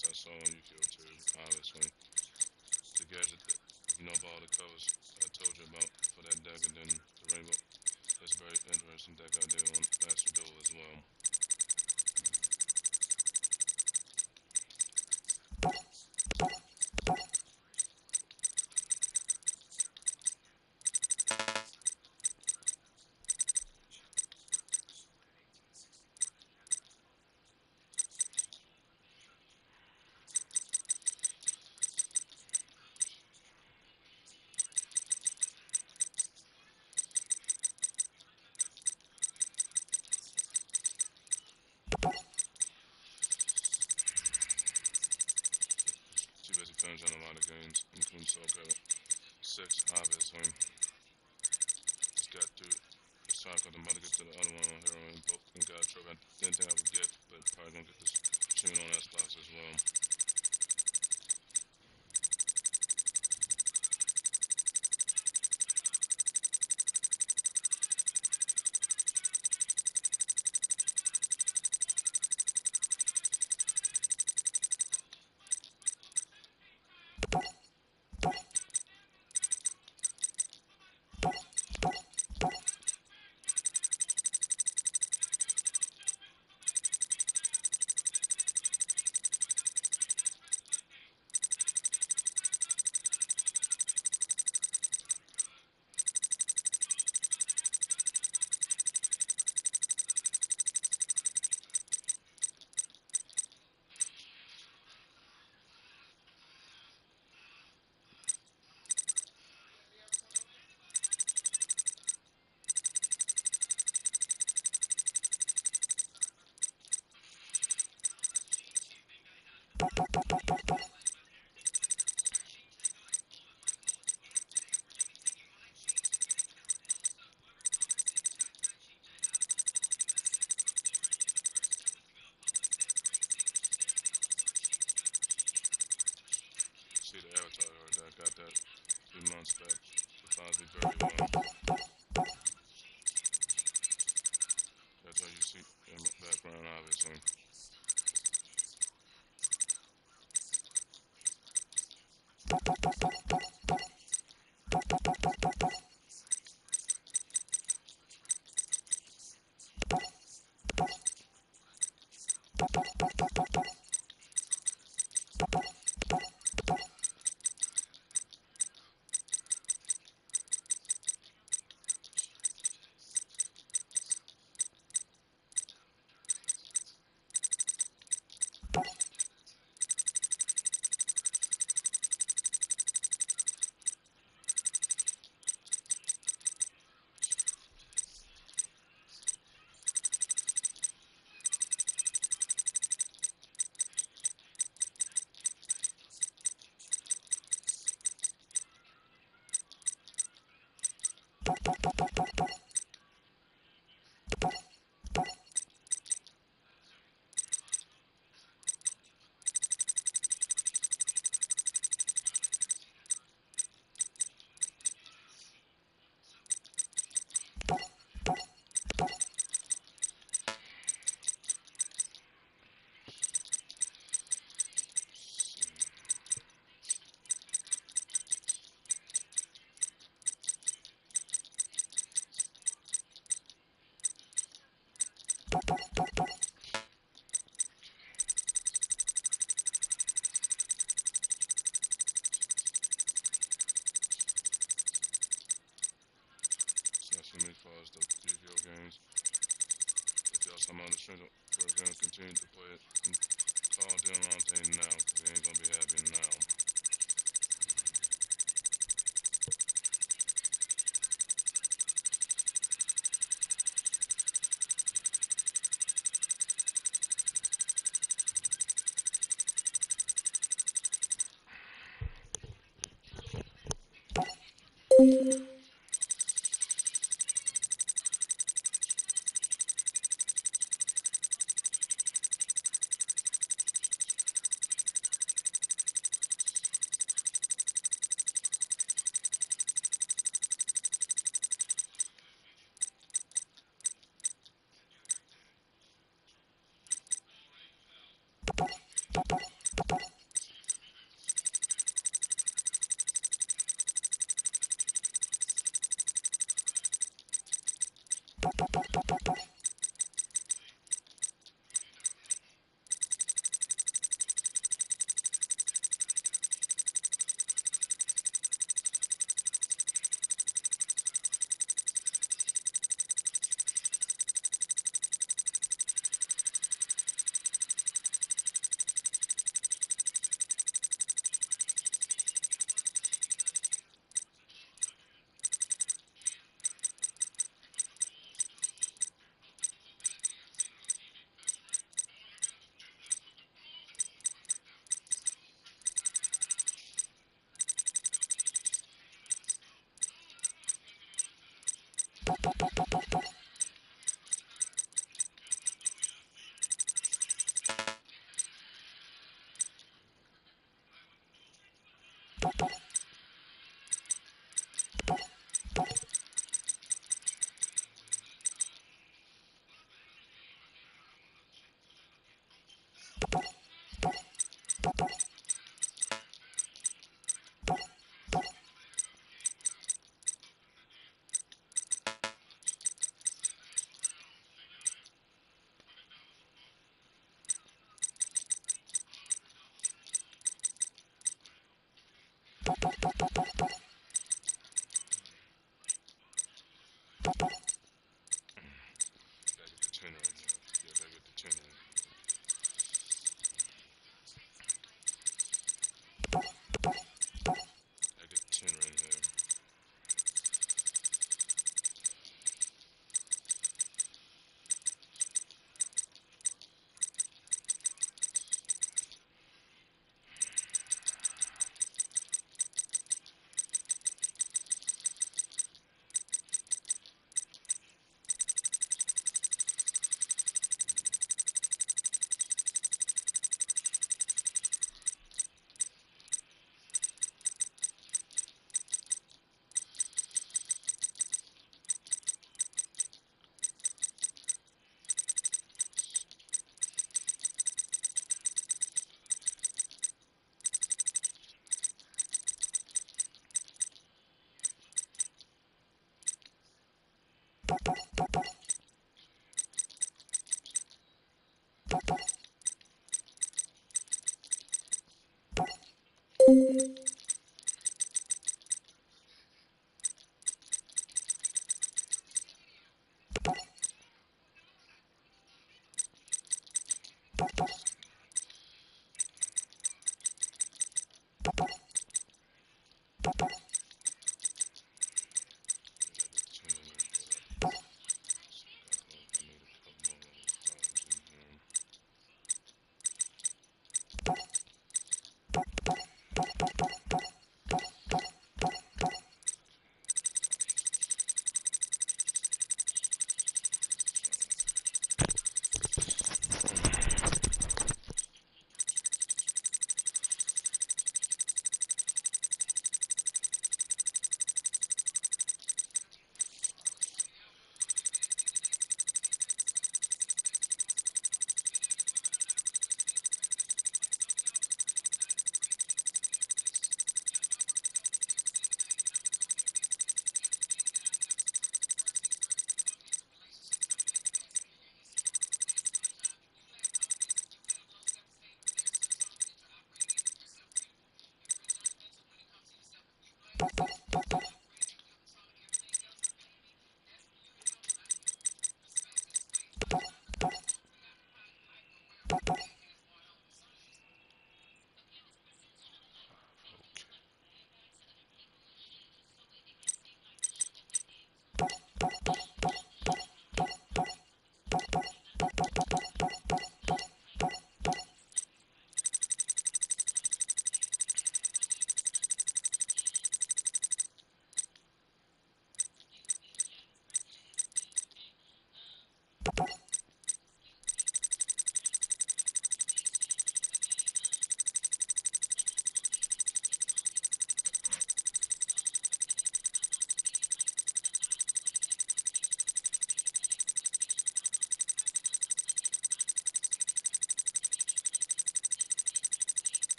I saw on Yugioh too, obviously. The gadget that, if you know about all the colors I told you about for that deck, and then the rainbow, that's a very interesting deck out there on Master Duel as well. She basically finished on a lot of games, including Soul 6, obviously. Just got through the cycle, I'm about to get to the other one on here, and both and got a trophy. I didn't think I would get, but probably gonna get this tune on Xbox as well. See the avatar already, I got that 3 months back. It follows me very well. That's what you see in my background, obviously. As far as the Yugioh games, if y'all somehow the strength for a game continue to play it, call them on thing now, because they ain't gonna be happy now.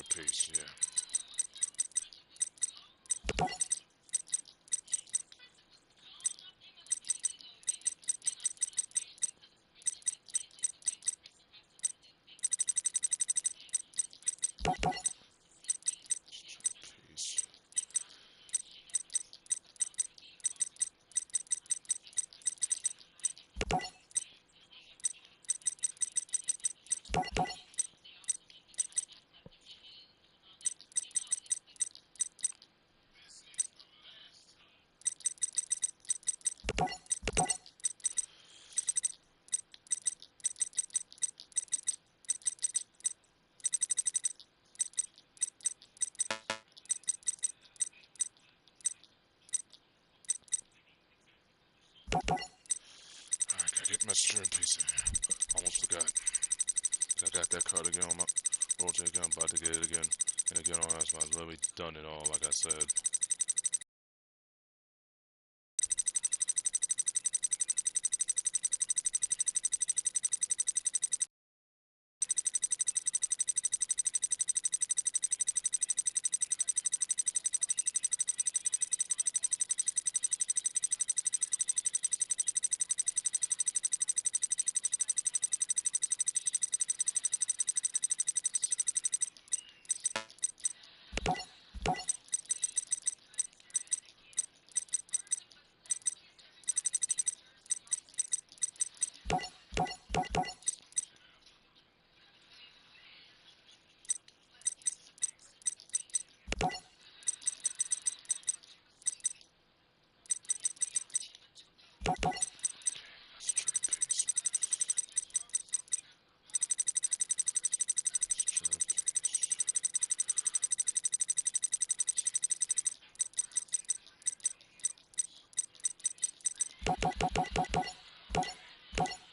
piece, yeah. Piece. Alright, gotta get my steering piece in here. Almost forgot. I got that card again on my rotate gun, about to get it again. And again on us, might as well be done it all, like I said.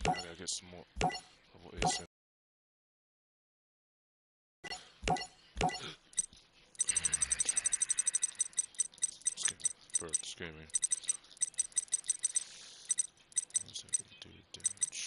I gotta get some more level 8 in. Excuse me. One second, do damage.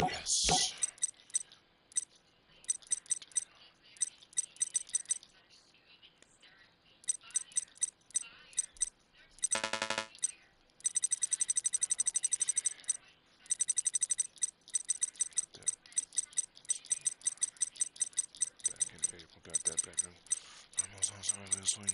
Yes. Back in April, got that back in. Almost on some of this one.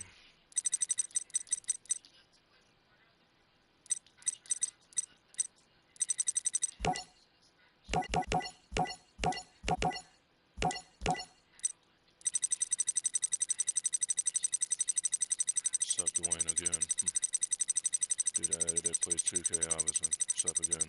Sup, Dwayne again. Dude, that plays 2K, obviously. Sup again.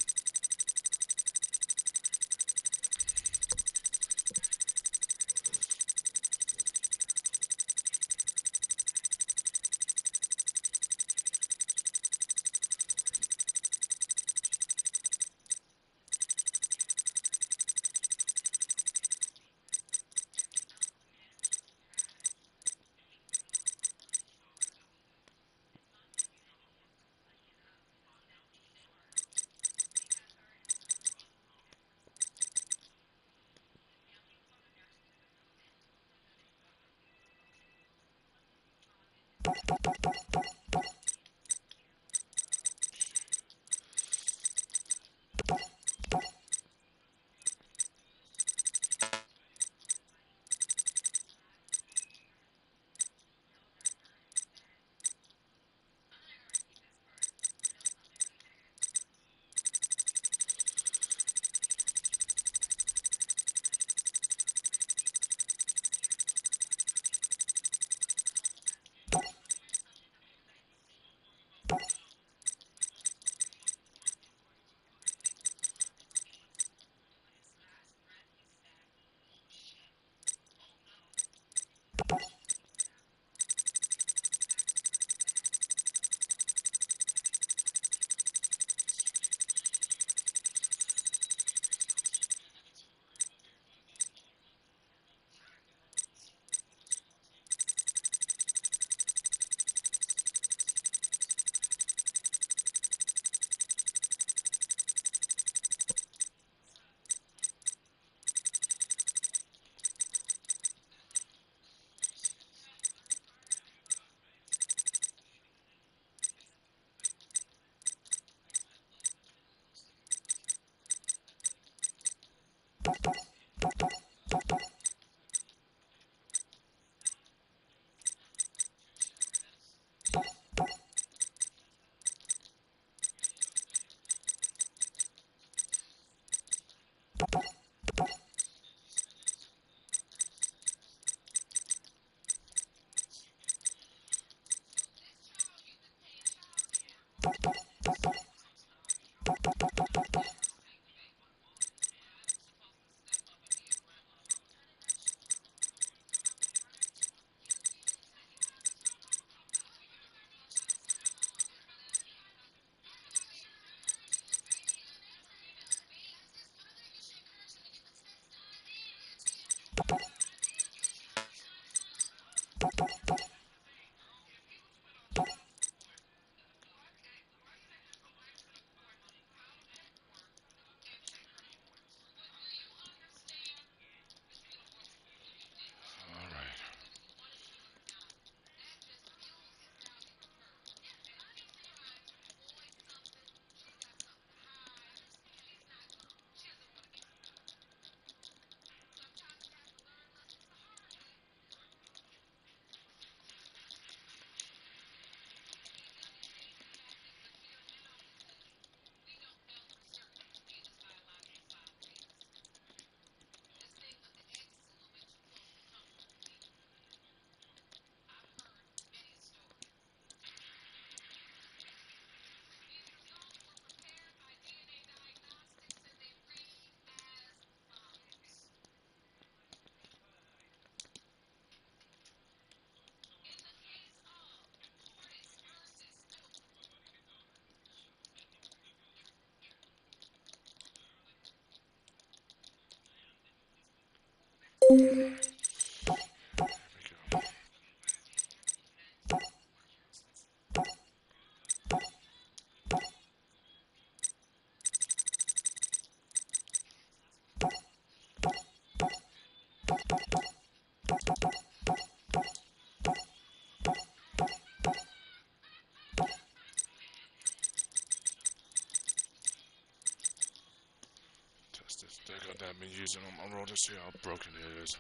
They got that been using on my road to see how broken it is.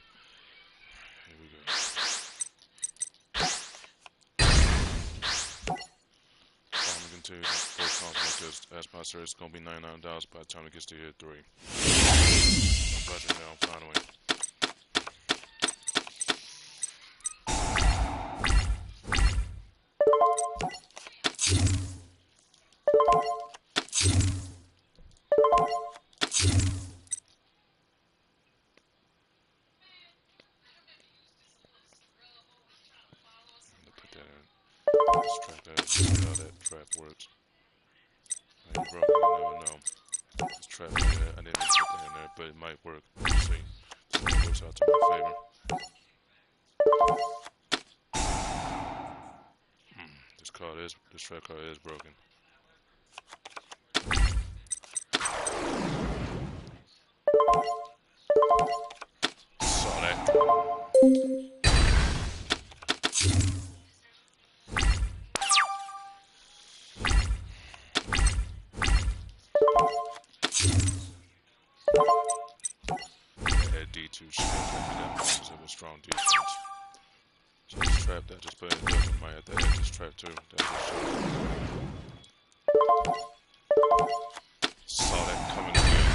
Here we go. Farming into both cosmetics as my series is gonna be $99 by the time it gets to year 3. My budget now, finally. See how that trap works. I ain't broke it, you never know. This trap right there, I didn't even put that in there, but it might work. We'll see. So it works out to my favor. This trap card is broken. Saw that. D2 shit, that messes up with strong defense. So this trap that I just put in doesn't might have to add this trap too. That just saw that coming again.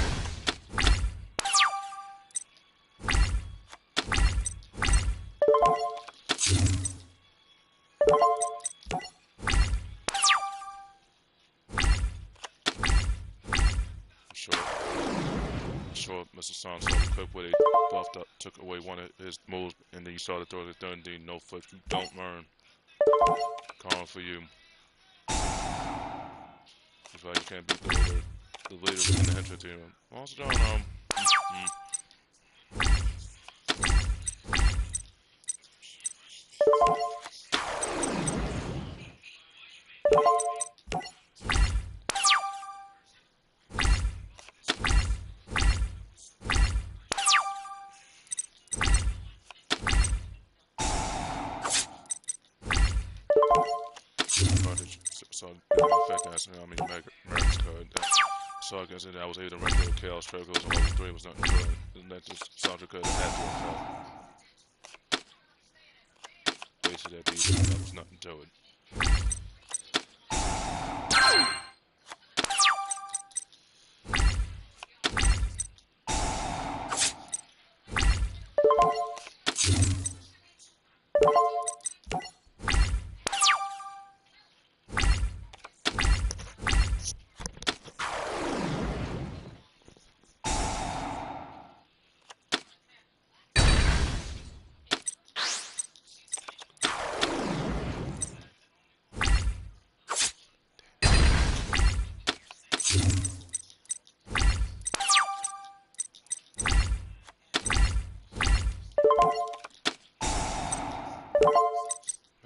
I'm sure Mr. Son saw the clip where they buffed up, took away one of his moves, and then you saw the throw the third D, no foot. You don't learn. Calling for you. That's why you can't beat the leader in the entry team. Also don't So in effect, that's how many Max card. So I guess I was able to rank the Chaos Trap goes on level 3 was nothing to it. And that just Sandra could have had to effect. Basically that beat that was nothing to it.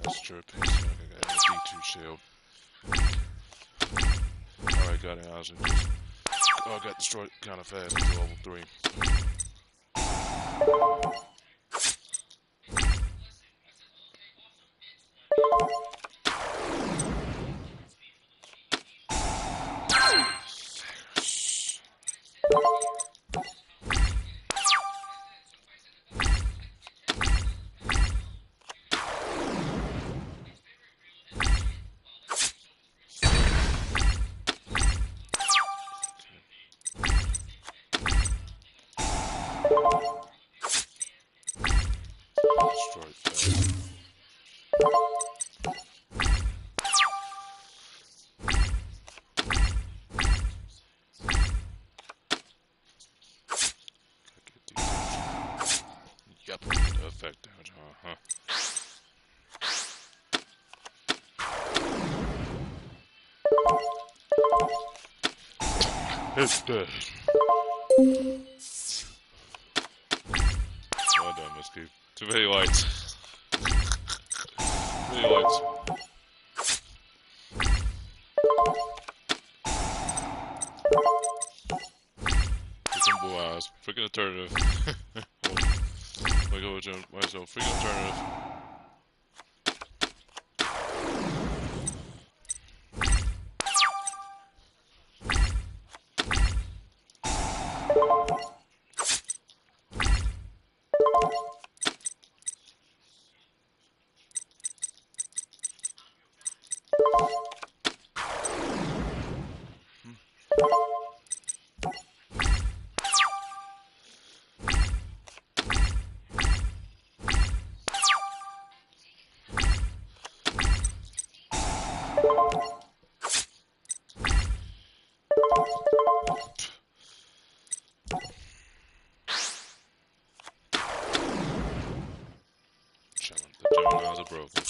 That's true, I got a D2 shield. Alright, got it. I was just got destroyed kind of fast into level 3. Yep, the effect damage, It's dead. Well, keep. Too many whites. Too many whites. Freaking blue eyes. Freaking alternative. Wait, go, Jim. Wait, so freaking alternative. The Gemini's are broken.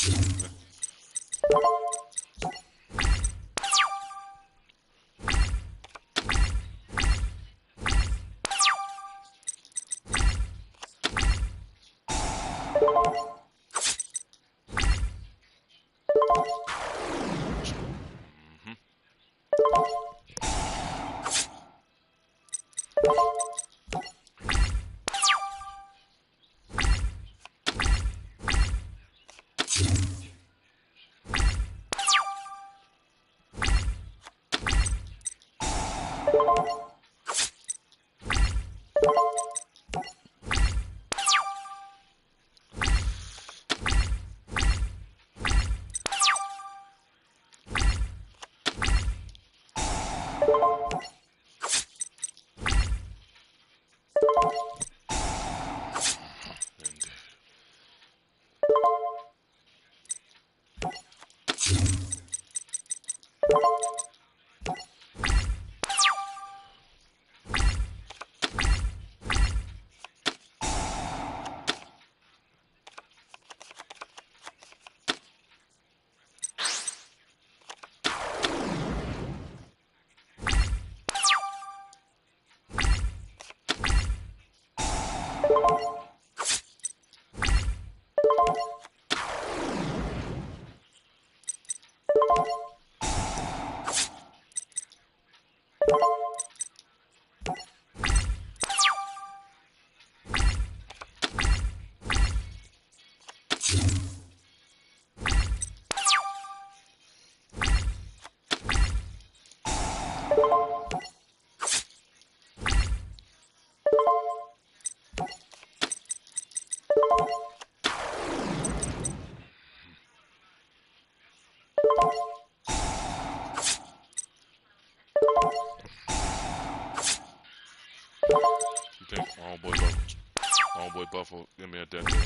Homeboy Buffalo, give me a deck. I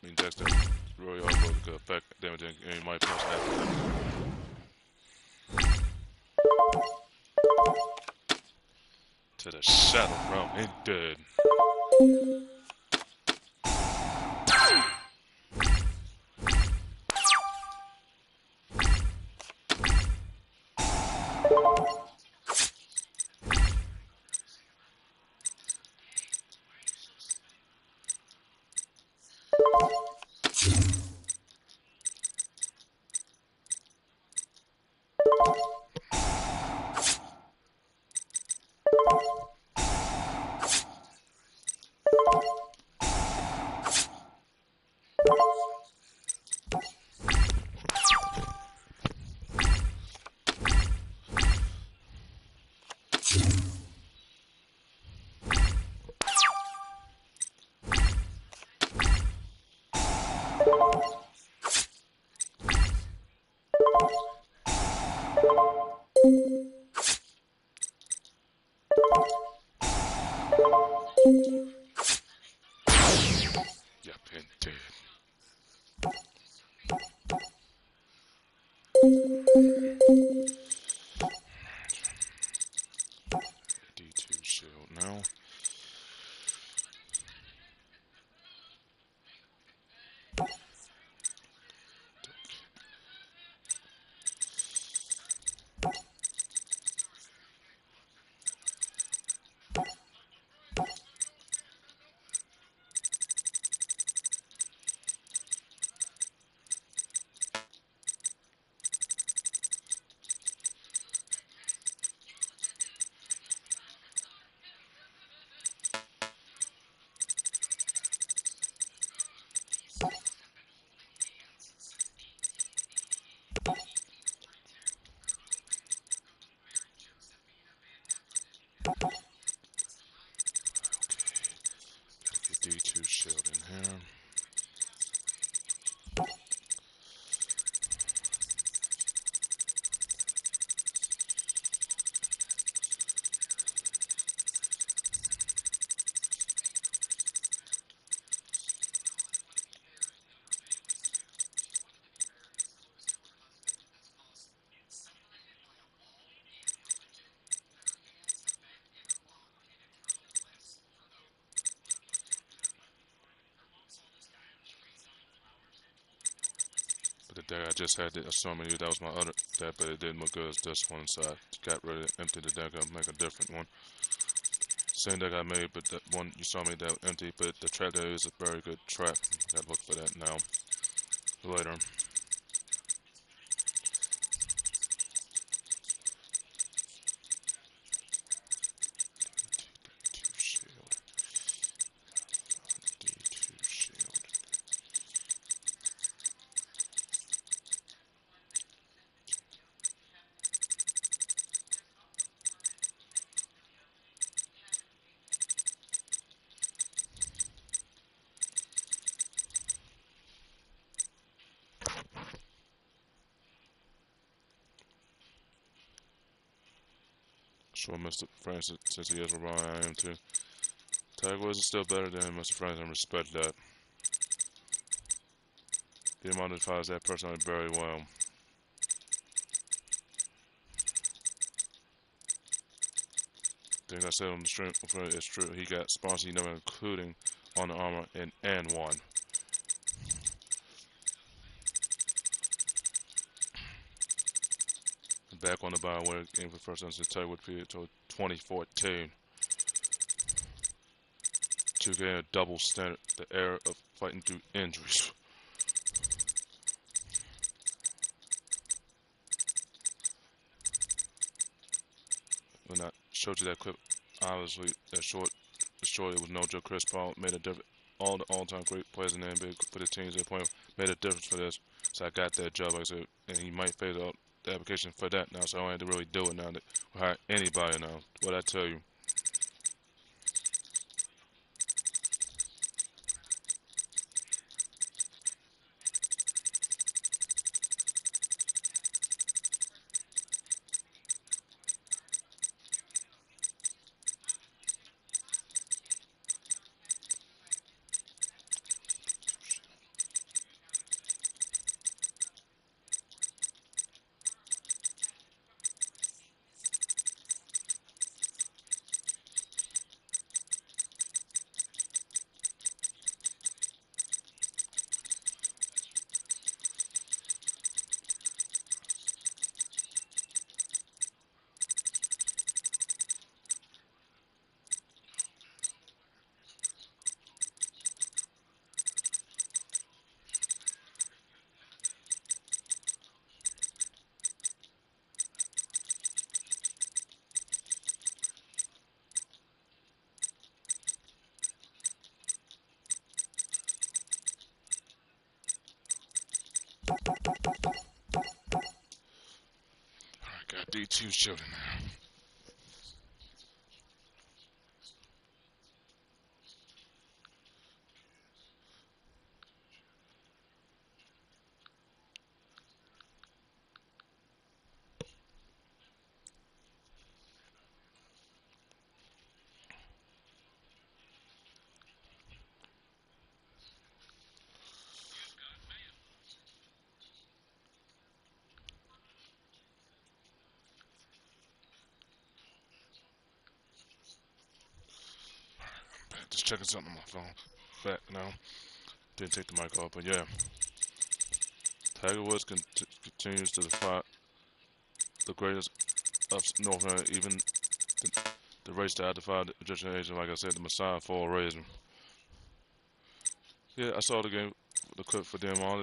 mean, Dexter. Really hard for the effect. Damn it, you might post after that. To the shadow realm and dead. D2 shield now. There, I just had to assume that was my other deck, but it didn't look good as this one, so I got rid of it, emptied the deck up, make a different one. Same deck I made, but that one you saw me that empty, but the trap there is a very good trap. Gotta look for that now. Later. Sure, Mr. Francis, since he is where I am too. Tiger is still better than Mr. Francis, and respect that. He modifies that personality very well. Things I said on the stream before is true. He got sponsors he never including on the armor in N1. Back on the BioWare game for the first time since Tiger Woods period until 2014. To gain a double standard, the era of fighting through injuries. When I showed you that clip, obviously that short it was no joke. Chris Paul made a difference. All the all-time great players in the NBA for the teams they're playing made a difference for this. So I got that job, like I said, and he might phase out the application for that now. So I don't have to really do it now. That hire anybody now. What I tell you. Alright, got D2 shooting now. Just checking something on my phone. Back now. Didn't take the mic off, but yeah. Tiger Woods continues to defy the greatest of North America, even the race that I defied the Egyptian age, like I said, the Messiah for a reason. Yeah, I saw the game, the clip for them all.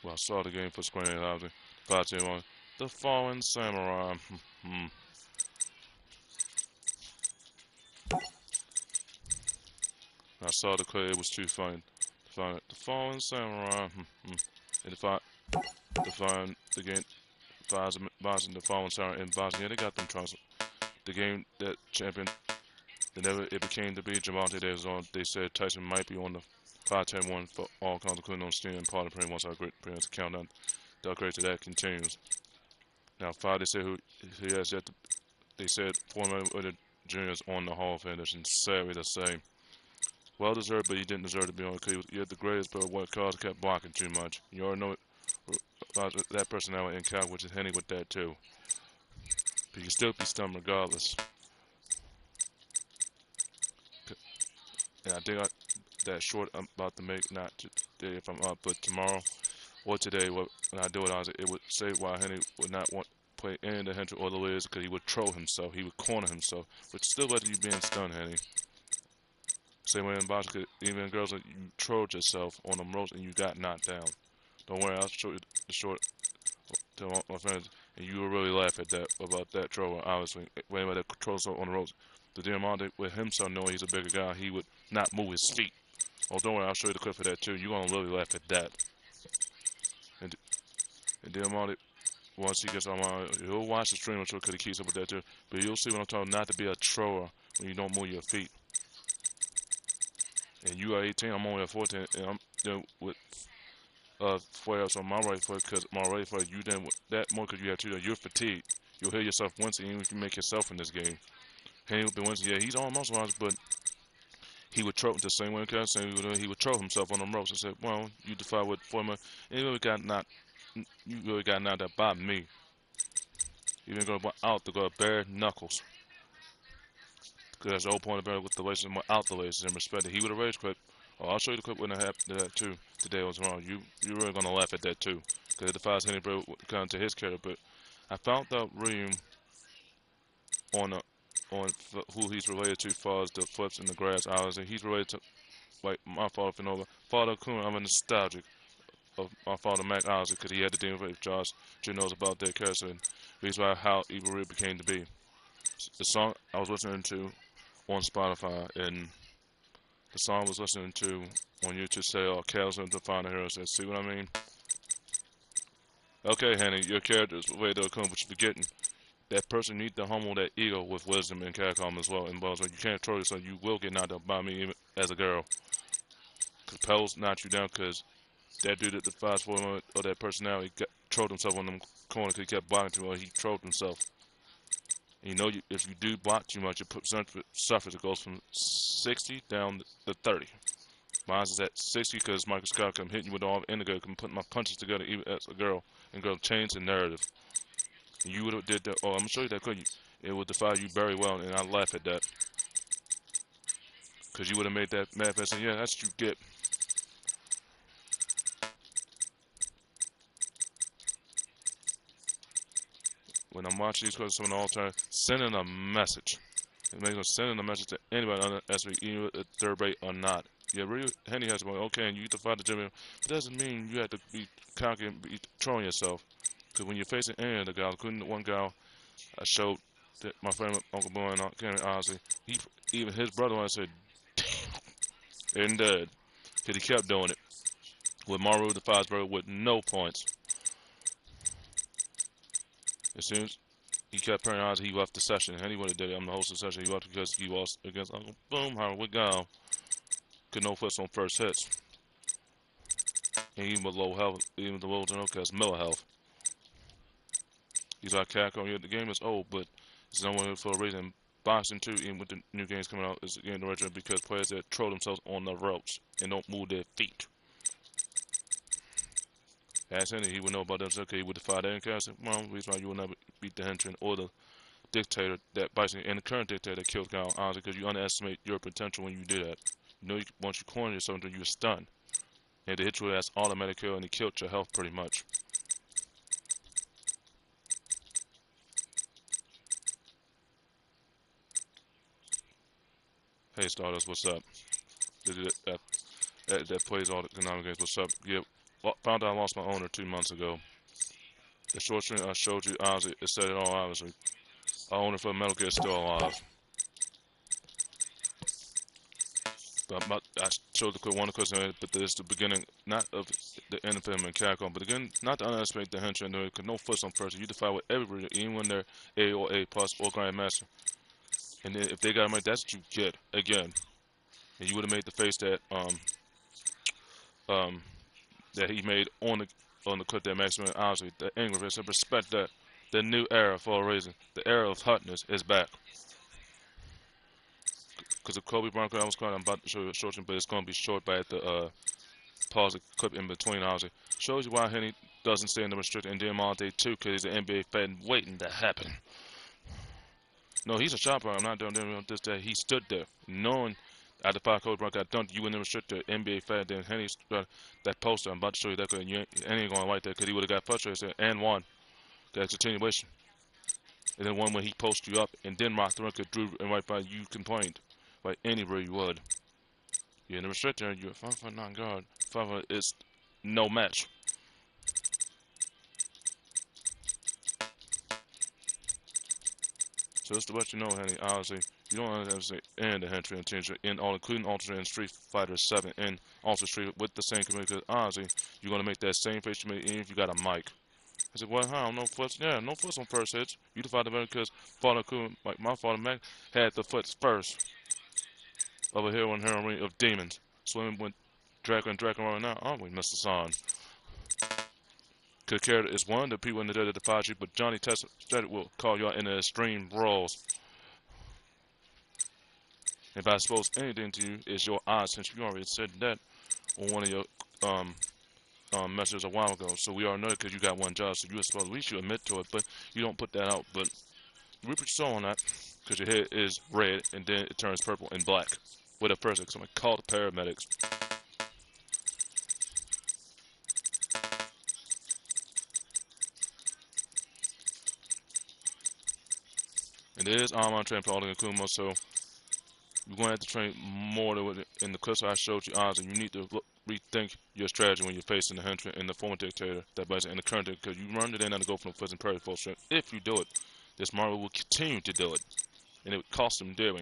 Well, I saw the game for Square Enix, obviously. 5-2-1. The Fallen Samurai. I saw the clip, it was too funny. The Fallen Samurai. And define the game, Boston, the Fallen Samurai in Boston. Yeah, they got them trunks. The game that champion, whenever it became to be Javante Davis on, they said Tyson might be on the 5-10-1 for all accounts, including on Steam and part of pretty much our great parents countdown. The upgrade to that continues. Now, 5, they said he has yet to, they said 4 other juniors on the Hall of Fame. That's sadly to say. Well deserved, but he didn't deserve to be on because he had the greatest, but what cause kept blocking too much. You already know about that personality in Cal, which is Henny with that too. But you can still be stunned regardless. And I think that short I'm about to make, not today if I'm up, but tomorrow or today, when I do it, it would say why Henry would not want to play any of the Henry or the Liz because he would troll himself, he would corner himself, but still let you being stunned, Henry. Same way in boxing, even girls, like, you trolled yourself on them ropes and you got knocked down. Don't worry, I'll show you the short to my friends, and you will really laugh at that, about that troll, obviously. Whenever that trolls on the ropes, the Diamante, with himself knowing he's a bigger guy, he would not move his feet. Oh, don't worry, I'll show you the clip of that too. You're gonna really laugh at that. And Diamante, once he gets online, he'll watch the stream, I'm sure, because he keeps up with that too. But you'll see what I'm talking, not to be a troller when you don't move your feet. And you are 18, I'm only at 14, and I'm dealing with flares on my right foot, because my right foot, you didn't that more because you have two, you're fatigued. You'll hear yourself wincing even if you make yourself in this game. Henry would be wincing, yeah, he's on muscle lines, but he would troll the same way he would troll himself on them ropes and say, well, you defy what former, and you really got knocked out by me. You didn't go out to go bare knuckles. Because that's the whole point about it with the laces, out the laces and respect it. He would have rage quit. Oh, I'll show you the clip when I have that too today or tomorrow. You're really gonna laugh at that too, because it defies Henry Bro kind of to his character. But I found out William on who he's related to, as far as the flips in the grass. Obviously, he's related to like my father Finova, Father Kun. I'm nostalgic of my father Mac Ozzy because he had to deal with Josh. Jim knows about their character and reason why how Evil Reed became to be. The song I was listening to on Spotify, and the song I was listening to on YouTube say, "Oh, Cal's going to find the heroes." See what I mean? Okay, Henny, your character's way to come, but you're forgetting that person needs to humble that ego with wisdom and Capcom as well. And you can't troll yourself. You will get knocked out by me even as a girl. Because Pels knocked you down because that dude at the 5-4 or that personality trolled himself on them corners because he kept blocking too much. He trolled himself. And you know, if you do block too much, your percentage suffers. It goes from 60 down to 30. Mine is at 60 because Michael Scott come hitting you with all indigo, can put my punches together even as a girl, and go change the narrative. And you would have did that. Oh, I'm gonna show you that clip. It would defy you very well, and I laugh at that because you would have made that manifest. And yeah, that's what you get. When I'm watching these clips on all time, sending a message. It makes us sending a message to anybody underestimate either a third rate or not. Yeah, really, Henny has to go, okay, and you defy the gym, but it doesn't mean you have to be cocky and be trolling yourself. Because when you're facing any of the guys, including one guy I showed that my friend Uncle Boy and Aunt Karen, honestly, even his brother, I said, damn, and dead. Because he kept doing it. With Maru the Fosberg with no points. As soon as he kept playing odds, he left the session. And he would have did it. I'm the host of the session. He left because he lost against Uncle Boom. How we go? Could no flips on first hits. And even with low health, even the low general because Miller health. He's like Capcom. Yeah, the game is old, but it's no one for a reason. Boxing too, even with the new games coming out, is getting retro because players that troll themselves on the ropes and don't move their feet. Ask Henry, he would know about that. Okay, he would defy that encounter. Well, the reason why you will never beat the henchman or the dictator that bites and the current dictator that killed Guile, honestly, because you underestimate your potential when you do that. You know, once you corner yourself, you're stunned. And they hit you with that automatic kill, and he killed your health pretty much. Hey, Stardust, what's up? That plays all the Konami games. What's up? Yeah, found out I lost my owner 2 months ago. The short stream I showed you, honestly, it said it all, obviously. Our owner for Metal Gear is still alive. But I showed the quick one question, but this is the beginning, not of the end of him and Capcom, but again, not to underestimate the henchman, because no foots on person. You defy with everybody, even when they're A or A plus or Grandmaster. And then if they got him right, that's what you get again. And you would have made the face that that he made on the clip that Maximum, honestly, the angry face. So respect that. The new era for a reason. The era of hotness is back. Because of Kobe Bryant, I was calling, I'm about to show you a short, but it's going to be short by the pause the clip in between, obviously. Shows you why Henny doesn't stay in the restricted and Diamante too, because he's an NBA fan waiting to happen. No, he's a shot player. I'm not doing this. That he stood there, knowing After 5 Code Brown got dunked, you wouldn't restrict the NBA fan. Then Henny that poster. I'm about to show you that because you ain't going to like that because he would have got frustrated and won. Got continuation. And then one when he posted you up and then rocked the record, drew and right by you complained. Like anywhere you would. You're in the restrictor, you're a 5'9" guard. 5 is no match. So just to let you know, Henny, honestly, you don't have to say and the entry and change in all, including Ultra and Street Fighter 7 and Ultra Street with the same community. Because honestly, you're gonna make that same face you made even if you got a mic. I said, well, how? No foots? Yeah, no foots on first hits. You defied the better because Father Kun, like my father Mac, had the foots first of a hero and heroine of demons. Swimming with Dragon right now, aren't we, Mr. Son? Because character is one of the people in the dead that defied you, but Johnny Test will call you out in the extreme brawls. If I suppose anything to you is your odds, since you already said that on one of your messages a while ago. So we already know it because you got one job, so you're supposed at least you admit to it, but you don't put that out. But you put your soul on that because your head is red and then it turns purple and black. With a person, so I'm gonna call the paramedics. And it is online training for all the Akuma, so you're going to have to train more in the clips I showed you, honestly. You need to rethink your strategy when you're facing the henchman and the former dictator, that basically, and the current dictator, because you run it in and go from the foots and parry full strength. If you do it, this Mario will continue to do it, and it would cost him dearly.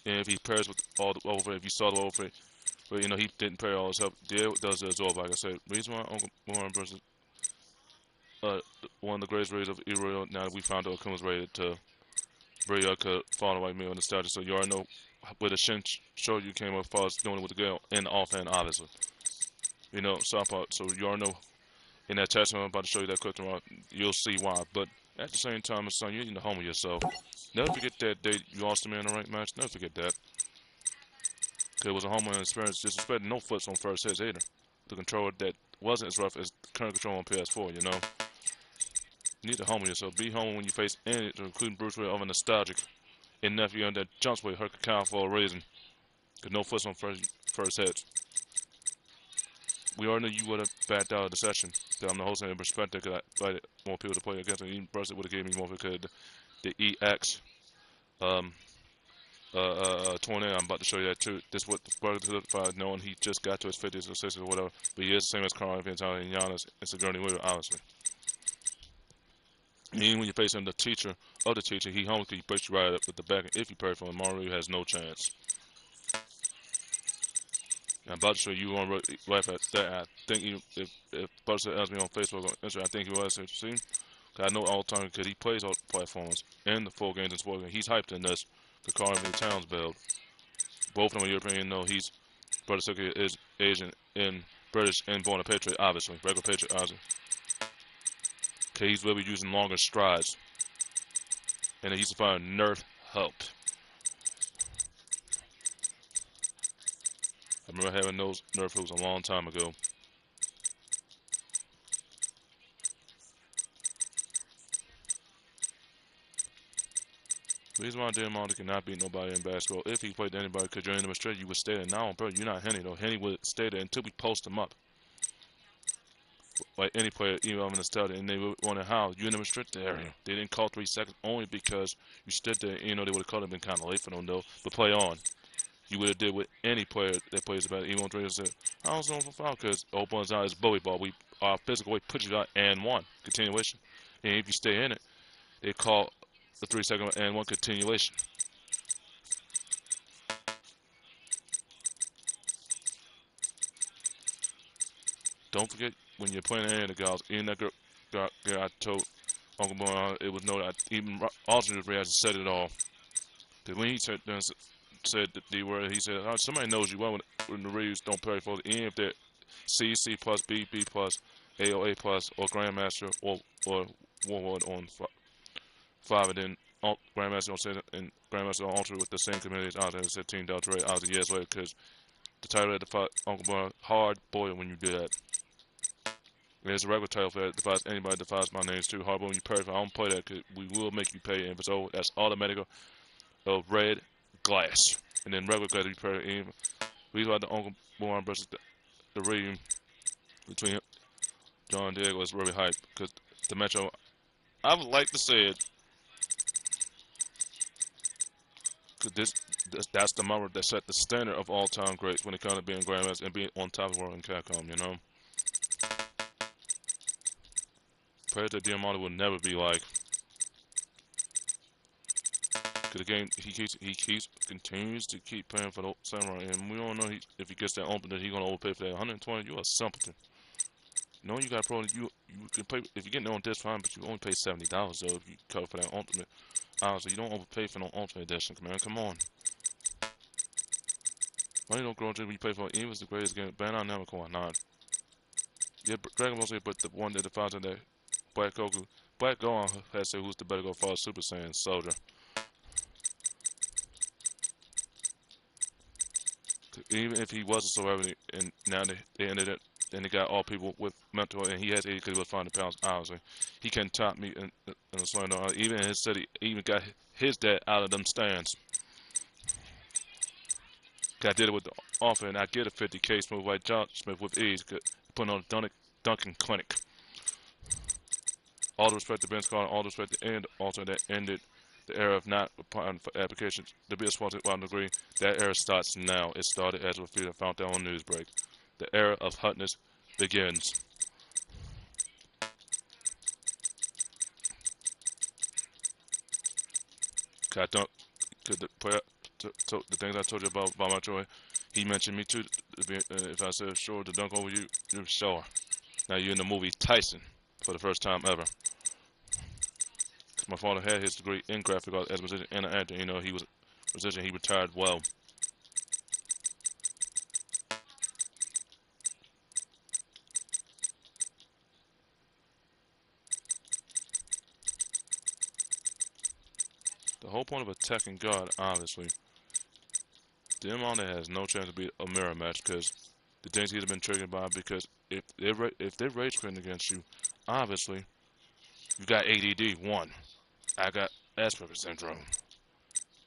And if he parries with all the over, if you saw the over, but you know he didn't parry all his help, there does it as well. Like I said, the reason why Uncle Warren versus one of the greatest raiders of Iro, now that we found out Akuma's rated to Bray could follow like me on nostalgia, so you already know where the Shin show you came up as far as doing it with the Guile and the offhand, obviously. You know, so you already know in that test I'm about to show you that quick tomorrow, you'll see why. But at the same time, son, you need to humble yourself. Never forget that day you lost to me in the ranked match. Never forget that. Because it was a humbling experience, disrespecting no foots on first hits either. The controller that wasn't as rough as the current control on PS4, you know. You need to humble yourself. Be humble when you face any, including Bruce Wayne, of a nostalgic and nephew on that jumps way hurt count for a reason. Because no foots on first hits. We already knew you would have backed out of the session. Because I'm the host in perspective because I invited more people to play against me. Even Bruce would have given me more because the EX tornado. I'm about to show you that too. This is what the brother solidified knowing he just got to his 50s or 60s or whatever. But he is the same as Carl and Giannis and Sigourney Weaver, obviously. Even when you're facing the teacher of the teacher, he humble because he breaks you right up with the back. If you parry from him, Mario has no chance. I'm about to show you on right at that. I think if Buster asked me on Facebook or Instagram, I think he was. See, I know all the time because he plays all platforms and the full games and sports. And he's hyped in this. The Carl and Towns build. Both of them are European. No, he's Brother Suki is Asian and British and born a patriot, obviously, regular patriot, obviously. Okay, he's really using longer strides. And then he's finding nerf help. I remember having those nerf hoops a long time ago. The reason why Diamante cannot beat nobody in basketball, if he played anybody, because you're in the straight, you would stay there. Now, bro, you're not Henny, though. Henny would stay there until we post him up. Like any player, even on the study, and they were wondering how you're in the restricted area. They didn't call 3 seconds only because you stood there. You know, they would have called it, been kind of late for them, though. But play on. You would have did with any player that plays about it. Even on Dragon said, I was on for foul because opens out is Bowie ball. Our physical way put you out and one. Continuation. And if you stay in it, they call the 3 second and one continuation. Don't forget when you're playing the the guys, in that girl I told Uncle Boy it was noted. Even Alternate Ray has said it all. Because when he said the D word, he said, oh, somebody knows you well when the Reeves don't parry for the end if they're C, C plus, B, B plus, A or A plus, or Grandmaster or Warlord on 5, and then Grandmaster on 7, and Grandmaster on Ultra with the same community as Alternate said Team Delta Ray. I was a years later because the title of the fight, Uncle Boy, hard boiled when you do that. There's a regular title for that. Defies anybody defies my names too. Hardball when you pay for. I don't play that because we will make you pay. And if it's over, that's automatic. Red, glass. And then regular glass, you pair in. We had the Uncle Born versus the ring between John and Diego was really hype because the match, I would like to say it, because that's the moment that set the standard of all-time greats when it comes to being Grandmaster and being on top of the world in Capcom, you know? Predator Diamante will never be like, because the game, he continues to keep paying for the Samurai, and we don't know if he gets that opening, he's going to overpay for that. 120, you a simpleton. No, you got probably, you can pay, if you're getting it on disc, fine, but you only pay $70 though if you cover for that ultimate. Honestly, you don't overpay for no ultimate edition, man, come on. Why you don't grow until you pay for it? Even was the greatest game, Bandai Namco or not. Yeah, Dragon Ball Z, but the one that defines that Black Goku. Black Gohan has said who's the better go for Super Saiyan Soldier. Even if he was a celebrity, and now they ended it, and they got all people with mental, and he has 80 because he was 500 pounds, honestly. He can top me in the slam dunk. Even in his city, even got his dad out of them stands. I did it with the offer, and I get a 50K smooth like John Smith with ease, putting on a Duncan clinic. All the respect to Ben Scott, all the respect to End, also that ended the era of not applying for applications to be a sponsor by degree. That era starts now. It started as we found out on Newsbreak. The era of hotness begins. I don't, the things I told you about my Troy, he mentioned me too. If I said sure to dunk over you, you're sure. Now you're in the movie Tyson for the first time ever. My father had his degree in graphic arts as a musician and an actor. You know, he was a musician. He retired well. The whole point of a Tekken God, obviously, Diamante has no chance to beat a mirror match because the things he's been triggered by. Because if they're rage quitting against you, obviously, you got ADD. One, I got Asperger's syndrome.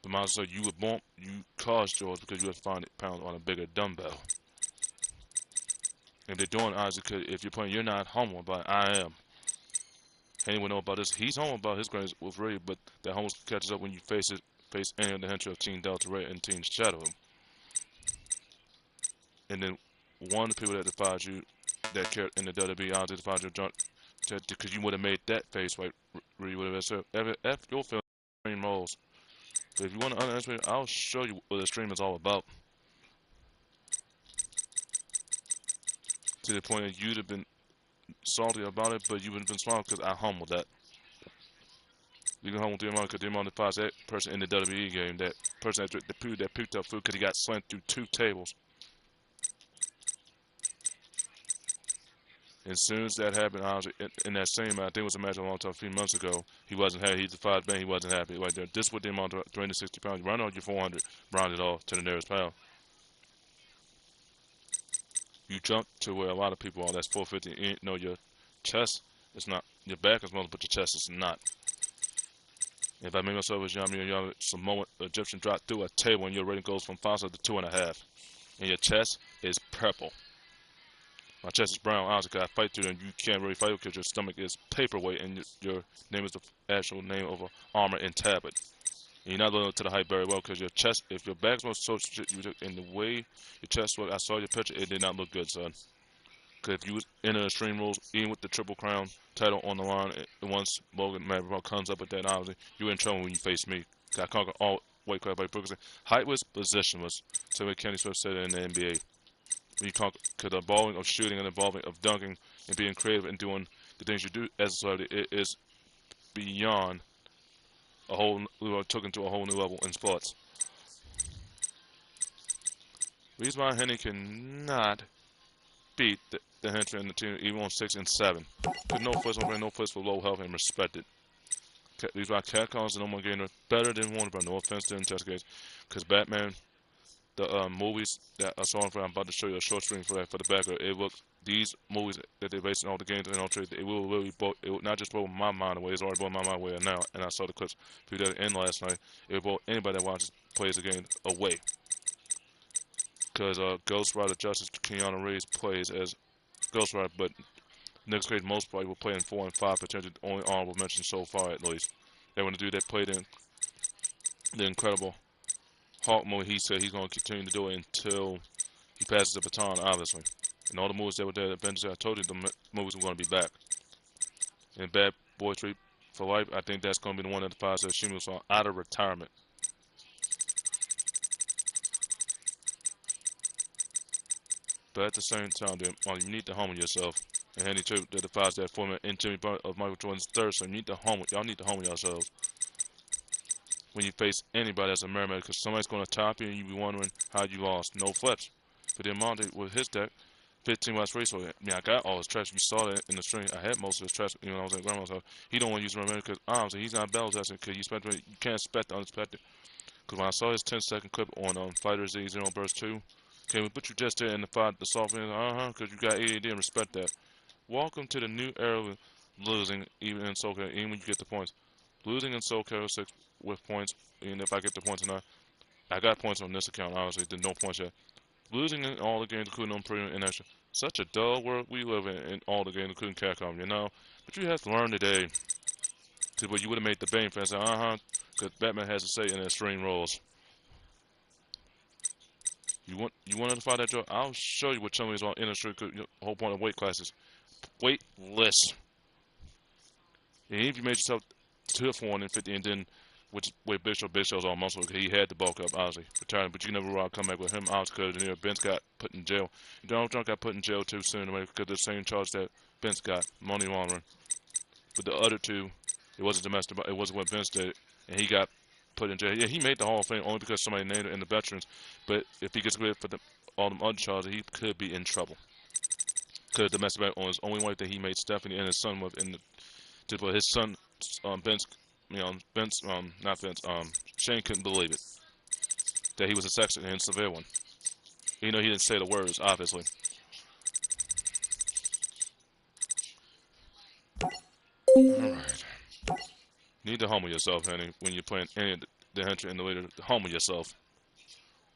The monster said you caused yours because you had 500 pounds on a bigger dumbbell. And they're doing obviously because if you're playing, you're not homo, but I am. Anyone know about this? He's homo about his grades with Ray, but that homo catches up when you face any of the henchman of Team Delta Ray and Team Shadow. And then one of the people that defied you, that cared in the WWE, obviously defied your junk, because you would have made that face right. You would have said, F your film stream roles. But if you want to underestimate, I'll show you what the stream is all about. To the point that you'd have been salty about it, but you would have been smart because I humbled that. You can humble Diamante because Diamante defies that person in the WWE game, that person that puked up food because he got slammed through 2 tables. As soon as that happened, honestly, in that same, I think it was a match a long time, a few months ago, he wasn't happy. He defied Ben, he wasn't happy. Right there, this is what the amount of 360 pounds. You run on your 400, round it off to the nearest pound. You jump to where a lot of people are. That's 450. You know, your chest is not, your back is muscle, but your chest is not. If I make myself as Yami Samoan Egyptian drop through a table and your rating goes from 5 to 2.5, and your chest is purple. My chest is brown, honestly, because I fight through them. You can't really fight because your stomach is paperweight and your name is the actual name of an armor in tablet. And you're not living up to the hype very well because your chest, if your back's was so shit, in the way your chest was, I saw your picture, it did not look good, son. Because if you was in the Extreme Rules, even with the Triple Crown title on the line, and once Logan Maverick comes up with that, obviously, you're in trouble when you face me. I conquered all weight class by Brooklyn. Height was positionless, so what Kenny Swift said in the NBA. When you conquer the involving of shooting and involving of dunking and being creative and doing the things you do as a celebrity, it is beyond a whole, took into a whole new level in sports. Reason why Henry cannot beat the henchman in the team even on 6 and 7. Because no first for low health and respected. These why Capcom is the number one game better than Warner Bros. No offense to Investigate. Because Batman, the movies that I saw, I'm about to show you a short stream for that for the backer. It looks, these movies that they're basing all the games and all trade, it will really it will not just blow my mind away, it's already blowing my mind away now. And I saw the clips people that in last night. It will blow anybody that watches plays the game away. Because Ghost Rider Justice Keanu Reeves plays as Ghost Rider, but next grade most probably will play in 4 and 5, potentially the only honorable mention so far at least. They want to do that, played in the Incredible Hulk movie. He said he's going to continue to do it until he passes the baton, obviously. And all the movies that were there, Avengers, I told you the movies were going to be back. And Bad Boy 3 for Life, I think that's going to be the one that defines that she moves on out of retirement. But at the same time, you need to humble yourself. And Henry too that defies that format in Jimmy Butler of Michael Jordan's third. So you need to humble. Y'all need to humble yourselves when you face anybody as a mermaid, because somebody's going to top you and you be wondering how you lost. No flips. But then Monte with his deck, 15 West Resource. I mean, I got all his trash. You saw that in the stream. I had most of his trash. You know, I was at grandma's house. He don't want to use mermaid because honestly, he's not battle testing because you can't expect the unexpected. Because when I saw his 10-second clip on FighterZ 0 Burst 2, okay, but you just did in the fight, the soft end, because you got AAD and respect that. Welcome to the new era with losing, even in Soul Calibur, even when you get the points. Losing in Soul Calibur 6 with points, even if I get the points or not. I got points on this account, obviously, did no points yet. Losing in all the games, including on Premium and Extra. Such a dull world we live in all the games, including Capcom, you know? But you have to learn today. Because you would have made the Bane fans say, because Batman has to say in their stream roles. You want to fight that joke? I'll show you what some of these are in the stream, the whole point of weight classes. Weightless. And if you made yourself to 450 and then with Bishop's on muscle, he had to bulk up, obviously, retiring, but you never will come back with him, obviously, because Ben's got put in jail. Donald Trump got put in jail too soon, because of the same charge that Ben's got, money laundering. But the other two, it wasn't domestic, it wasn't what Ben's did, and he got put in jail. Yeah, he made the Hall of Fame only because somebody named it in the veterans, but if he gets credit for all them other charges, he could be in trouble. Because domestic battery on his only wife that he made Stephanie and his son with, but his son, Shane couldn't believe it. That he was a sex and severe one. You know, he didn't say the words, obviously. Alright. You need to humble yourself, honey, when you're playing any of the henchman and the leader. Humble yourself.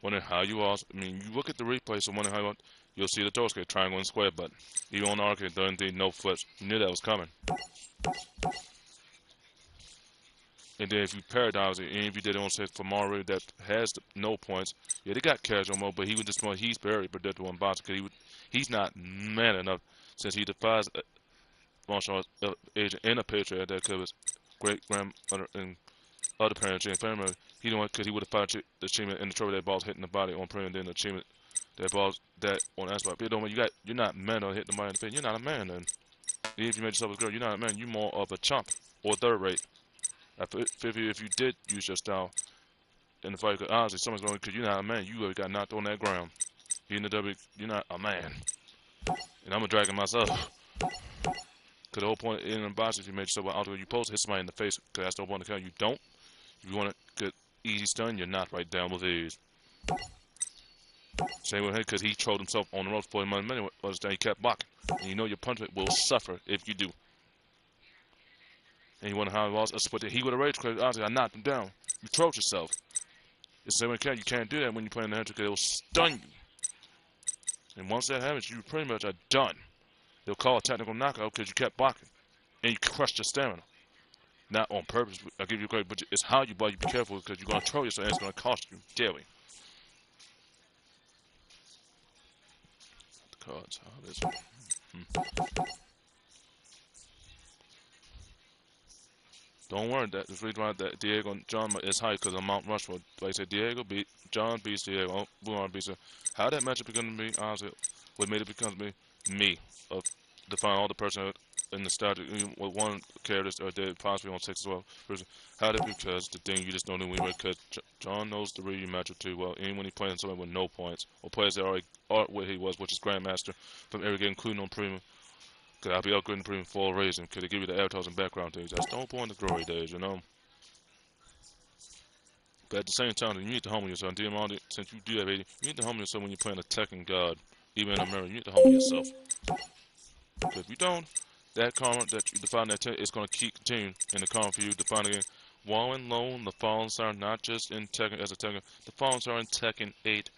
Wondering how you are. I mean, you look at the replay, so wondering how you are. You'll see the throw triangle and square button. Even on the arcade, there indeed no flips. You knew that was coming. And then if you paradigm it, and if you did it on set for Mario that has no points, yeah, they got casual mode, but he would just he's very predictable in boxing because he's not man enough since he defies martial arts agent and a patriot that could his great grandmother and other parents and family. He don't because he would have fought the achievement in the trophy that balls hitting the body on premium, then the achievement that balls that on that spot. But you're not man enough hitting the body in the face. You're not a man then. Even if you made yourself a girl, you're not a man. You're more of a chump or third rate. If you did use your style in the fight, because honestly, someone's going because you're not a man. You really got knocked on that ground. You're not a man. And I'm a dragon myself. Because the whole point in the box, if you made yourself an alter, you supposed to hit somebody in the face. Because that's the whole point of the count. You don't. If you want to get easy stun, you're not right down with ease. Same with him, because he trolled himself on the ropes for him anyway. He kept blocking. And you know your punishment will suffer if you do. And you wonder how he lost. But he would have rage quit. Honestly, I knocked him down. You trolled yourself. It's the same way you can't do that when you're playing the hunter because it will stun you. And once that happens, you pretty much are done. They'll call a technical knockout because you kept blocking. And you crushed your stamina. Not on purpose. I'll give you a credit, but it's how you block. You be careful because you're going to troll yourself and it's going to cost you dearly. The cards. Oh, this one. Don't worry, that's the reason why that Diego and John is high because of Mount Rushmore. Like I said, Diego beat John beats Diego. Oh, Blue beats him. How that matchup become to me, honestly, what made it become to me of define all the person in the starter with one character or they possibly on 6 as well. How did because the thing you just don't know when because John knows the real matchup too well. Even when he playing somebody with no points or players that already are where he was, which is Grandmaster from every game, including on Premium. Because I'll be upgrading Premium for a reason. Because they give you the avatars and background things. That's the whole point of the glory days, you know. But at the same time, you need to humble yourself. Since you do have 80, you need to humble yourself when you're playing a Tekken God. Even in America, you need to humble yourself. Because if you don't, that karma that you define that it's going to keep continuing in the karma for you to define again Wallen Lone, the Fallen Star, not just in Tekken as a Tekken. The Fallen Star in Tekken 8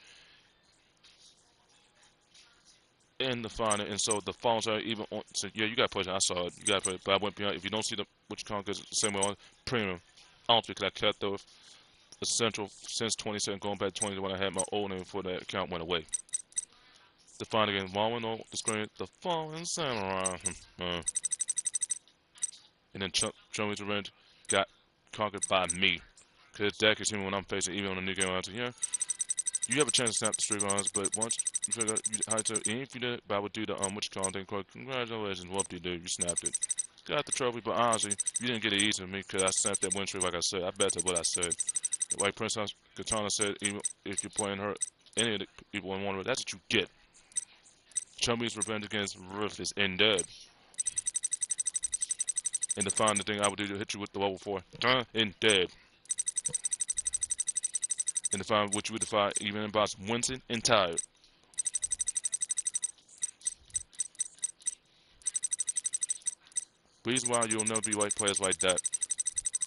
in the final, and so the Fallen Star even on. So yeah, you got to push it. I saw it. You got to push it, but I went beyond. If you don't see the which because the same way on premium, I don't because I kept those essential since 27 going back to 20 when I had my old name before that account went away. The final game, Wallen on the screen, the Fallen Samurai, and then Chumley's Revenge got conquered by me. Because that is him when I'm facing, even on a new game, I said, yeah, you have a chance to snap the streak on us, but once you figure out how to, even if you did, but I would do the, what you call it, congratulations, whoop-de-doo, you snapped it. Got the trophy, but honestly, you didn't get it easy with me, because I snapped that win streak like I said. I bet that's what I said. Like Princess Katana said, even if you're playing her, any of the people in Wonderlands, that's what you get. Chumley's Revenge against Rift is in dead. And to find the thing I would do to hit you with the level 4, in dead. And to find what you would defy even in boss Winston and tired. Reason why you'll never be like players like that.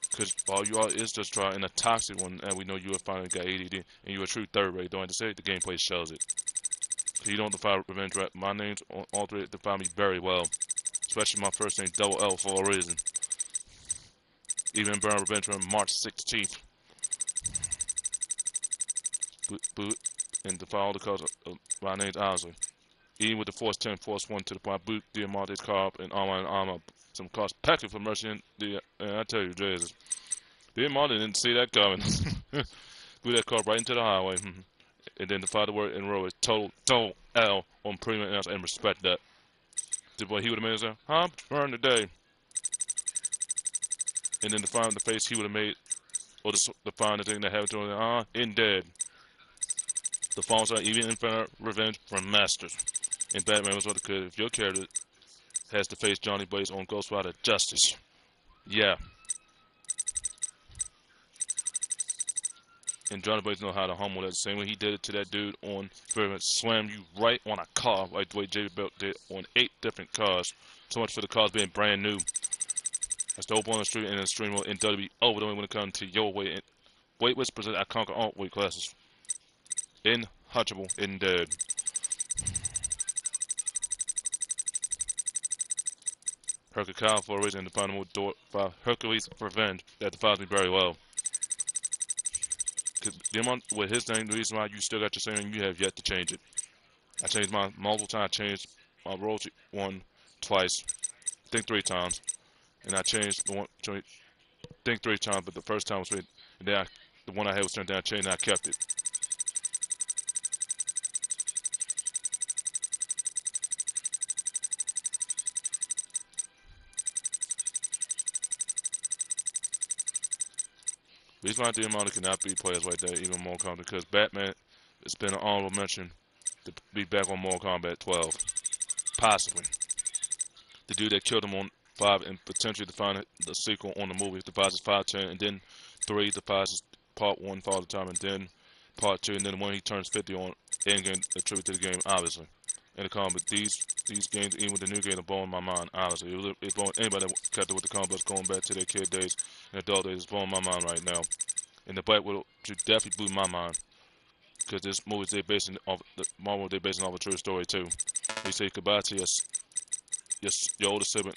Because all you are is just trying a toxic one, and we know you have finally got ADD, and you're a true third rate. Don't have to say it, the gameplay shows it. Because you don't defy Revenge Rap. My name's on all three defy me very well. Especially my first name, Double L, for a reason. Even Burn Revenge Rap March 16th. Boot, and defy all the colors of my name's Ozzy. Even with the Force 10, Force 1 to the point, boot, Diamante's carb, and armor. Some cost packing for Mercy, and I tell you, Jesus. Diamante didn't see that coming. Blew that car right into the highway. And then defy the word in row is total L on premium and respect that. The boy he would have made it, I'm burned today. And then define the face he would have made, or define the thing that happened to him, in dead. The falls are even infinite revenge from Masters. And Batman was what it could. If your character has to face Johnny Blaze on Ghost Rider Justice. Yeah. And Johnny Blaze know how to humble that. Same way he did it to that dude on Experiment. Slam you right on a car, like the way JB Belt did on 8 different cars. So much for the cars being brand new. That's the open on the street and the stream mode in WWE. Oh, but only when it comes to your weight. And weight whispers that I conquer all weight classes. Untouchable, in dead. Hercules Kyle for a reason to find more door by Hercules Revenge that defies me very well. Because with his name, the reason why you still got your same name, you have yet to change it. I changed mine multiple times. I changed my royalty one twice, I think 3 times, and I changed the one, I think 3 times, but the first time was and then the one I had was turned down. I changed and I kept it. The reason why Diamante cannot be players like that, even more Kombat, because Batman, it's been an honorable mention to be back on Mortal Kombat 12. Possibly. The dude that killed him on 5 and potentially define the sequel on the movie, devises 5, 10, and then 3 devises part 1 for all the time, and then part 2, and then when he turns 50 on Endgame, attribute to the game, obviously. In the comic, these games, even with the new game, are blowing my mind, honestly. It's blowing anybody that kept it with the comic books going back to their kid days and adult days, is blowing my mind right now. And the Black Widow definitely blew my mind. Because this movie, they're basing off, the Marvel, they're basing off a true story, too. You say goodbye to your older sibling,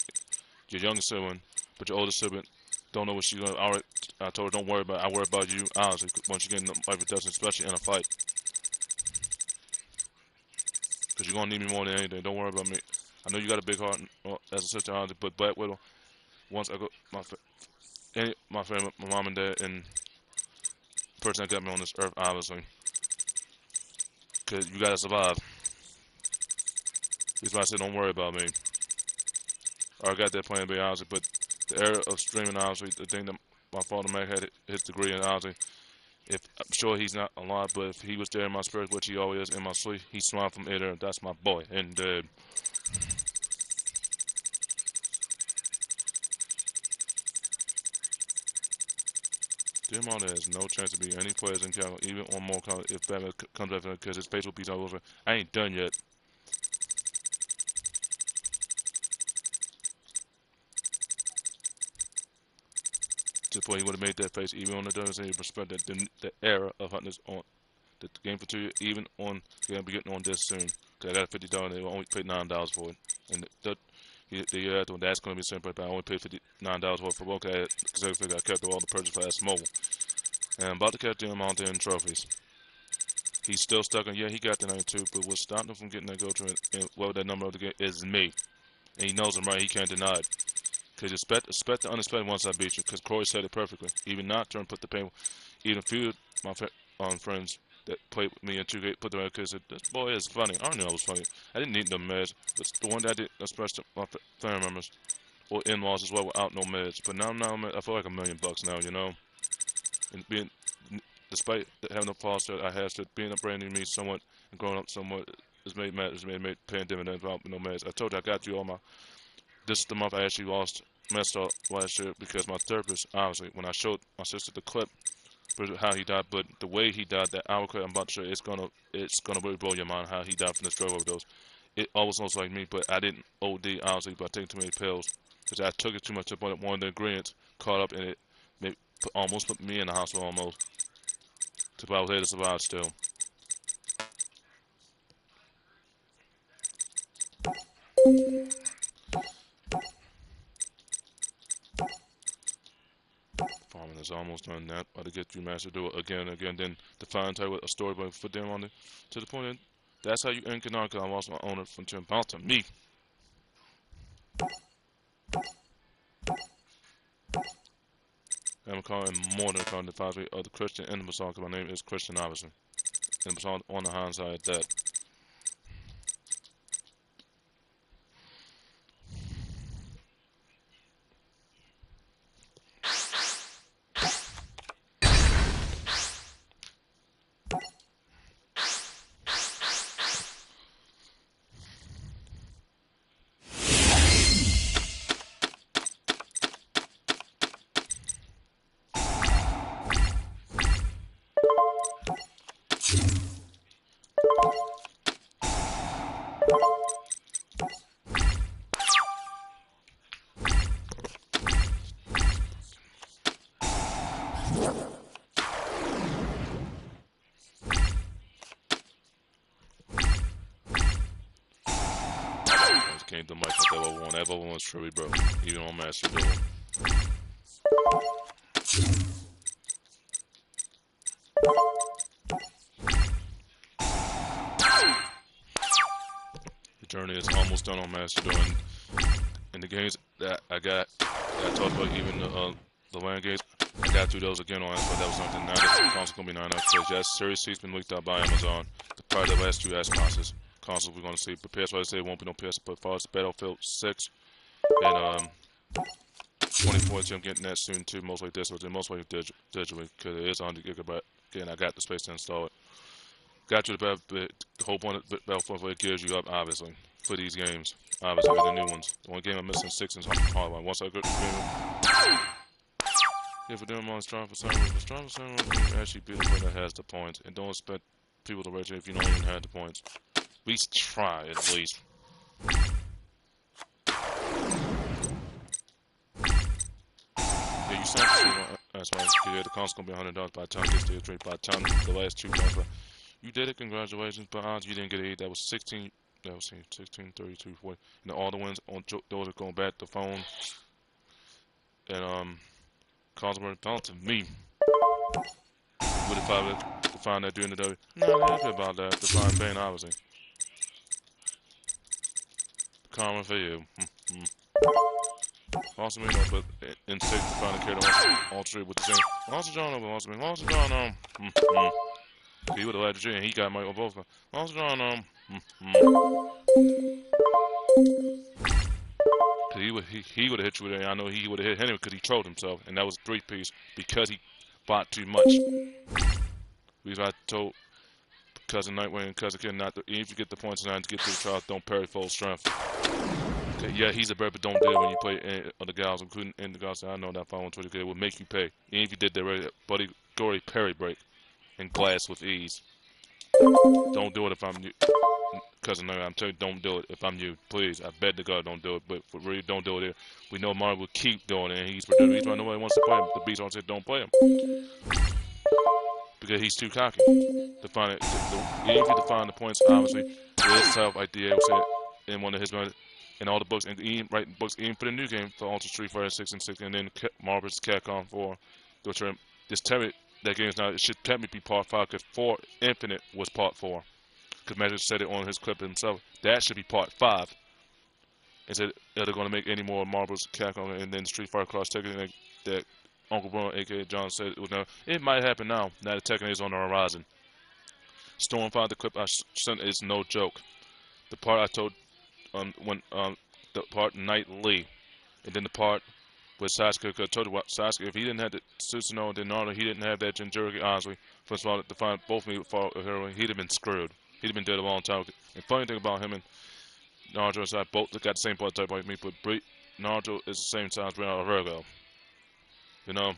your younger sibling, but your older sibling don't know what she's gonna. I told her, don't worry about it. I worry about you, honestly, once you get in the life reduction, especially in a fight. Because you're gonna need me more than anything. Don't worry about me. I know you got a big heart as a sister, honestly, but Black Widow, once I go, my family, my mom and dad, and the person that got me on this earth, obviously. Because you gotta survive. That's why I said, don't worry about me. I got that plan to be honestly, but the era of streaming, honestly, the thing that my father Mac had his degree in, honestly, if I'm sure he's not alive, but if he was there in my spirit, which he always is in my sleep, he smiled from there. That's my boy, and Diamante has no chance to be any players in Capcom, even on more if Batman comes after him, because his face will be all over. I ain't done yet. To the point he would have made that face even on the Dungeons and respect that the era of Hunters on the game for 2 years, even on gonna be getting on this soon. Cause I got a $50 and they only paid $9 for it. And the year after that's gonna be the same price, but I only paid $59 for it for both because I kept all the purchase for SMobile. And I'm about to catch him out there in trophies. He's still stuck on, yeah, he got the 92, but what's stopping him from getting that gold trophy and what that number of the game is me. And he knows I'm right, he can't deny it. Because expect the unexpected once I beat you, because Corey said it perfectly. Even Nocturne put the pain, even a few of my friends that played with me in 2K put the pain, because this boy is funny. I don't know it was funny. I didn't need no meds, but the one that I did express to my family members, or in-laws as well, without no meds. But now I feel like $1 million now, you know? And being, despite having no pause that I had, being a brand new me somewhat, and growing up somewhat, has made paying dividends without no meds. I told you I got you all my. This is the month I actually messed up last year because my therapist, obviously, when I showed my sister the clip, how he died, but the way he died, that hour clip I'm about to show you, it's gonna really blow your mind how he died from this drug overdose. It almost looks like me, but I didn't OD, obviously, by taking too many pills because I took it too much to the point that one of the ingredients caught up in it, almost put me in the hospital almost. But I was able to survive still. Farming is almost done. That ought to get you master do it again and again. Then the final tell you a story, but put them on it to the point that that's how you end Konami. I lost my owner from Tim Bounce to me. I'm calling more than calling the advisory of the Christian in the Masonic. My name is Christian, obviously. And Masonic on the hindsight that. Came to Mike with that level 1. That level 1 is truly broke, even on Master Duel. The journey is almost done on Master Duel, and the games that I talked about, even the land games, I got through those again on Xbox. That was something. Now the console's gonna be 9 because yes, Series C's been leaked out by Amazon. Probably the last 2 Xboxes. Consoles we're gonna see, but PS5 say it won't be no PS. But as far as Battlefield 6 and 2014, I'm getting that soon too. Most like this, or most like digitally, because it is 100 gigabyte. Again, I got the space to install it. Got you the whole point of Battlefield it gears you up, obviously, for these games. Obviously, the new ones. The only game I'm missing 6 is Hardline. Once I get the game, yeah, for them on Strong for Some actually be the one that has the points, and don't expect people to rate you if you don't even have the points. At least try, at least. Yeah, you said that's why yeah, the console's gonna be $100 by the time it gets to the trade. By the time the last 2 months, you did it. Congratulations, but odds you didn't get it. That was 16. That was 16, 32, 40. And all the ones on those are going back to phone. And console bounce to me. Would if I would find that during the day? No, nothing about that. Define Bane, obviously. Common for you. Also, you know, but in 6 to find a character all three with the same. Also, John over, also John he would have led the G and he got Michael both. Also, John he would have hit you with it. I know he would have hit him because he trolled himself, and that was 3-piece because he bought too much. Because I told Cousin Nightwing and Cousin Kid not to, even if you get the points tonight to get through the trial, don't parry full strength. Yeah, he's a bird, but don't do it when you play other gals, including in the gals. I know that phone on Twitter, it would make you pay. Even if you did the buddy gory parry break and glass with ease. Don't do it if I'm you. Cousin, no, I'm telling you, don't do it. If I'm you, please, I beg to God, don't do it. But for real, don't do it. We know Mario will keep doing it, and he's the reason why nobody wants to play him. The beats on said don't play him because he's too cocky. To find it, even if you define the points, obviously, it is tough, like DA said in one of his moments, in all the books, and even writing books, even for the new game for Ultra Street Fighter 6 and 6, and then Marvel vs. Capcom 4, which are just tell me that game is now, it should technically be part 5 because 4 Infinite was part 4. Because Magic said it on his clip himself. That should be part 5. Is it are they going to make any more Marvel's Capcom and then Street Fighter Cross Tekken that Uncle Bruno, aka John, said it was now? It might happen now. Now that Tekken is on the horizon. Stormfire, the clip I sent is no joke. The part I told when the part nightly, and then the part with Sasuke. Because I told you what Sasuke, if he didn't have the Susanoo and Naruto, he didn't have that Jinchuriki. Honestly, first of all, to find both of me for a hero, he'd have been screwed. He'd have been dead a long time. And funny thing about him and Naruto is that both got the same blood type like me, but Naruto is the same size as Virgo. You know?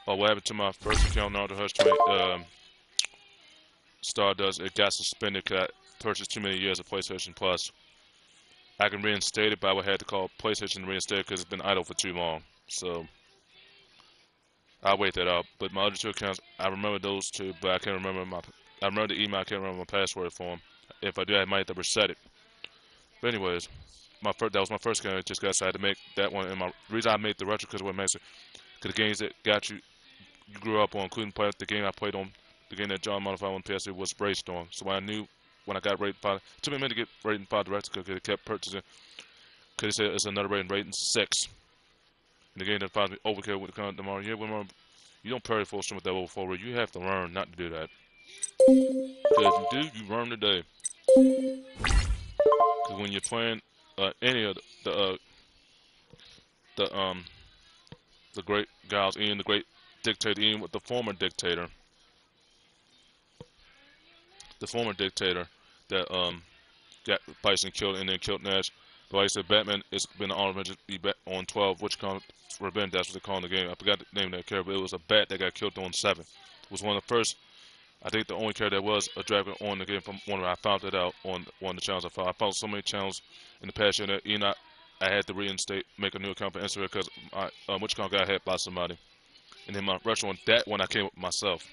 Oh, what happened to my first account, Naruto Hush 20, Stardust, it got suspended because I purchased too many years of PlayStation Plus. I can reinstate it, but I would have to call PlayStation to reinstate it because it's been idle for too long. So, I'll wait that out. But my other 2 accounts, I remember those 2, but I can't remember I remember the email, I can't remember my password for them. If I do, I might have to reset it. But anyways, that was my first game. I just decided to make that one. And the reason I made the retro because what makes it, because the games that got you grew up on, couldn't play the game I played on, the game that John modified on PS3 was Brainstorm. So I knew when I got rated 5, it took me a minute to get rated 5 direct because it kept purchasing. Because it said it's another rating 6. And the game that finds me overkill with the content tomorrow. Yeah, remember, you don't parry full stream with that over forward. You have to learn not to do that. Because if you do, you learn today. Because when you're playing any of the great Guiles, Ian, the great dictator, Ian with the former dictator that got Bison killed and then killed Nash. But like I said, Batman has been honored to be back on 12, which comes Revenge. That's what they call in the game. I forgot the name of that character, but it was a bat that got killed on 7. It was one of the first. I think the only character that was a dragon on the game from one I found it out on one of the channels I found. I found so many channels in the past year that I had to reinstate, make a new account for Instagram because which account got hacked by somebody. And then my retro one, that one I came up with myself.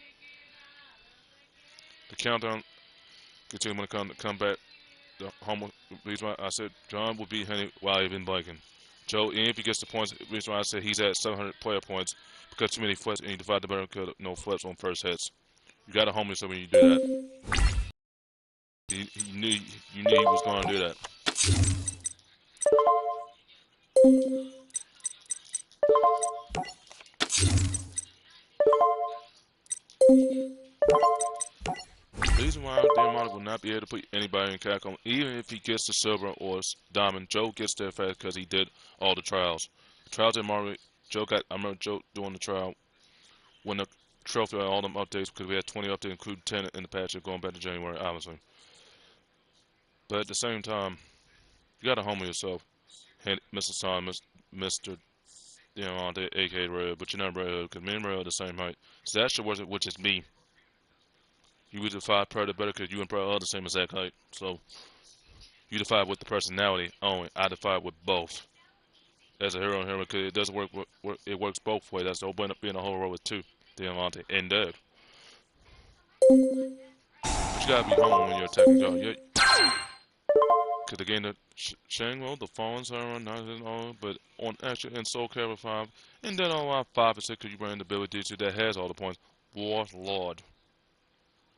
The countdown continue when it come back. The homo reason why I said John will beat Henry while he's been blanking. Joe, even if he gets the points, the reason why I said he's at 700 player points because too many flips and you divide the better because no flips on first hits. You gotta home yourself when you do that. You knew he was gonna do that. The reason why Diamond will not be able to put anybody in Capcom, even if he gets the silver or diamond, Joe gets there fast because he did all the trials. The trials in Mario, I remember Joe doing the trial when the trophy and all them updates because we had 20 updates, including 10 in the patch going back to January, obviously. But at the same time, you gotta humble yourself. Hey, Mr. Son, Mr. The AK Red, but you're not Red because me and Red are the same height. So that's your which is me. You either fight Predator better because you and Predator are the same exact height. So you defy with the personality only. I defy with both. As a hero and hero because it doesn't work. It works both ways. That's the whole point of being a whole row with 2. Diamante and Dev. But you gotta be humble when you're attacking God. Because again, the Shang-Lo, the Fallen Siren, not in all, but on Edtion and Soul Calibur 5, and then on 5 and 6, because you bring the ability to that has all the points. Warlord.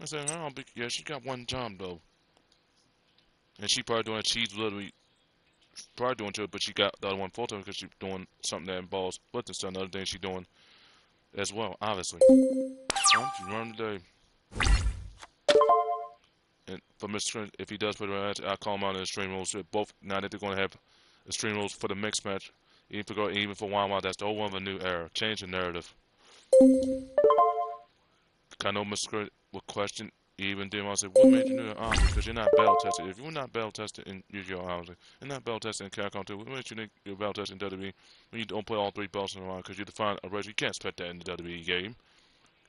I said, yeah, she got one job though. And she probably doing it, she's literally probably doing it, but she got the other one full time because she's doing something that involves Liechtenstein, the other thing she's doing as well, obviously. She run today. And for Mr. if he does put it right, I'll call him out in the stream rules. Both now that they're going to have the stream rules for the mixed match, even for Wild, that's the whole one of a new era. Change the narrative. I know Mr. will question even Demon. I said, what made you do that? Honestly, because you're not battle tested. If you're not battle tested in Yugioh, honestly, you're not battle tested in Capcom 2, what makes you think you're battle tested in WWE when you don't play all 3 belts in a line because you define a race? You can't expect that in the WWE game.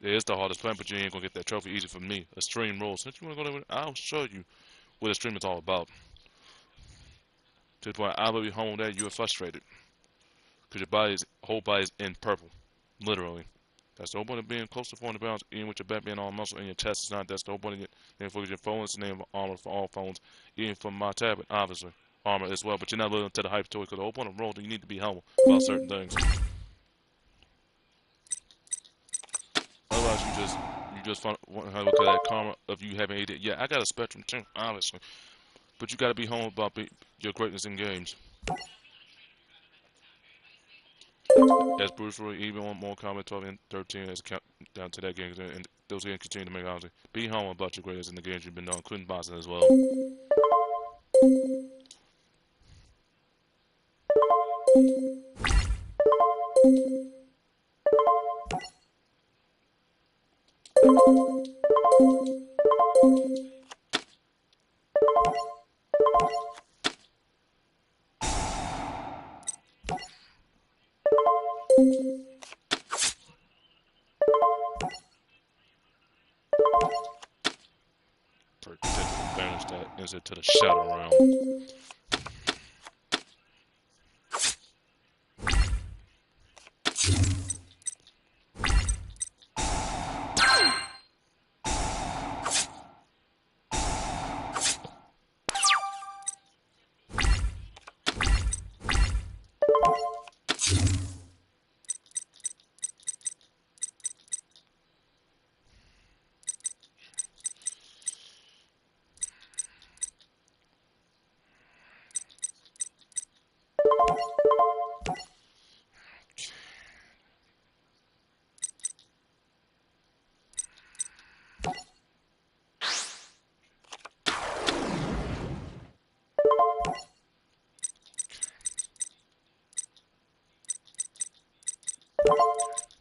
It is the hardest plan, but you ain't gonna get that trophy easy from me. Extreme rules. Since you wanna go there, I'll show you what extreme is all about. To the point I will be home with that, you are frustrated. Because your whole body is in purple. Literally. That's the whole point of being close to 400 pounds, even with your back being all muscle and your chest is not. That's the whole point of your phone is the name of armor for all phones, even for my tablet, obviously. Armor as well, but you're not living to the hype to it, because the whole point of roll, you need to be humble about certain things. Otherwise, you just want to look at that karma of you having AD. Yeah, I got a spectrum too, obviously. But you gotta be humble about your greatness in games. As Bruce Roy, even on more comment 12 and 13 as count down to that game, and those games continue to make honestly. Be humble about your greatness in the games you've been doing, including boxing as well. Particularly banish that insert to the shadow round.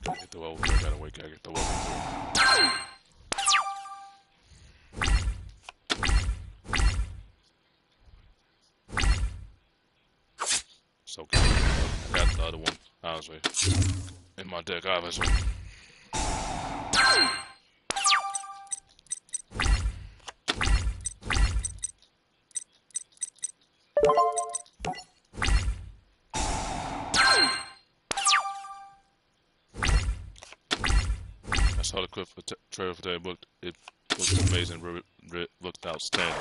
Gotta get the level 3, gotta wait, gotta get the level 3. So good. I got the other one, honestly. In my deck, obviously. I saw the clip for trailer for today. It looked amazing. Looked outstanding.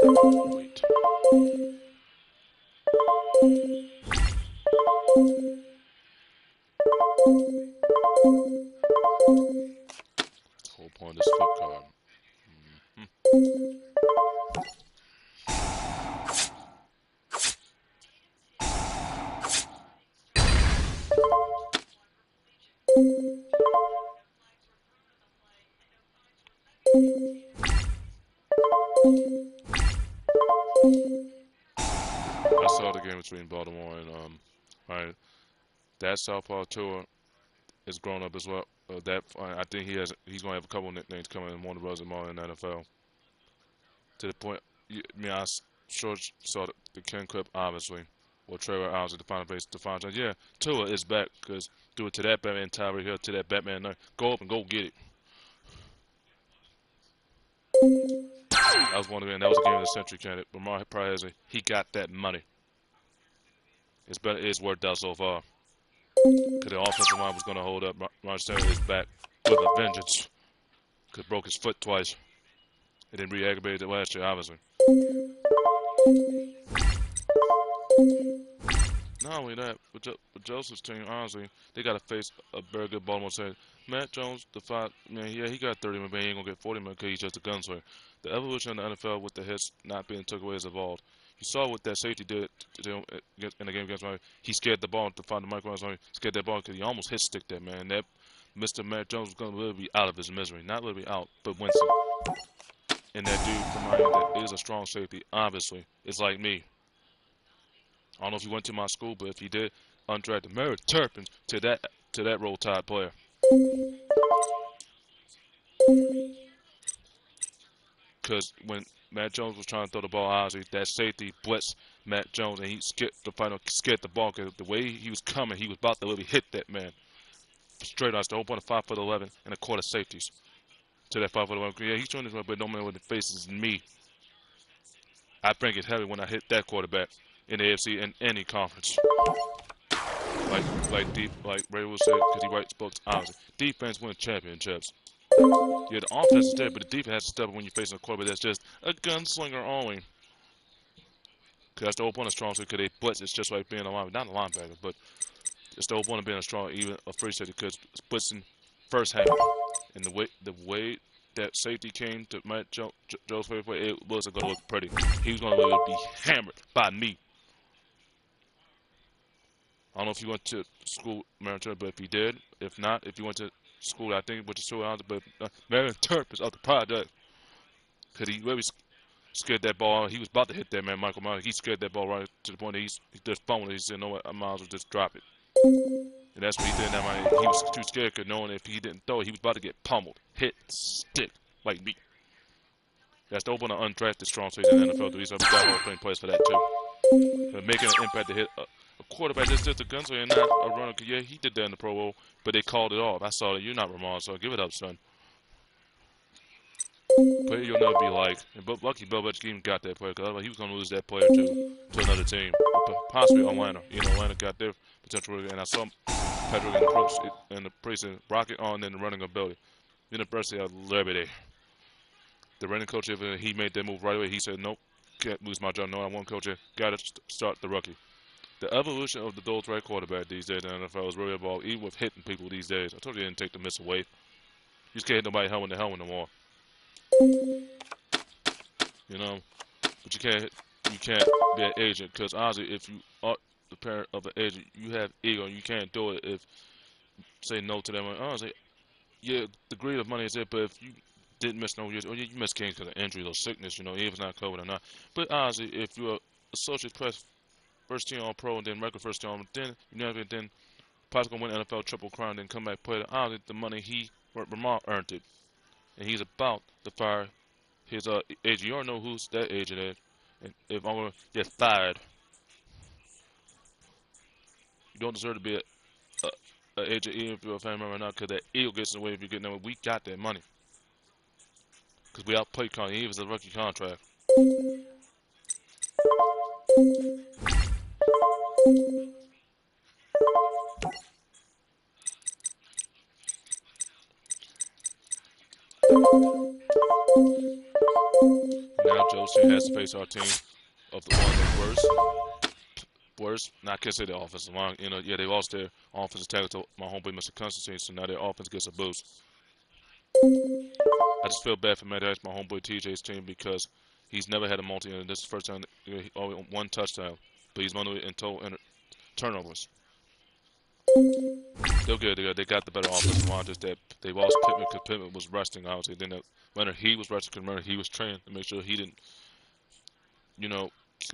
Wait. Whole point is flip card. I saw the game between Baltimore and right. That Southpaw tour is grown up as well. I think he's gonna have a couple nicknames coming in Warner Bros. And more in the NFL. to the point. I sure saw the Ken clip, obviously, or Trevor obviously the final base, the final. Yeah, Tua is back because do it to that Batman tower here, to that Batman. Go up and go get it. That was one of them. That was a game of the century candidate. But Lamar probably has he got that money. It's better. It's worked out so far. Because the offensive line was going to hold up. Marcelo is back with a vengeance. Because broke his foot twice. It didn't re-aggravated it last year, obviously. Not only that, with Joseph's team, honestly, they got to face a very good Baltimore team. Matt Jones, the five, man, yeah, he got 30 million, but he ain't going to get 40 million because he's just a gunslinger. The evolution in the NFL with the hits not being took away has evolved. You saw what that safety did to him in the game against Miami. He scared the ball to find the microphone. Scared that ball because he almost hit stick that man. That Mr. Matt Jones was going to really be out of his misery. Not literally out, but wincing. And that dude from Miami that is a strong safety, obviously, is like me. I don't know if he went to my school, but if he did, undrafted Merritt Turpin to that Roll Tide player. Because when Matt Jones was trying to throw the ball, obviously, that safety blitzed Matt Jones, and he scared the ball because the way he was coming, he was about to literally hit that man. Straight on, the whole point of 5'11" and a quarter safeties. To that 5'11", yeah, he's trying to but no man with the faces me. I think it's heavy when I hit that quarterback in the AFC in any conference. Like Ray will say, because he writes books, obviously. Defense wins championships. Yeah, the offense is there, but the defense has to step up when you're facing a quarterback that's just a gunslinger only. Because that's the whole point of strong safety, because they blitz. It's just like being a linebacker, not a linebacker, but it's the whole point of being a strong, even a free safety, because it's blitzing first hand. And the way that safety came to Matt Joe's favorite way, it wasn't going to look pretty. He was going to be hammered by me. I don't know if he went to school, Maryland, but if he did, if not, if he went to school, I think he went to school, but Maryland Terp is up the product. Because he really scared that ball. He was about to hit that man, Michael Myers. He scared that ball right to the point that he just fumbled it. He said, no, what, I might as well just drop it. And that's what he did. He was too scared because knowing if he didn't throw it, he was about to get pummeled, hit, stick, like me. That's the open of undrafted strong safety in the NFL. The reason we got Hall of Fame players for that too. But making an impact to hit a quarterback that's just a gunslinger and not a runner. Yeah, he did that in the Pro Bowl, but they called it off. I saw that. You're not Ramon, so give it up, son. Player you'll never be like. And lucky Bill Belichick even got that player, because otherwise he was going to lose that player to another team. Possibly Atlanta. Atlanta got their potential. And I saw Patrick in the preseason rocket on in the running ability. University of Liberty. The running coach, if he made that move right away, he said, nope, can't lose my job. No, I want coach. Got to start the rookie. The evolution of the dual threat quarterback these days in the NFL is really evolved, even with hitting people these days. I told you they didn't take the miss away. You just can't hit nobody helmet to helmet no more. But you can't be an agent, because honestly, if you are the parent of an agent, you have ego, and you can't do it if say no to them. Honestly, yeah, the greed of money is it, but if you didn't miss no years, you missed games because of injury or sickness, even if it's not COVID or not. But honestly, if you're associate press first team all pro and then regular first team, then then possibly gonna win NFL triple crown, then come back play. Honestly, the money Ramon earned it, and he's about to fire his agent. You already know who's that agent is. And if I'm gonna get fired, you don't deserve to be a agent, even if you're a family member or not, because that ego gets in the way if you're getting that. We got that money because we outplayed Konami. He was a rookie contract. Now Josie has to face our team of the one that's worst. Now I can't say the offensive line. Yeah, they lost their offensive tackle to my homeboy Mr. Constantine, so now their offense gets a boost. I just feel bad for Matt Harris, my homeboy TJ's team, because he's never had a multi, and this is the first time he only one touchdown, but he's only in total turnovers. They're good. They got the better offensive line. Just that they lost Pittman because Pittman was resting, obviously. Then Leonard, he was resting because he was trained to make sure he didn't,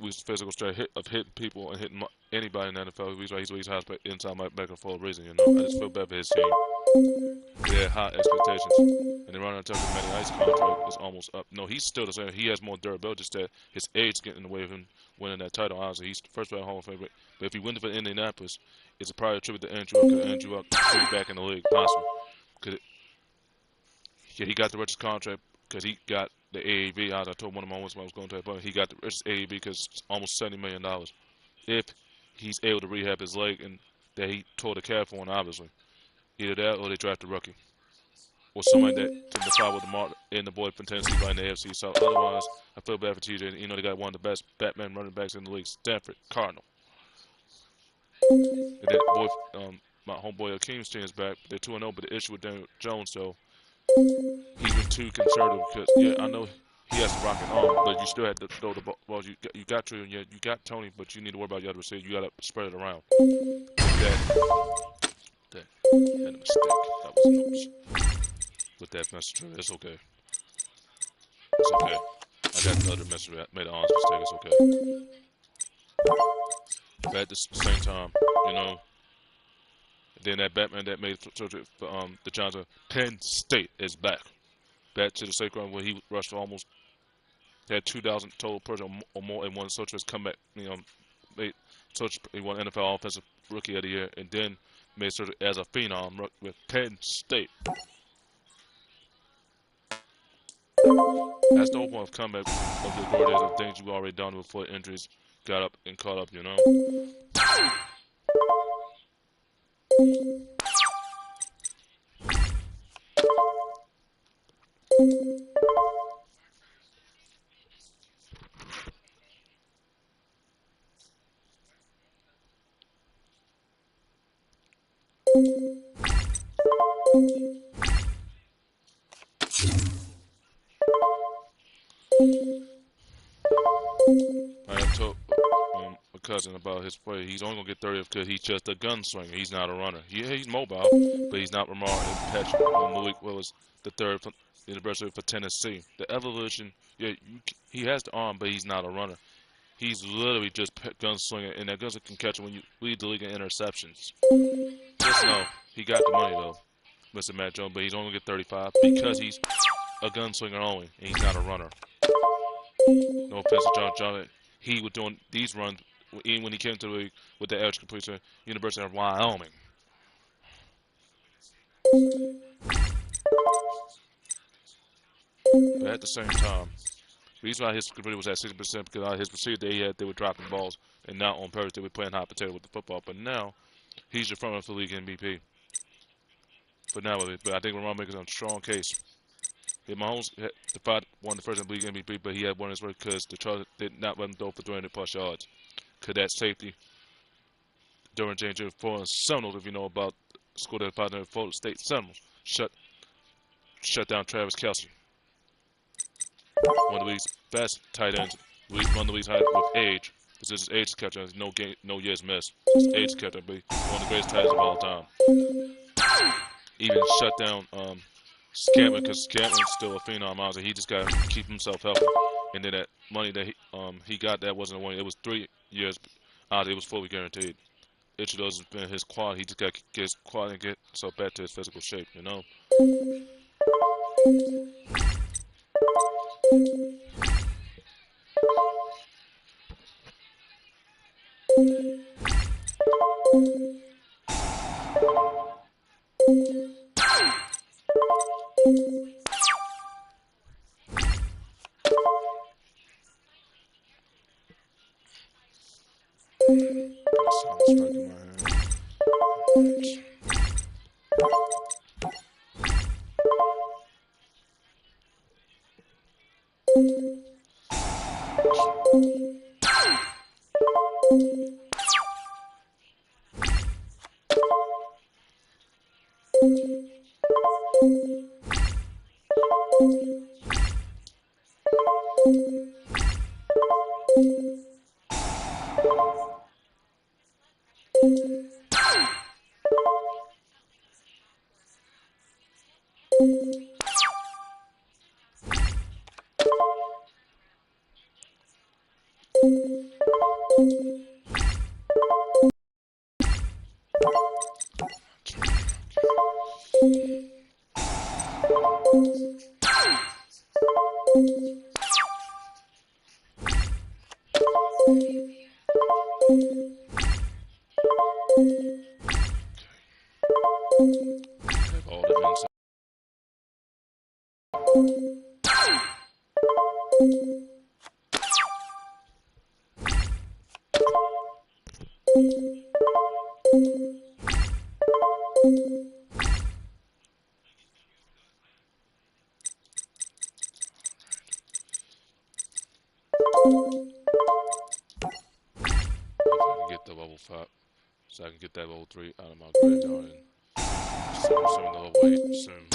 was physical strength of hitting people and hitting anybody in the NFL. He's high inside my back for a reason. I just feel bad for his team. They had high expectations. And the runner Tucker Matty Ice contract is almost up. No, he's still the same. He has more durability, just that his age is getting in the way of him winning that title. Honestly, he's the first round Hall of Fame. But if he wins for Indianapolis, it's a probably a tribute to Andrew Luck, because Andrew Luck could be back in the league, possible. Yeah, he got the richest contract because he got the AAV. As I told one of my ones when I was going to that point, he got the richest AAV because it's almost $70 million. If he's able to rehab his leg and that he tore the calf on, obviously. Either that or they draft a rookie. Or somebody that can defy with the mark in the boy from Tennessee by in the AFC. So otherwise, I feel bad for TJ. You know, they got one of the best Batman running backs in the league, Stanford Cardinal. And that boy, my homeboy Akeem's team is back. They're 2-0, but the issue with Daniel Jones, so he's been too conservative because, yeah, I know he has to rock an arm, but you still have to throw the ball. Well, you got Trey, and you got Tony, but you need to worry about your other receiver. You got to spread it around. That had a mistake. That was an oops. With that message, it's okay. It's okay. I got the other message. I made an honest mistake. It's okay. But at the same time, you know, then that Batman that made surgery for the Giants of Penn State is back. Back to the sacred where he rushed for almost had 2,000 total person or more in one surgery. Comeback, you know, made surgery. He won NFL Offensive Rookie of the Year, and then made surgery as a phenom with Penn State. That's the whole point of comeback of the glory days of things you already done before injuries got up and caught up, you know? I have told my cousin about his play. He's only going to get 30 because he's just a gunslinger. He's not a runner. Yeah, he's mobile, but he's not remarkable. Patrick Malik was the third anniversary for Tennessee. The evolution, yeah, he has the arm, but he's not a runner. He's literally just gunslinger, and that gunslinger can catch him when you lead the league in interceptions. Just know, he got the money, though, Mr. Matt Jones, but he's only going to get 35 because he's a gunslinger only, and he's not a runner. No offense to John. He was doing these runs even when he came to the league with the Edtion completion, University of Wyoming. But at the same time, the reason why his completion was at 60% because his procedure they were dropping balls, and not on purpose they were playing hot potato with the football. But now, he's the front runner for the league MVP. For now, but I think Ramon makes a strong case. Mahomes won the first league MVP, but he had one of his work because the Chargers did not let him throw for 300+ yards. Because that safety during James for Seminoles, if you know about the school that fought in Florida State Seminoles, shut down Travis Kelce. One of the league's best tight ends. One of the league's high with age. This is his age catcher. No years missed. His age catcher, but one of the greatest tight ends of all time. Even shut down Scantling, because Scantling's still a phenom. Honestly, he just got to keep himself healthy. And then that money that he got, that wasn't one. It was 3 years. It was fully guaranteed. Edtion has been his quad. He just got to get his quad and get himself back to his physical shape, you know? Sound striking my hand. Have all the inside. Get the level 5, so I can get that level 3 out of my graveyard and summon the level 8 soon.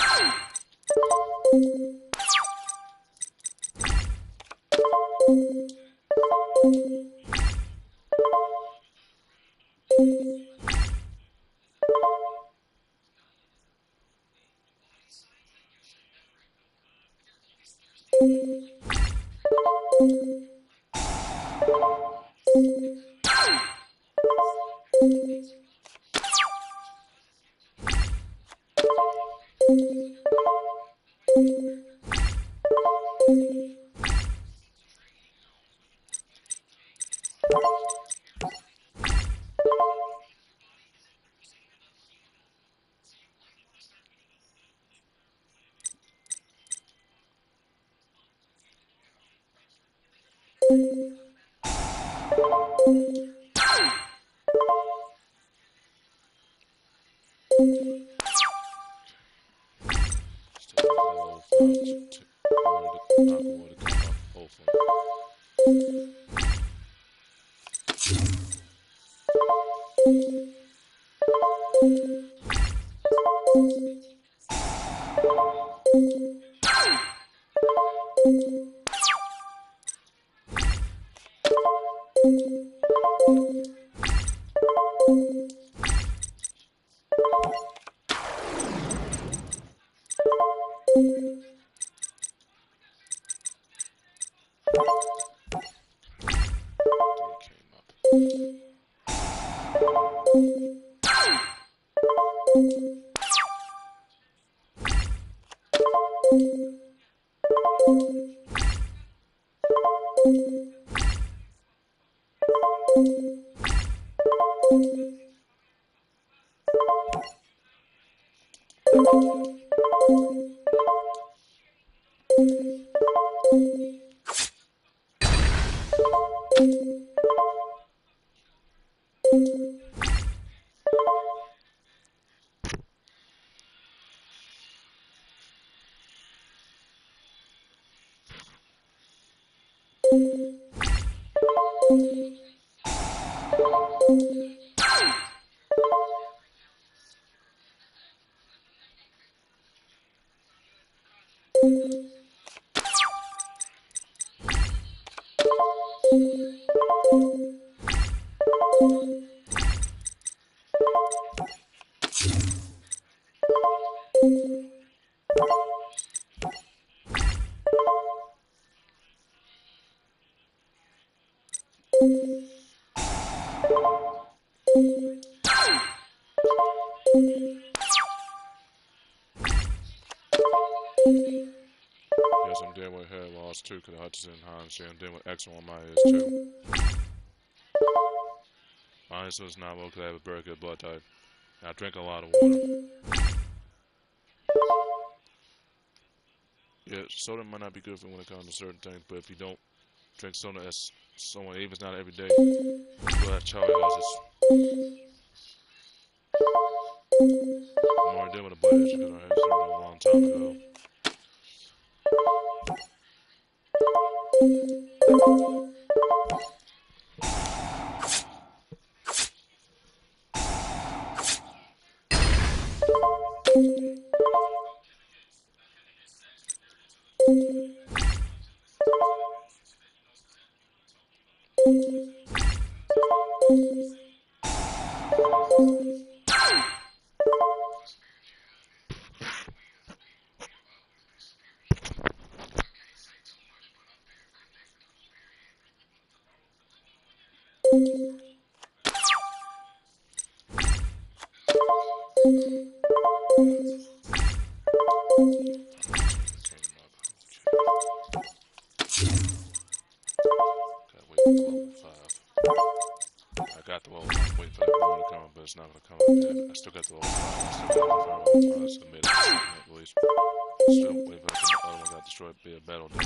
Yes, I'm dealing with hair loss too, because Hutchinson and I'm dealing with eczema on my ears too. Honestly, it's not well because I have a very good blood type. And I drink a lot of water. Yeah, soda might not be good for when it comes to certain things, but if you don't drink soda as someone, even if it's not every day, you'll have Charlie horses. I'm already dealing with a blood issue because I had soda a long time ago. Level 5. I got the level 5. Waiting for that one to come up, but it's not gonna come up yet. I still got the level 5. I still got the level 5. So I made it at least. Still waiting for the other one got destroyed. Be a battle day.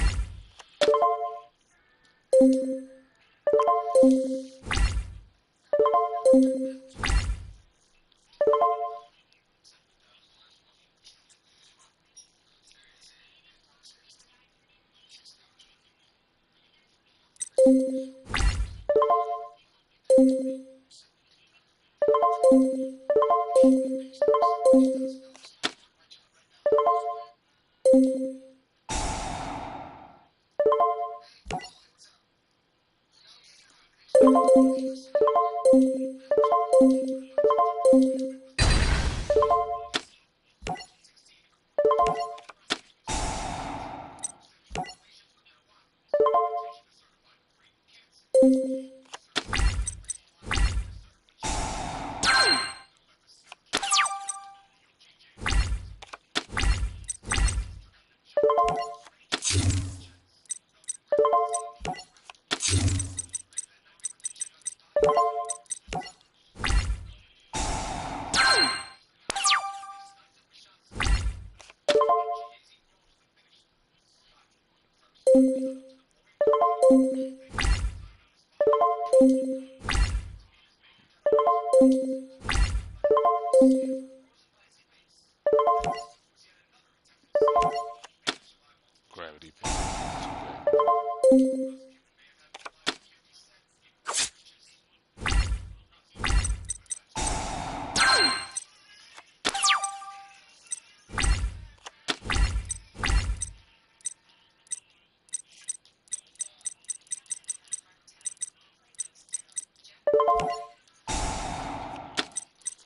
Gravity pump.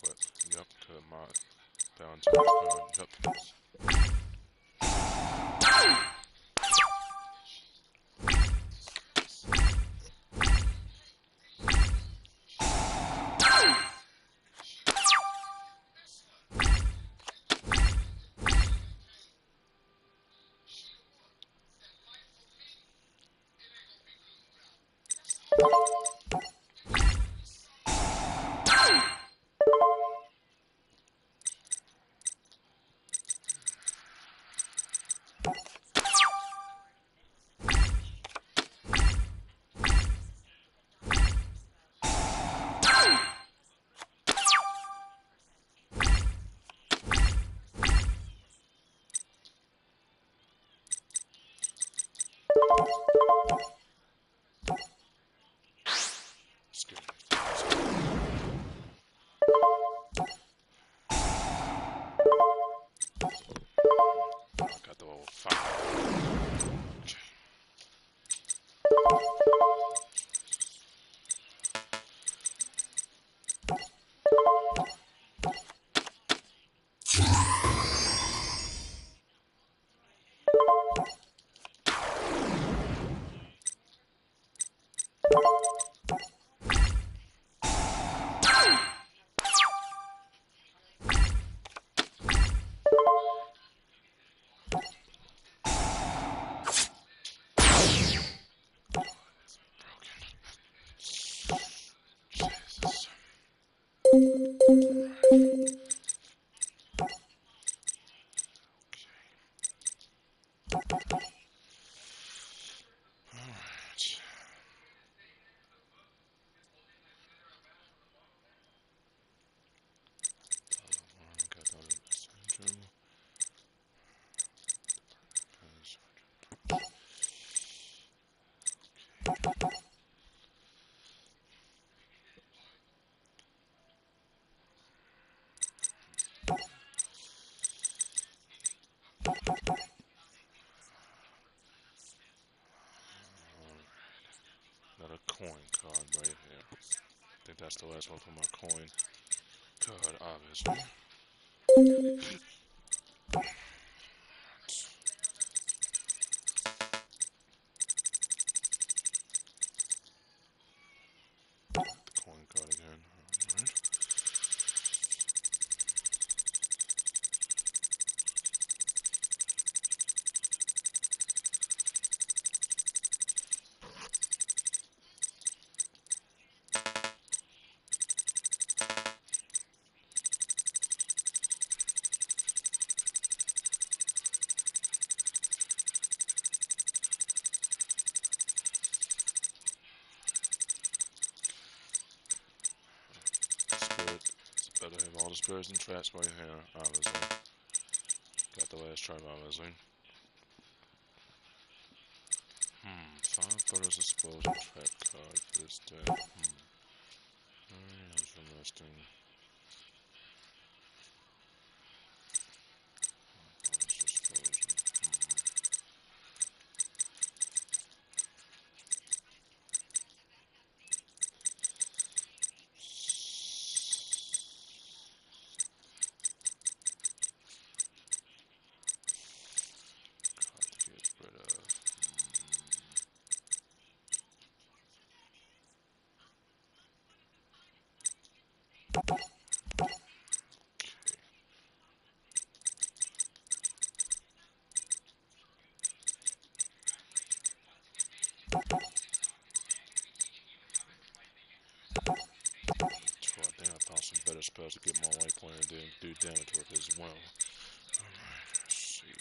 Flip. Yep, to my balance on the card. Yep. Got the level 5. Okay. Another coin card right here. I think that's the last one for my coin card, obviously. The coin card again. Alright. Gotta have all the spirits and traps right here, obviously. Got the last trap, obviously. 5 Fighterz explosion trap card for this deck. That's interesting. Fighterz explosion. Card to get rid of. I think I found some better spells to get more white point and then do damage with as well. Alright, let's see.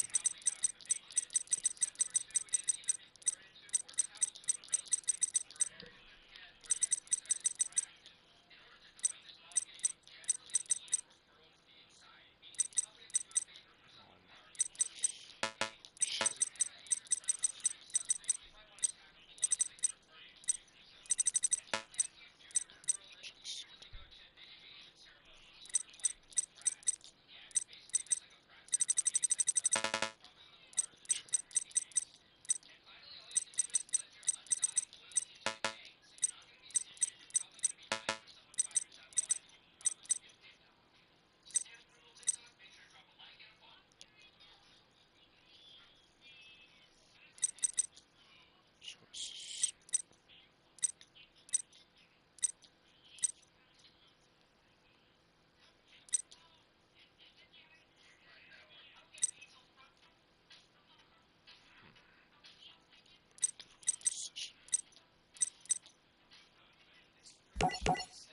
Choices. Decision. Fighterz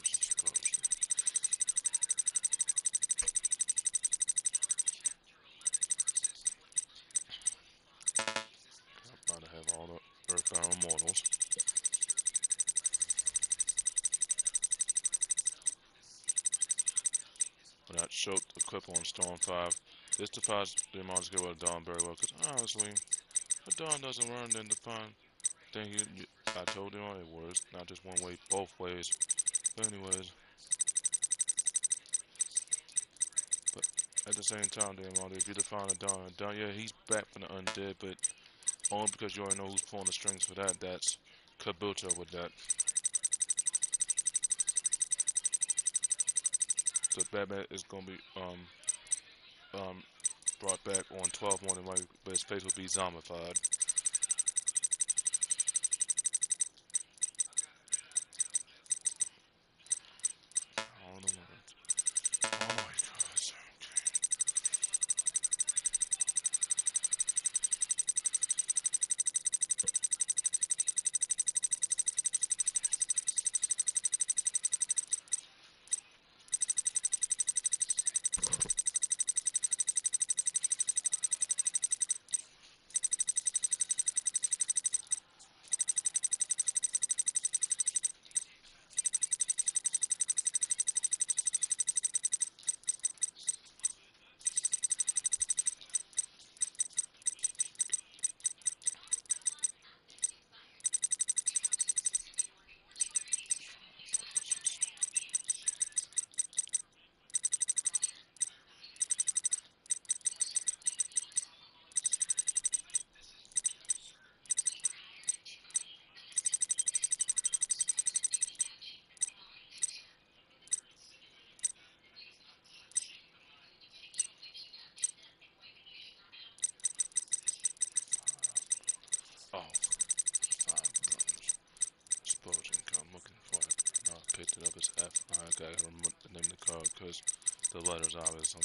explosion. I'm about to have all the Earthbound Immortals. When I showed the clip on Storm 5, this defies the amount to get rid of Dawn very well, because honestly, if Dawn doesn't run, then define thing I told you it works, not just one way, both ways. But anyways, but at the same time, damn, if you define a Dawn, yeah, he's back from the undead, but only because you already know who's pulling the strings for that. That's Kabuto with that. So Batman is gonna be brought back on 12 morning, right? But his face will be zombified. All the words. Oh my gosh. Oh, 5 buttons. Explosion card. I'm looking for it. No, I picked it up as F. I gotta remember the name of the card because the letters obviously.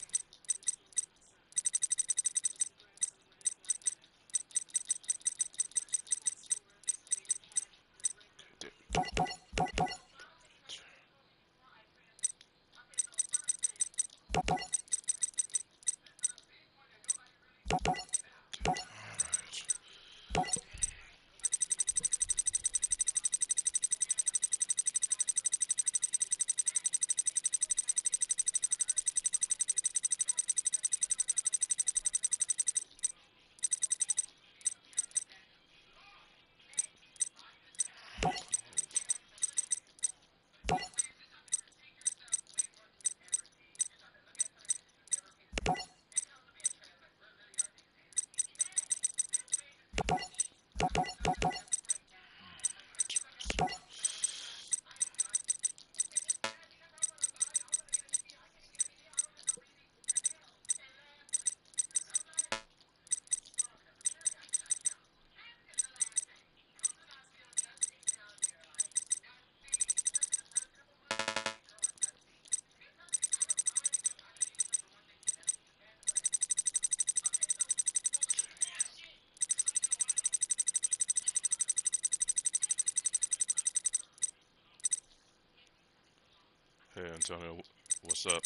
Antonio, what's up?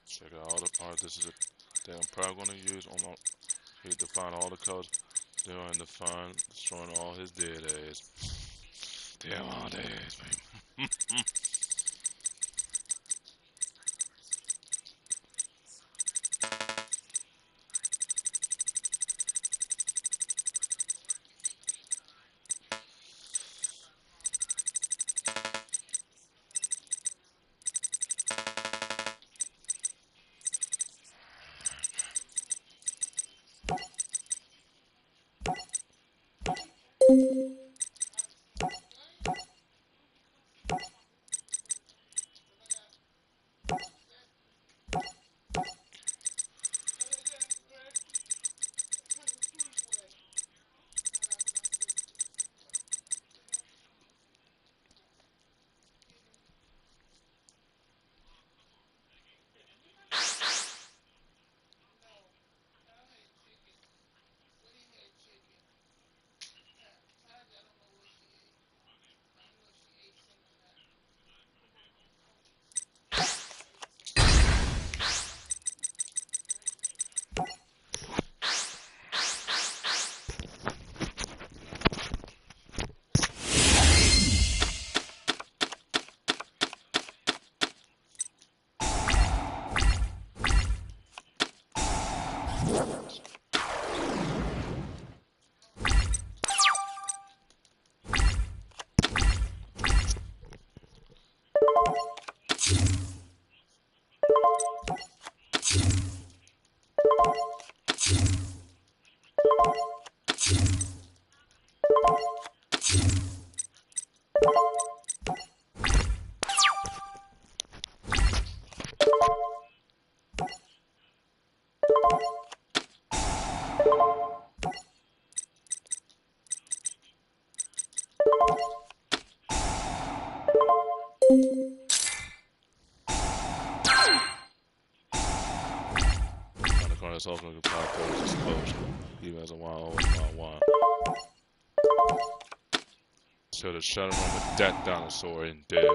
Check out all the art. This is a thing I'm probably going to use on my. He to find all the codes. Doing the fun, destroying all his dead ass. Damn all days, man. That's also going to pop those exposed. Even as a one. So the Shadow Room with that dinosaur and dead.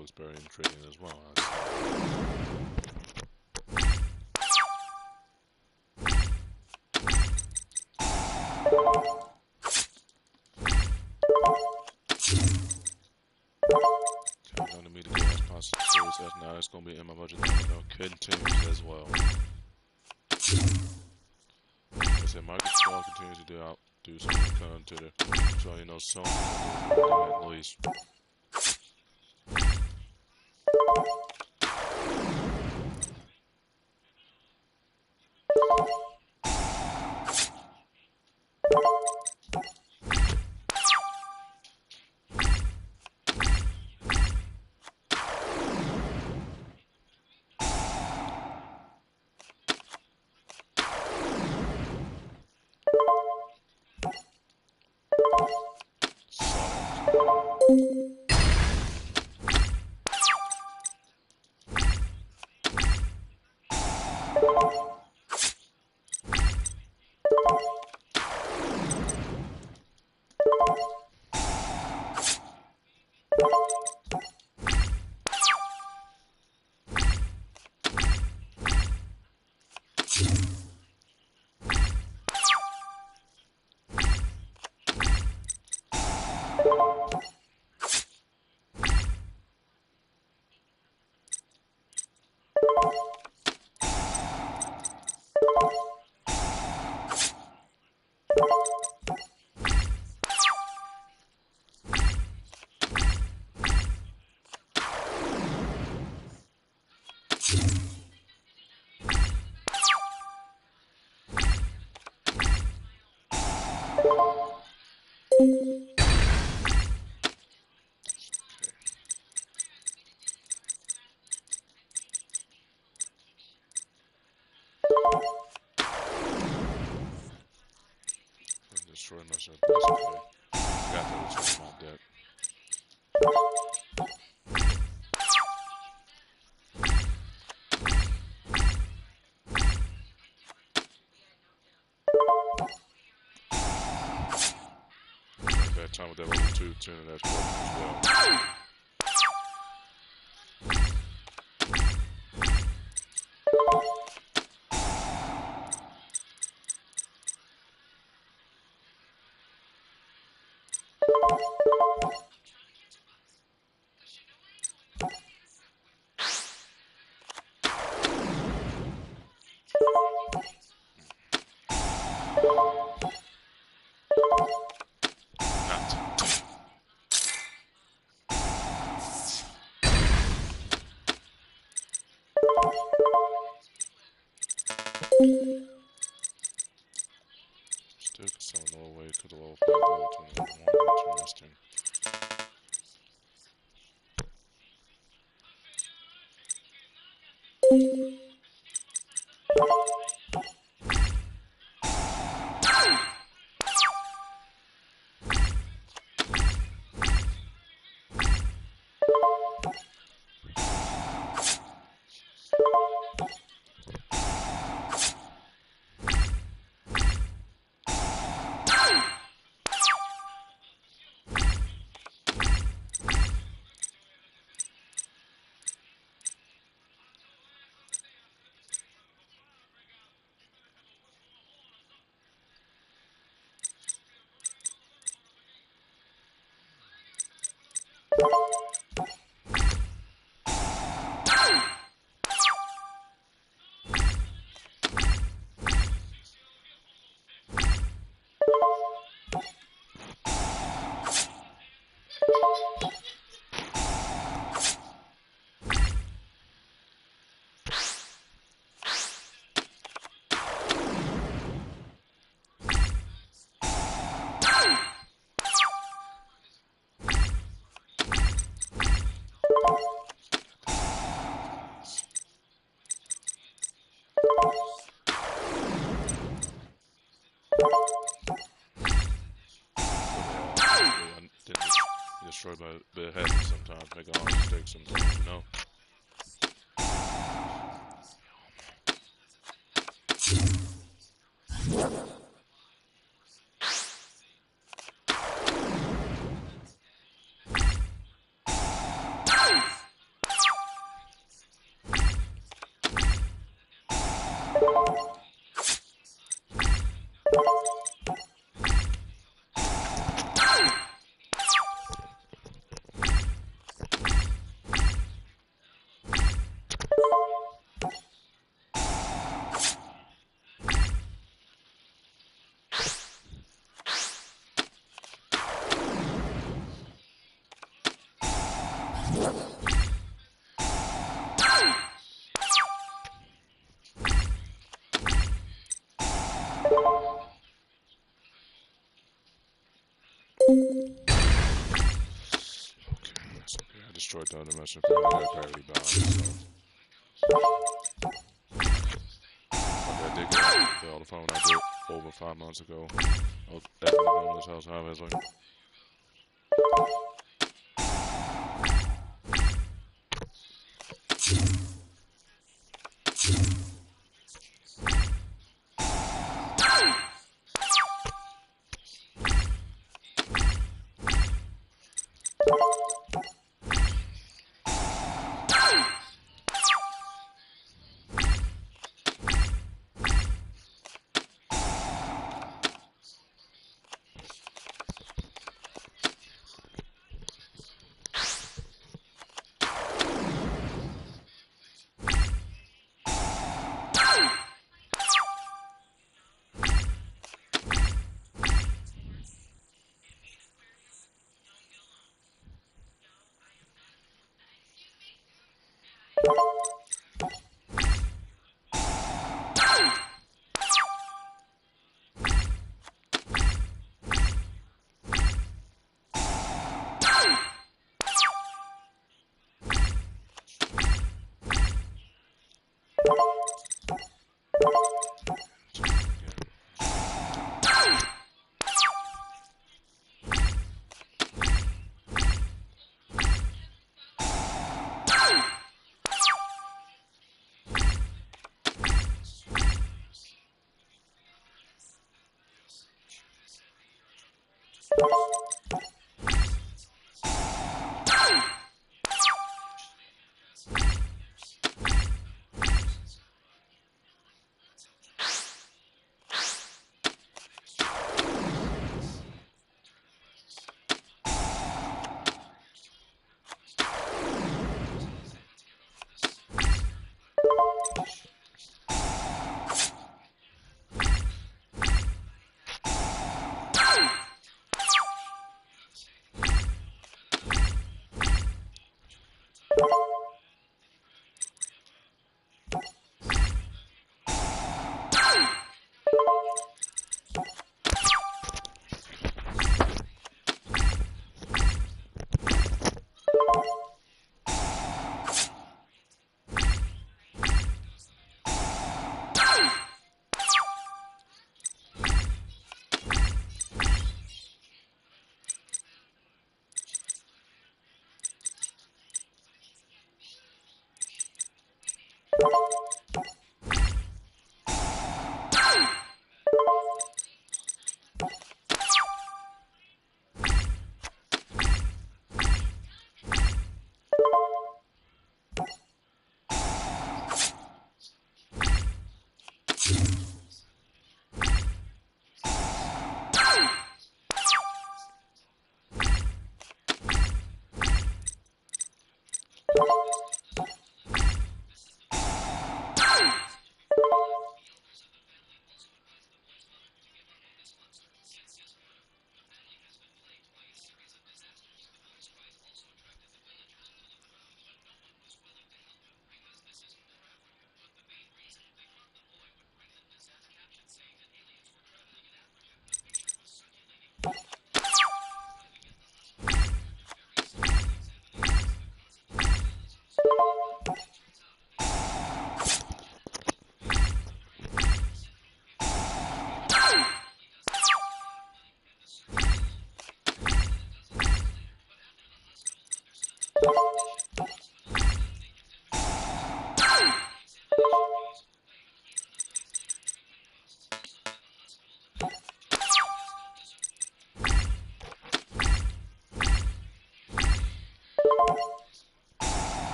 Was very intriguing as well. Countdown to meet the gas possible series as now it's going to be in my budget. Continues as well. Like I said, Microsoft continues to do something kind to the, so you know, Sony at least. defend myself, but it's okay. I got the other two in my deck. Bad time with that level 2 tune and that's broken as well. Still could sell an low way, could have low 5 level 21, interesting. Destroyed by the head sometimes, make a hard mistake sometimes, you know. Destroyed the other mission for that parity bound, so. Okay, I did get all the phone I did over 5 months ago. I was definitely going to this house, I was like.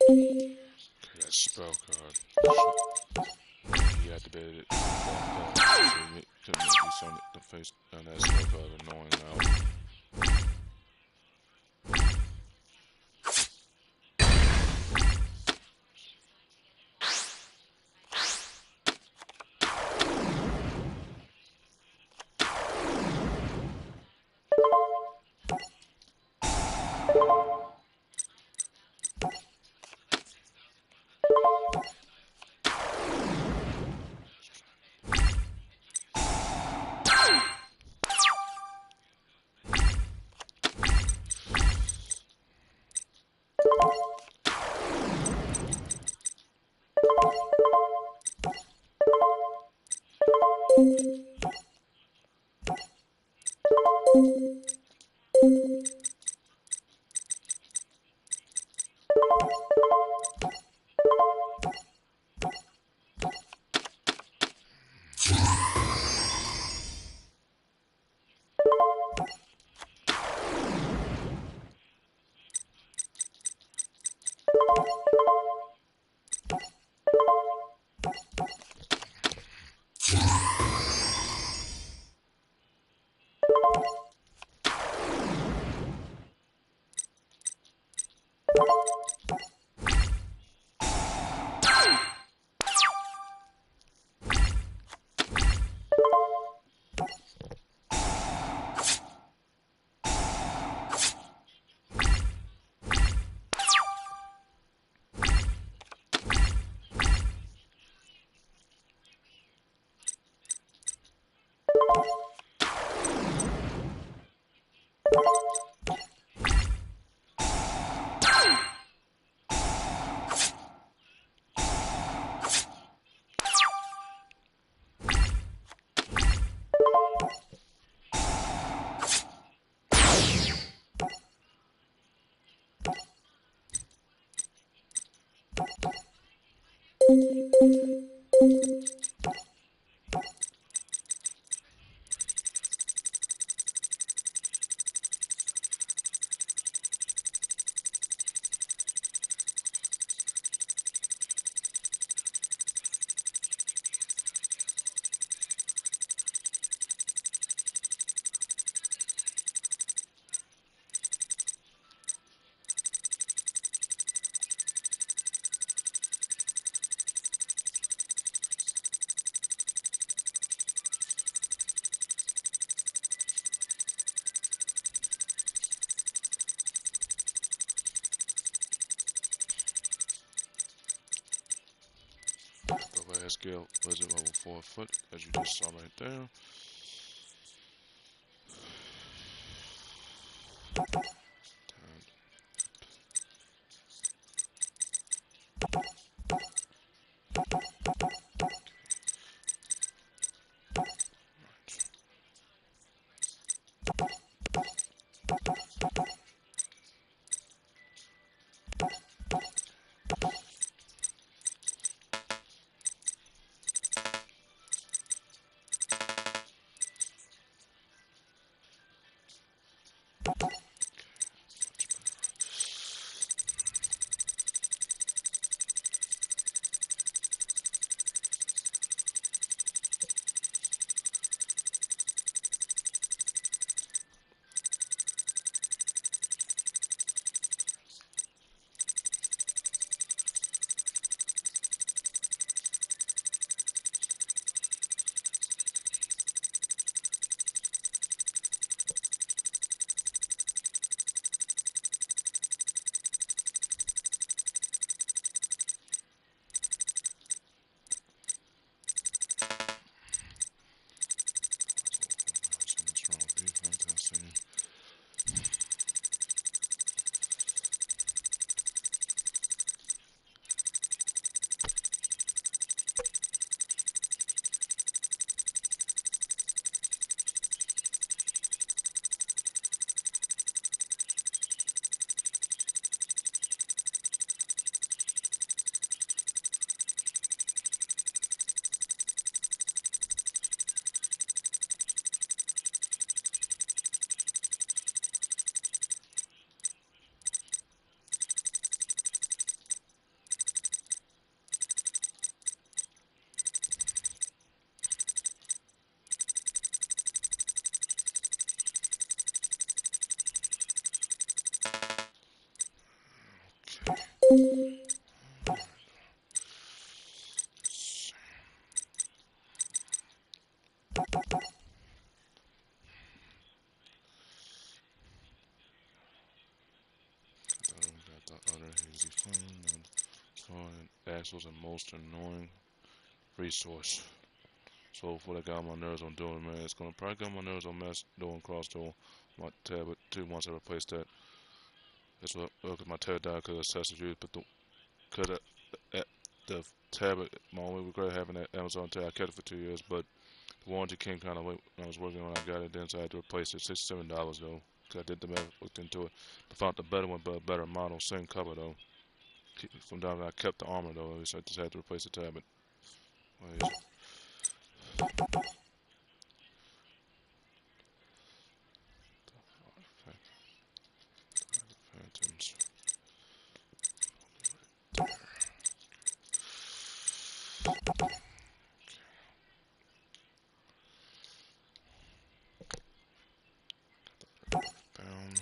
That spell card. He activated it. So he couldn't make use on the face on that spell card annoying now. Fast scale wizard level 4 foot, as you just saw right there. That's was the most annoying resource. So for that got on my nerves on doing, man, it's gonna probably get on my nerves on doing cross door my tab, but once I replace that, that's what because my tab died because of excessive use. But the tab, my only regret having that Amazon tab, I kept it for 2 years, but the warranty came kind of late when I was working when I got it. Then so I had to replace it. $67 though. Cause I did the math, looked into it, I found the better one, but a better model, same cover though. From down there, I kept the armor though, so I just had to replace the tab. But phantoms. Bound.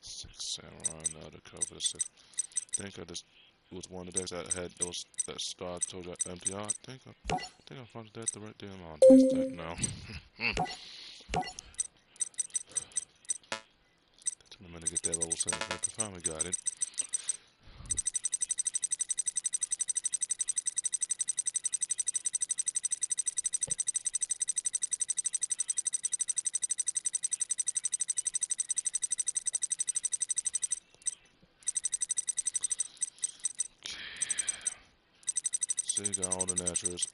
Six samurai, now to cover the six. I think I just was one of the decks that had those that star told you MTR. I think I found that the right damn on this deck now. Took me a minute to get that level 7 back, I finally got it. So you got all the naturals.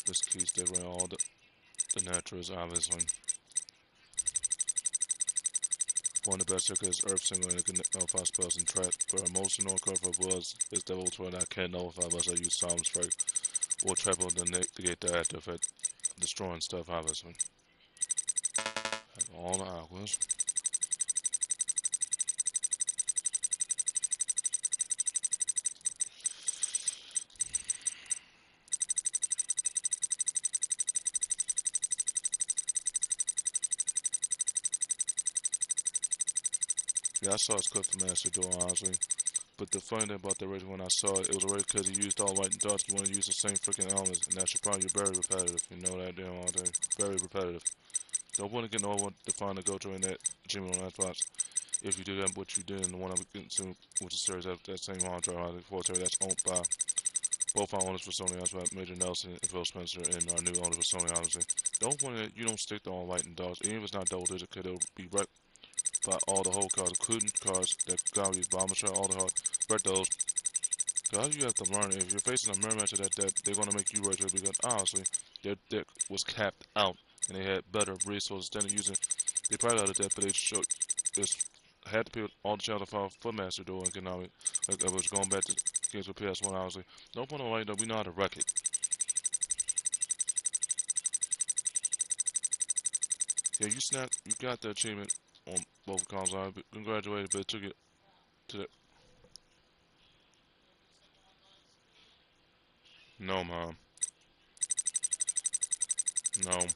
This key stick with all the naturals, obviously. One of the best is Earth Single and it can nullify spells and trap. For emotional cover was is Devil Twin. I can't nullify unless I use Psalm Strike or trap on the neck to get the after effect. Destroying stuff, obviously. Have all the aquas. Yeah, I saw his clip from Master Duel, honestly. But the funny thing about the original when I saw it, it was already because he used all white and dark. You want to use the same freaking elements, and that should probably be very repetitive. You know that damn all day. Very repetitive. Don't want to get no one to find a go during that achievement on that spot. If you do that, what you did in the one I'm getting to, which is series that same hard drive, that's owned by both our owners for Sony, that's right, Major Nelson and Phil Spencer, and our new owner for Sony, obviously. Don't want to, you don't stick to all light and dogs, even if it's not double digit, because it'll be wrecked by all the whole cards, including cards that Guile used, but I'm going to try all the hard, wreck those. Because you have to learn, if you're facing a mirror match of that deck, they're going to make you rage because honestly, their deck was capped out, and they had better resources than using. They probably had a deck, but they showed it's had to put all the channel file for Master Duel and Konami. Like I was going back to games with PS1, obviously. No point on light though, we know how to wreck it. Yeah, you got the achievement on both consoles. Congratulations, but it took it to the. No, Mom. No.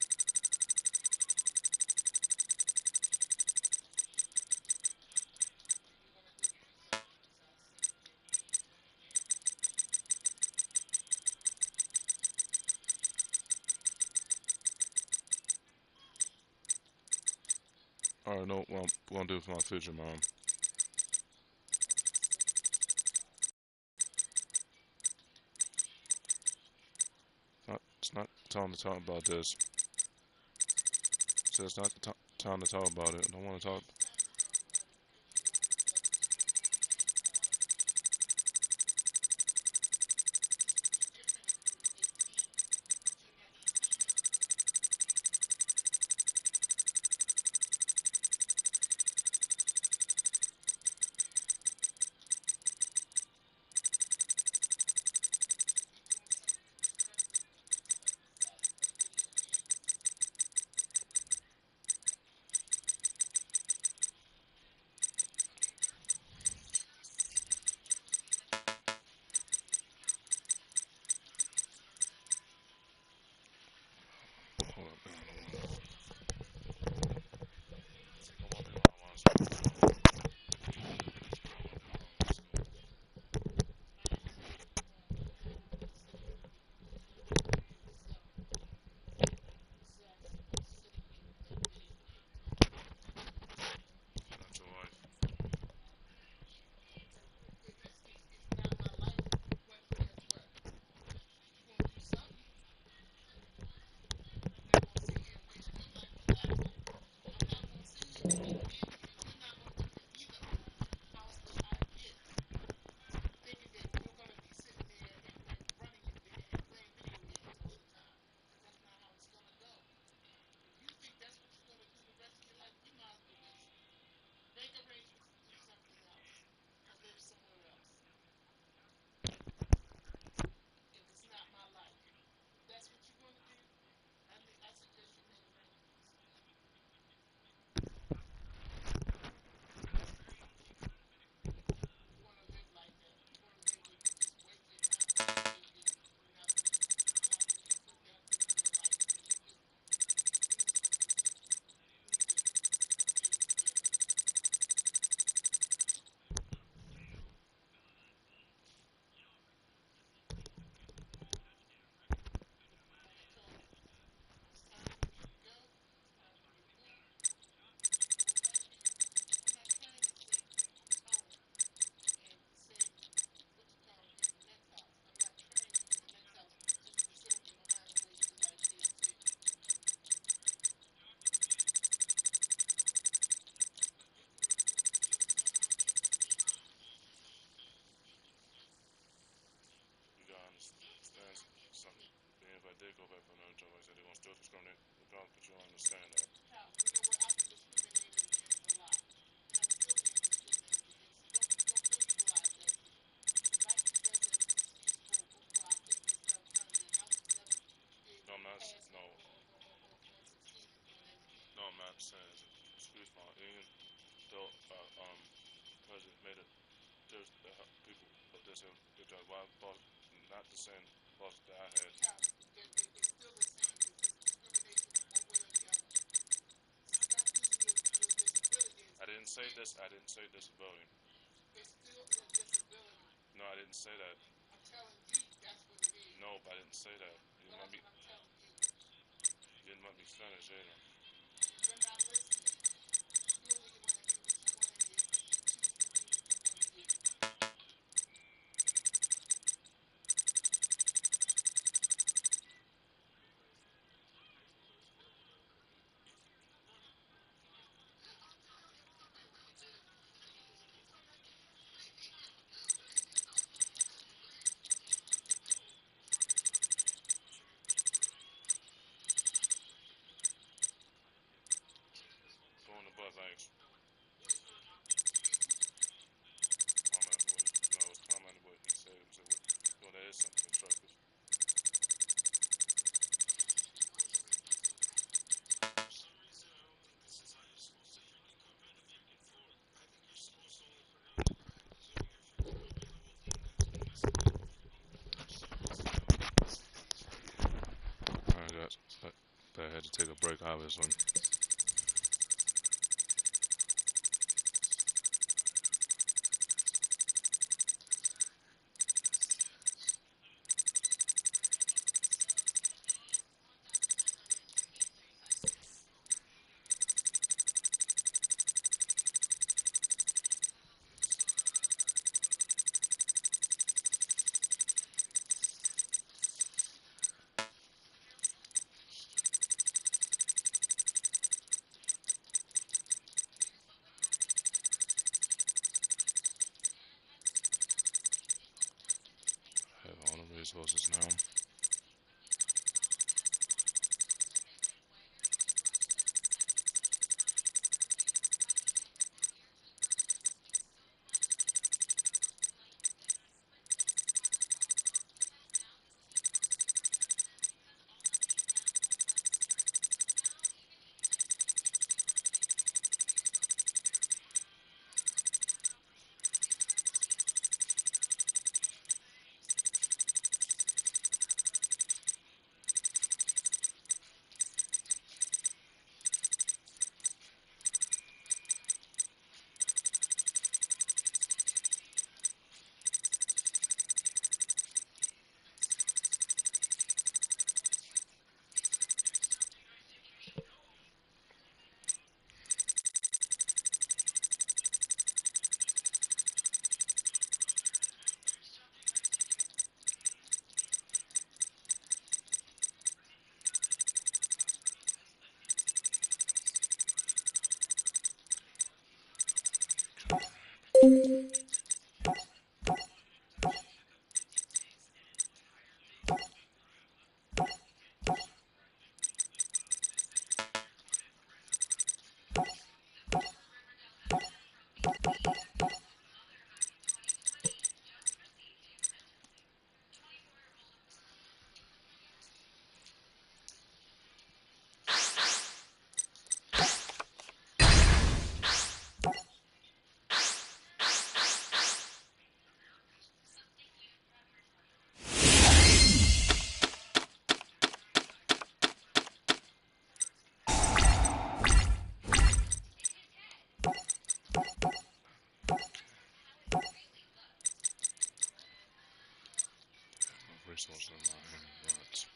Alright, no, well, I'm gonna do it for my future, Mom. It's not time to talk about this. So it's not the time to talk about it. I don't want to talk. Hold up, not your wife. You gotta understand something. If I did go back for another job, like I said, they're gonna still discriminate regardless, but you don't understand that. No, I'm not. No, no, I'm not saying it's an excuse for even though president made it. There's people of this good job. Why boss? Not the same boss that I had. I didn't say this. I didn't say disability. No, I didn't say that. No, but I didn't say that. You didn't let me finish either. that I had to take a break, obviously. I have all the resources now. Resources in my hand, but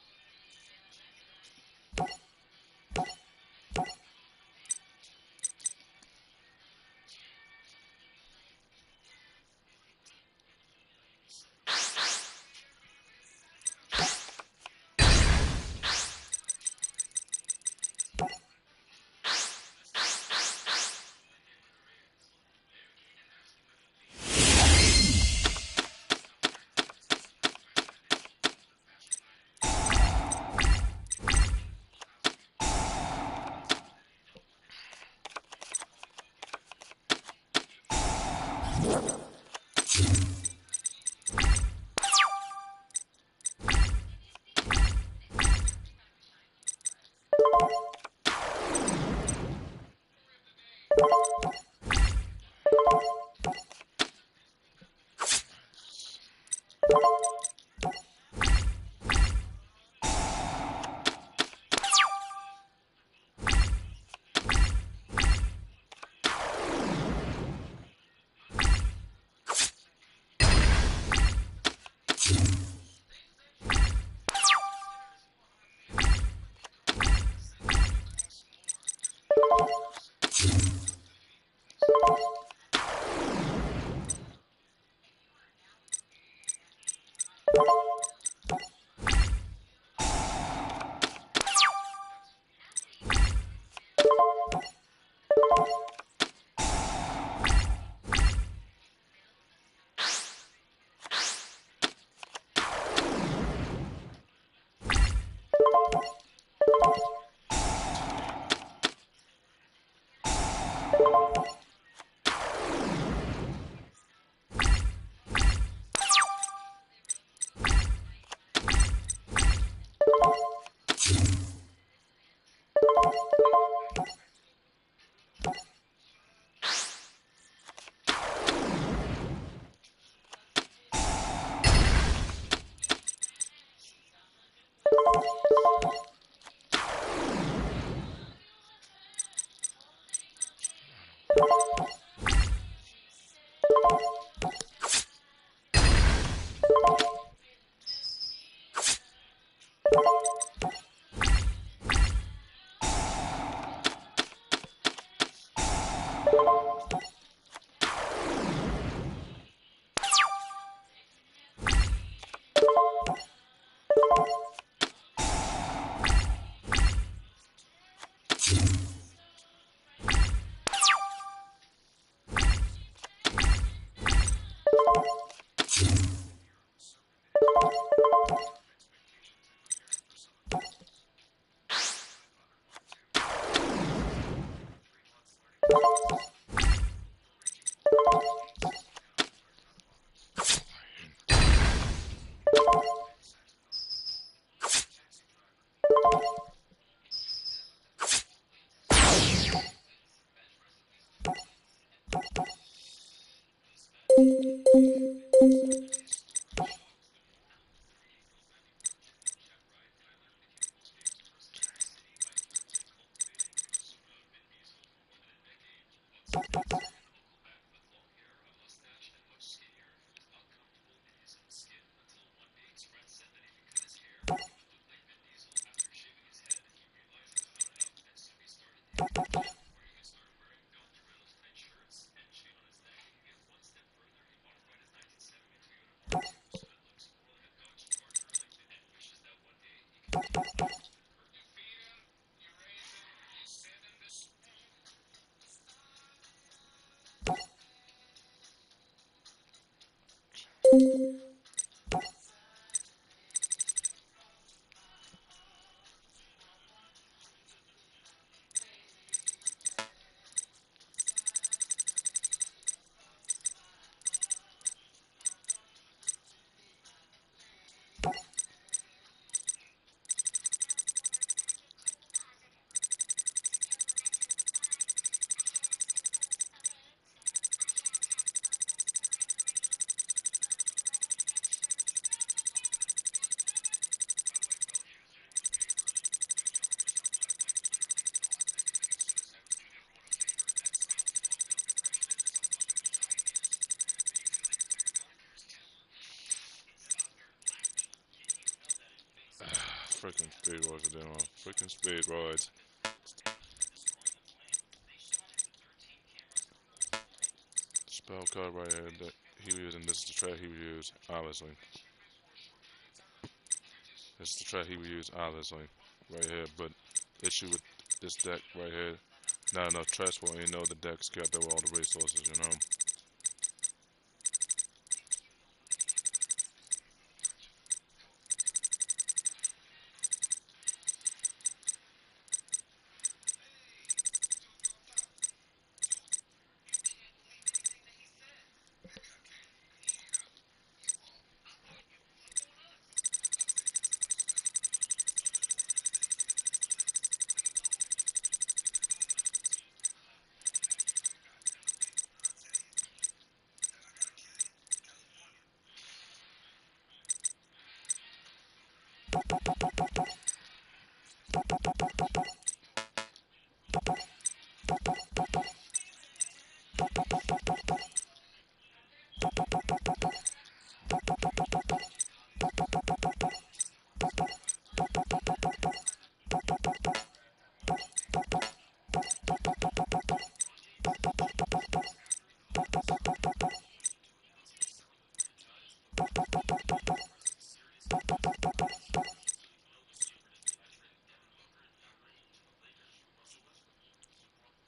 Freaking speedroids are doing. Freaking speedroids. Spell card right here that he was using. This is the track he would use, obviously. This is the track he would use, obviously. Right here, but issue with this deck right here. Not enough trash for it. You know the deck's got over all the resources, you know.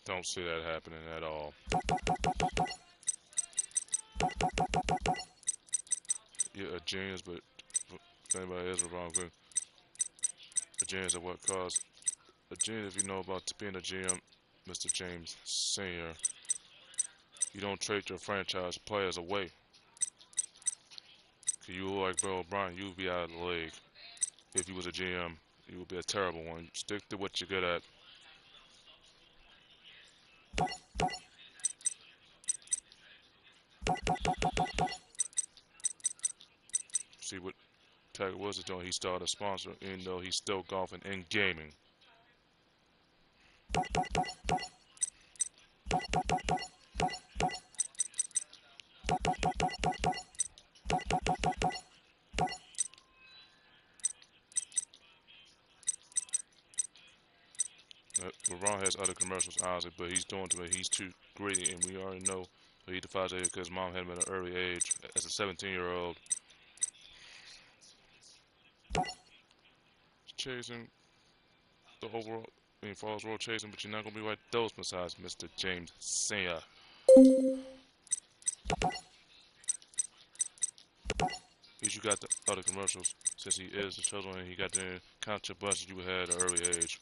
Don't see that happening at all. Yeah, a genius, but if anybody is wrong, a genius at what cost? A genius, if you know about being a GM, Mr. James Sr., you don't trade your franchise players away. Cause you like Bill O'Brien, you would be out of the league. If you was a GM, you would be a terrible one. Stick to what you're good at. See what Tiger Woods is doing. He started a sponsor, even though he's still golfing and gaming. LeBron has other commercials, honestly, but he's doing to it. He's too greedy, and we already know he defies it because mom had him at an early age as a 17-year-old. Chasing the overall, I mean, Falls Road chasing, but you're not going to be like those besides Mr. James Senior. At least you got the other commercials, since he is the chosen one, he got the count your blessings you had at an early age.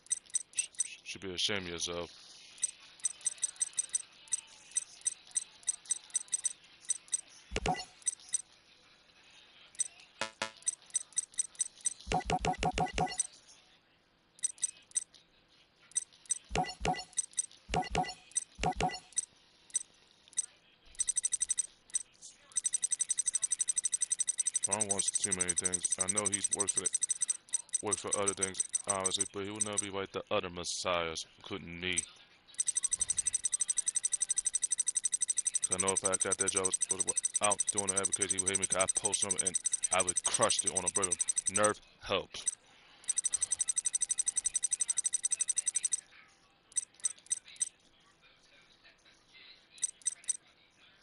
Should be ashamed of yourself. Ron wants too many things. I know he's worked for other things, obviously, but he will never be like the other messiahs, including me. I know if I got that job was out doing the advocacy, he would hate me because I post something and I would crush it on a burger. Nerve helps.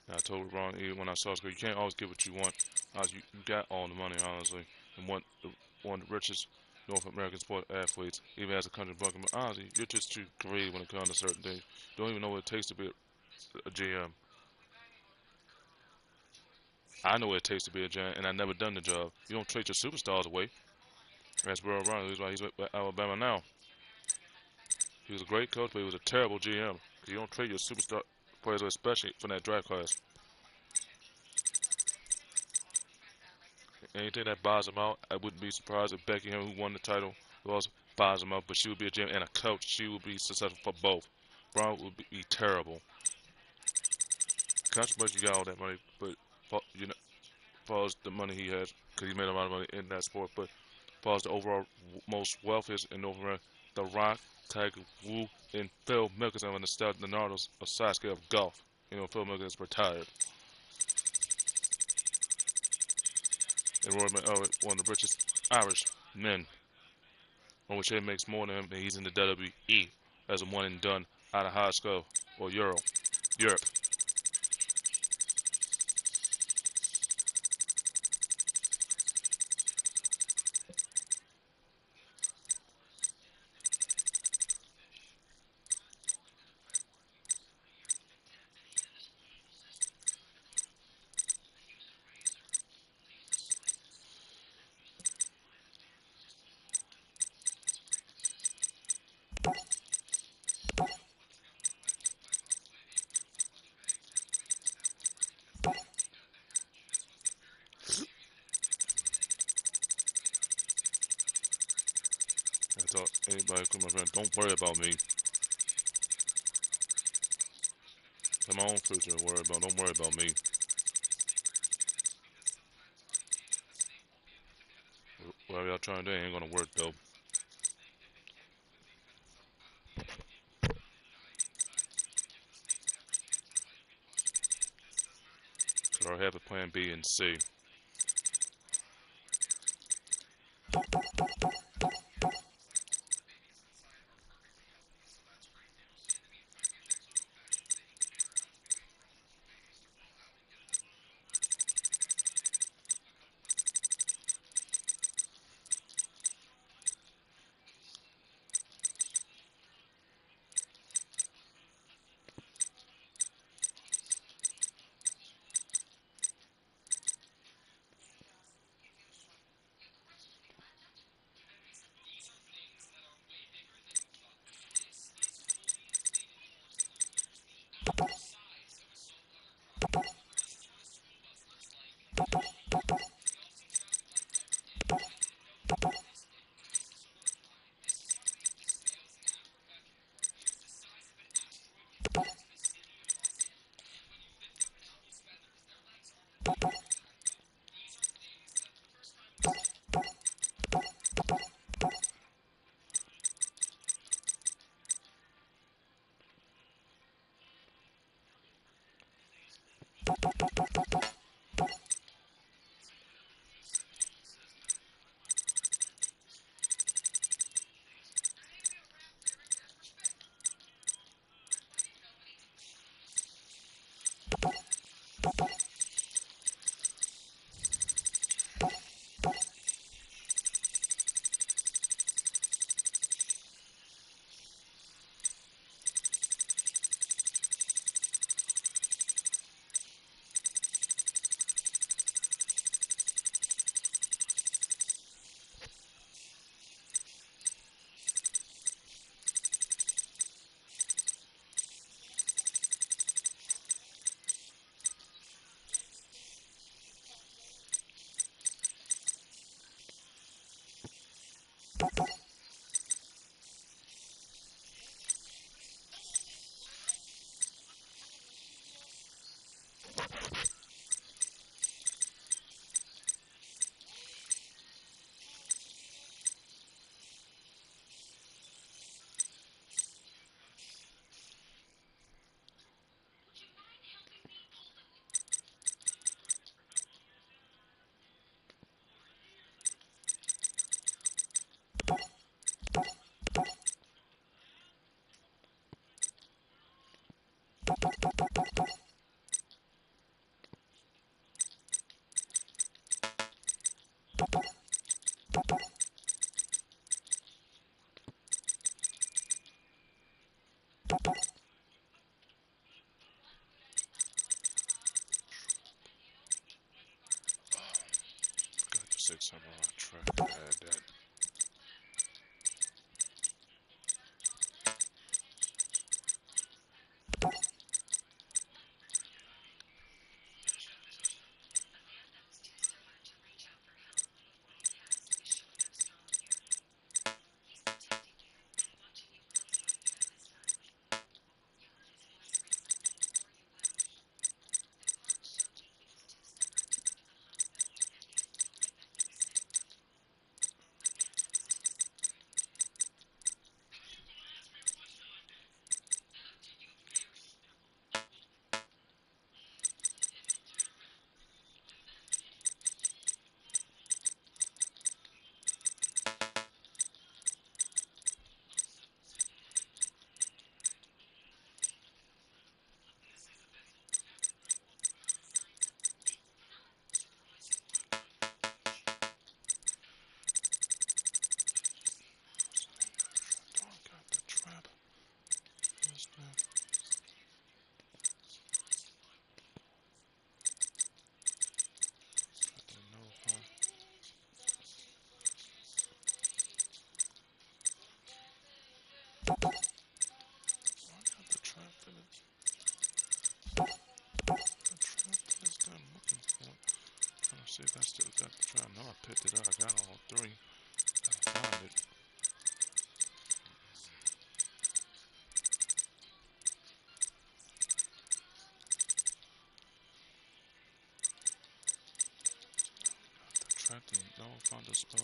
And I told Ron even when I saw it, you can't always get what you want. You got all the money, honestly, and one of the richest North American sport athletes, even as a country bucket. But honestly, you're just too greedy when it comes to certain things. You don't even know what it takes to be a GM. I know what it takes to be a GM, and I never done the job. You don't trade your superstars away. That's Burrow Ron. That's why he's with Alabama now. He was a great coach, but he was a terrible GM. You don't trade your superstar players, especially from that draft class. Anything that buys him out, I wouldn't be surprised if Becky, who won the title, also buys him out. But she would be a GM and a coach. She would be successful for both. Brown would be terrible. Country you got all that money, but you know, as far as the money he has, because he made a lot of money in that sport. But as far as the overall most wealthiest in North America, The Rock, Tiger, Wu, and Phil Mickelson on the Leonardo's of size scale of golf. You know, Phil Mickelson is retired. And Roy McElroy, one of the richest Irish men, on which he makes more than him, and he's in the WWE as a one and done out of high school or Europe. I thought anybody could my friend, don't worry about me. Got my own future to worry about. Don't worry about me. Whatever y'all trying to do ain't gonna work though. Cause I have a plan B and C.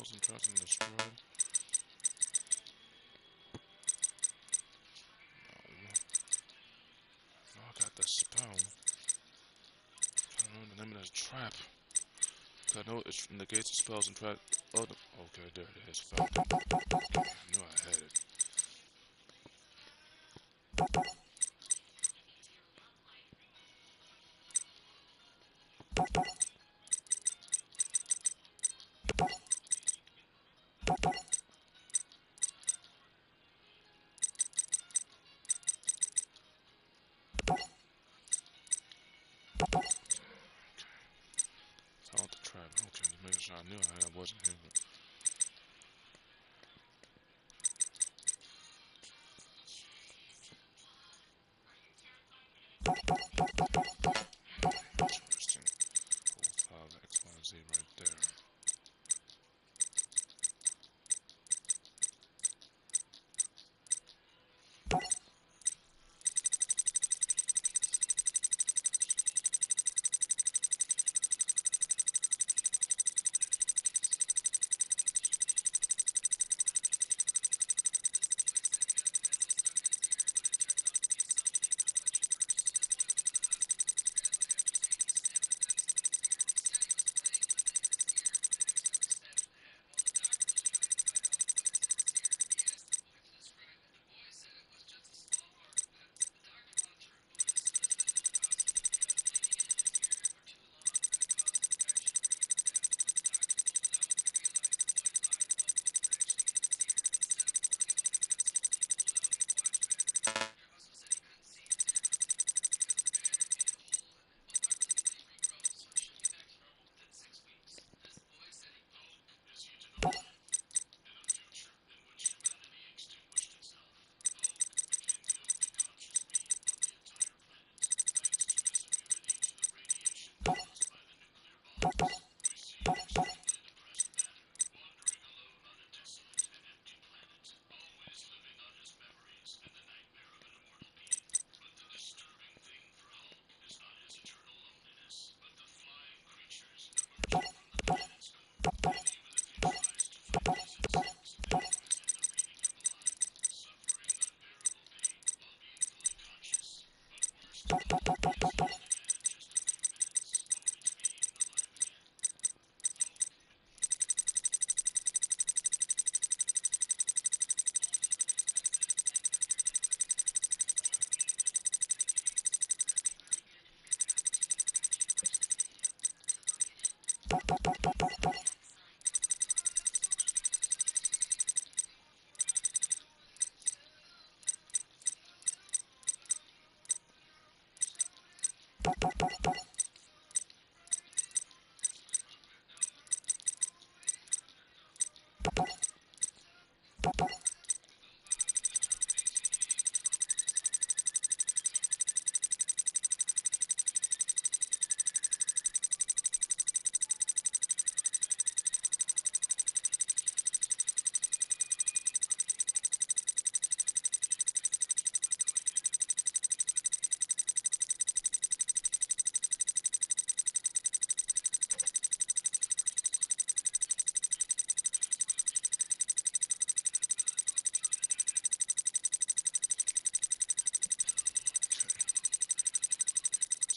spells and traps and destroyed. No, I got the spell. I don't know the name of that trap. I know it negates the spells and traps. Oh, okay, there it is. Found it. I knew I had it. Found the trap. Okay, just making sure I knew I wasn't him. Interesting. Whole file of X, Y, and Z right there.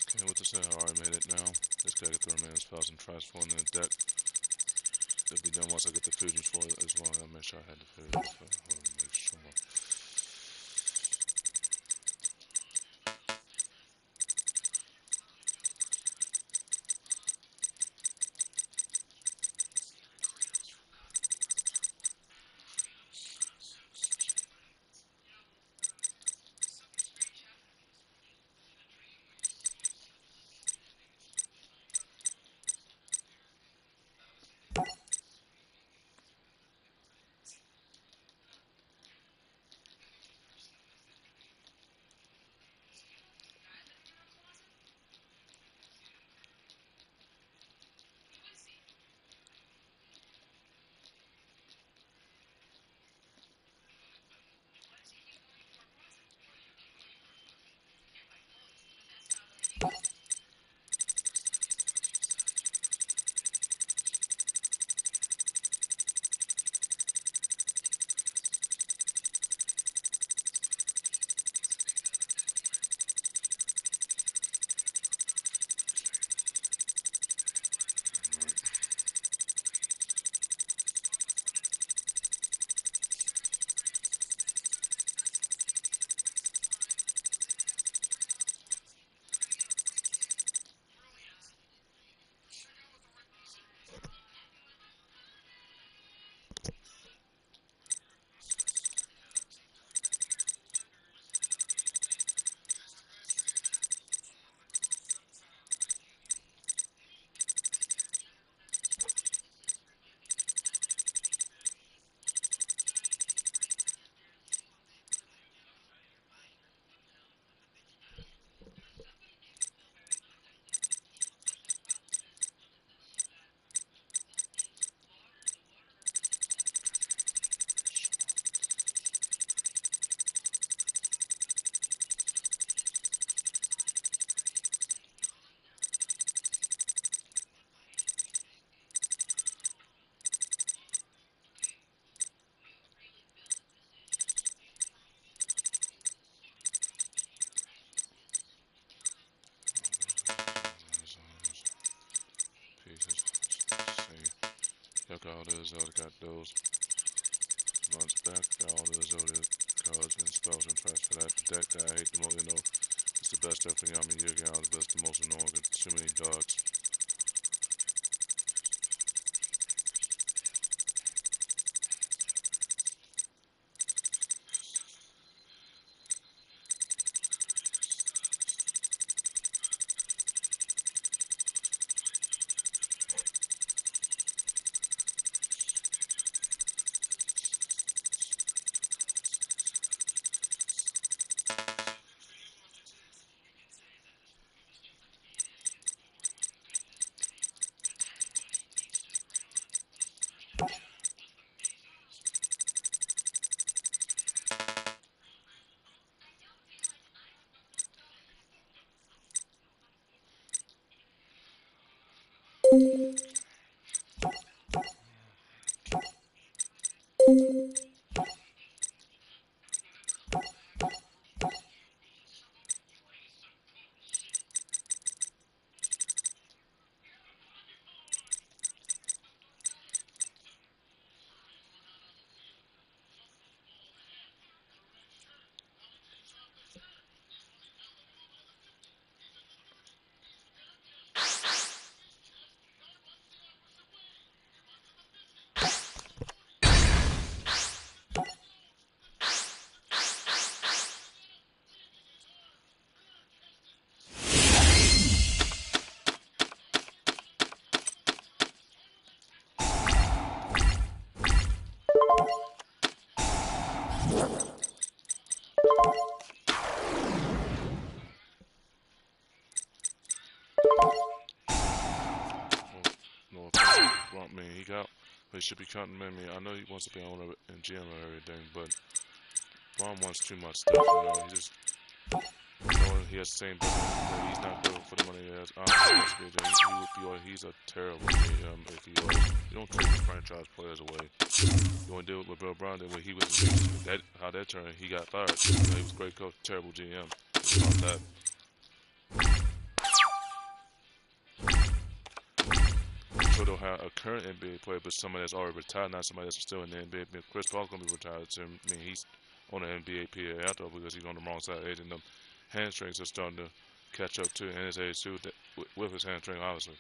Okay, what to say? I already made it now. Just gotta get the remaining spells and traps for in the deck. It'll be done once I get the fusions for it as well. I'll make sure I had the fusions for it. I'll make sure. already got those. Runs back, got all the Zodiac cards and spells and trash for that. The deck that I hate the most, you know, it's the best deck thing. I mean, Yugioh is the best, the most annoying, got too many dogs. No offense, Rump, man, he got, he should be counting me. I know he wants to be on in GM and everything, but Ron wants too much stuff, you know. He just, you know, he has the same business, but he's not good for the money he has. He's a terrible GM if he was. You don't trade the franchise players away. You want to deal with Bill Brown, when he was in that, how that turned, he got fired. You know, he was a great coach, terrible GM. It's about that. So they'll have a current NBA player, but somebody that's already retired, not somebody that's still in the NBA. Chris Paul's gonna be retired soon. I mean, he's on the NBA PA after because he's on the wrong side of age, and the hamstrings are starting to catch up too in his age too, with his hamstring, obviously.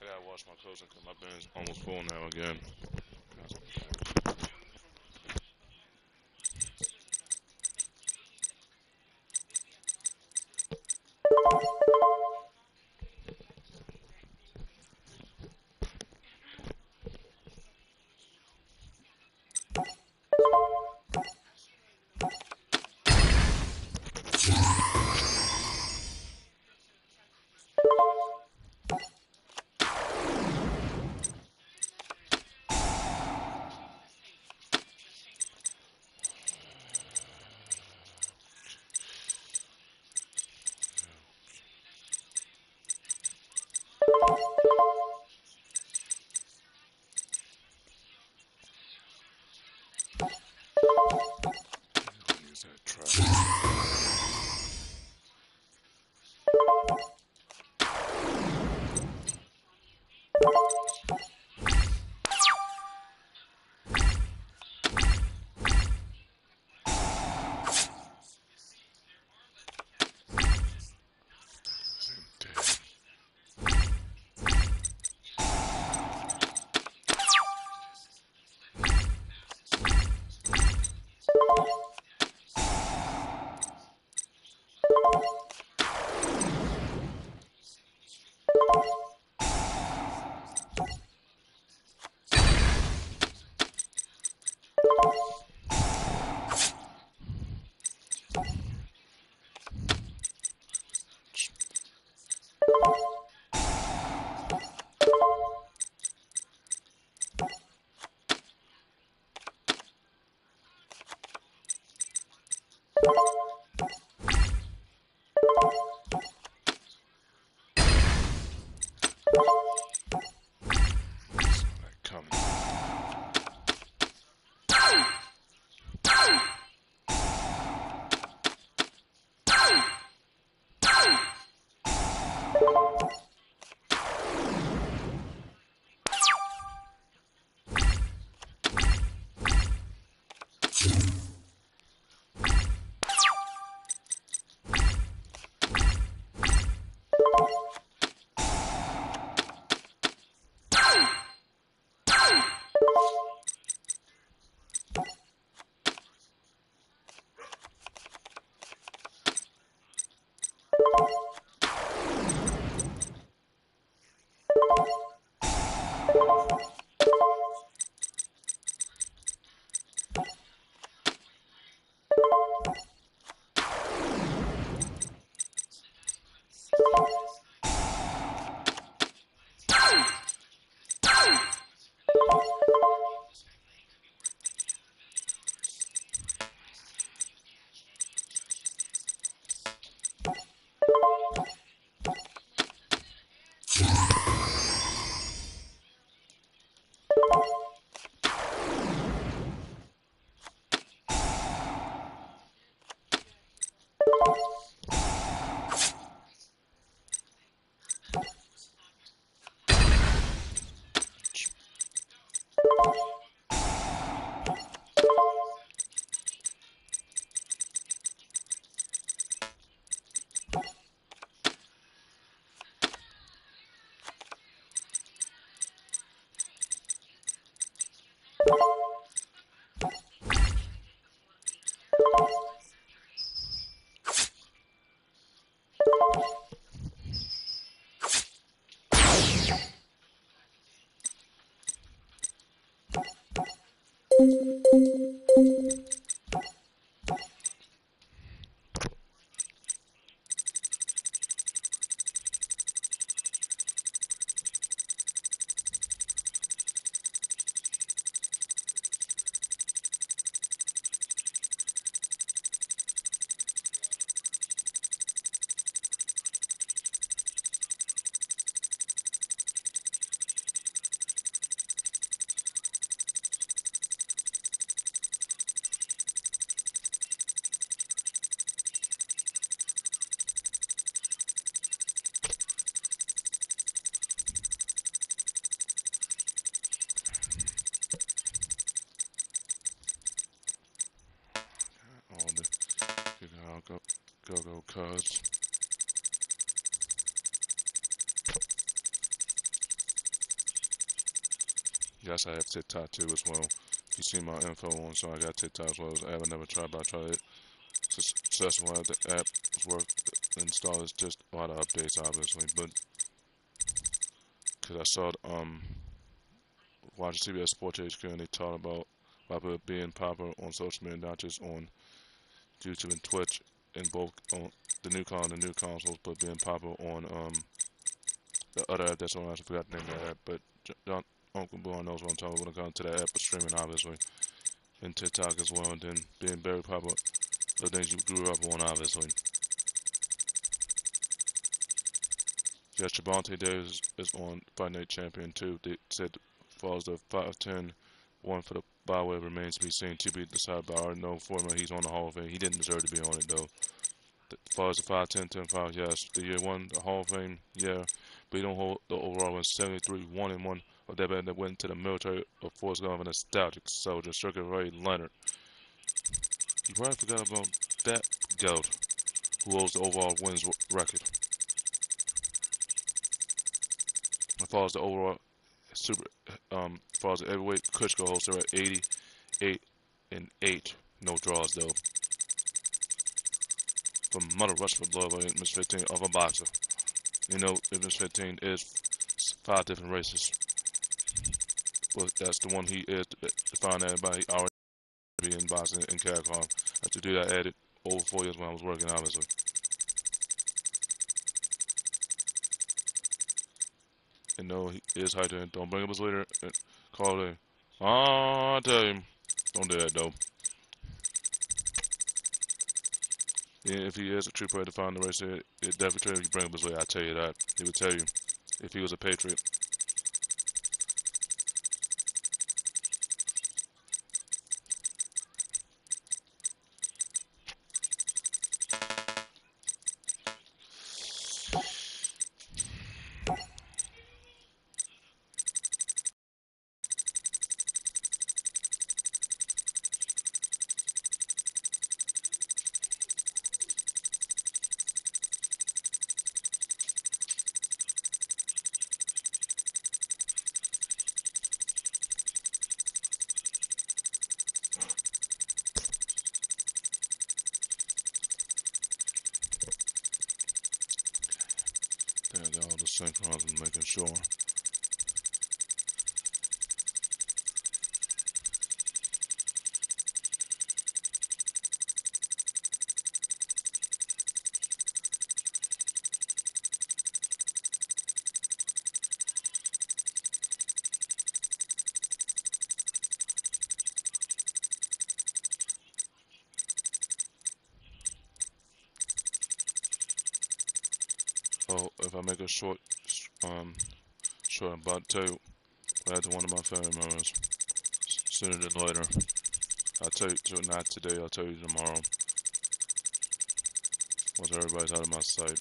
I gotta wash my clothes because my bin's almost full now again. Go cards. Yes, I have TikTok too as well. If you see my info on, so I got TikTok as well as I never tried, but I tried it. Successful the app was worked install is just a lot of updates obviously, but because I saw watching CBS Sports HQ and they talked about it being popular on social media, not just on YouTube and Twitch, in both on the new consoles, but being popular on the other app that's on. I forgot the name of that app, but John, Uncle Boy knows what I'm talking about when it comes to that app of streaming, obviously, and TikTok as well, and then being very popular, the things you grew up on, obviously. Yes, Javante Davis is on Fight Night Champion 2. They said falls the 5'10", one for the byway remains to be seen, to be decided by our no format. He's on the Hall of Fame. He didn't deserve to be on it though. As far as the 5'10", 10'5", yes. The year one, the Hall of Fame, yeah. but he don't hold the overall win 73-1-1 of that band that went to the military of Forrest Gump and nostalgic soldier, Circuit Ray Leonard. You probably forgot about that goat who holds the overall wins record. As far as the overall as far as the heavyweight, Kushka holds her at 88-8. No draws though. From Mother Rush for Blood by Miss 15 of a boxer. You know, Miss 15 is 5 different races. But that's the one he is defined as by he already in boxing in Capcom. To do that, I added over 4 years when I was working, obviously. And no, he is hiding. Don't bring up his leader and call it. I tell him, don't do that though. And if he is a true player to find the race, it definitely tell you bring up his leader. I tell you that. He would tell you if he was a patriot. There, I got all the synchrons and making sure. Oh, if I make a short, I'm about to tell you what I had to one of my family members sooner than later. I'll tell you, not today, I'll tell you tomorrow. Once everybody's out of my sight.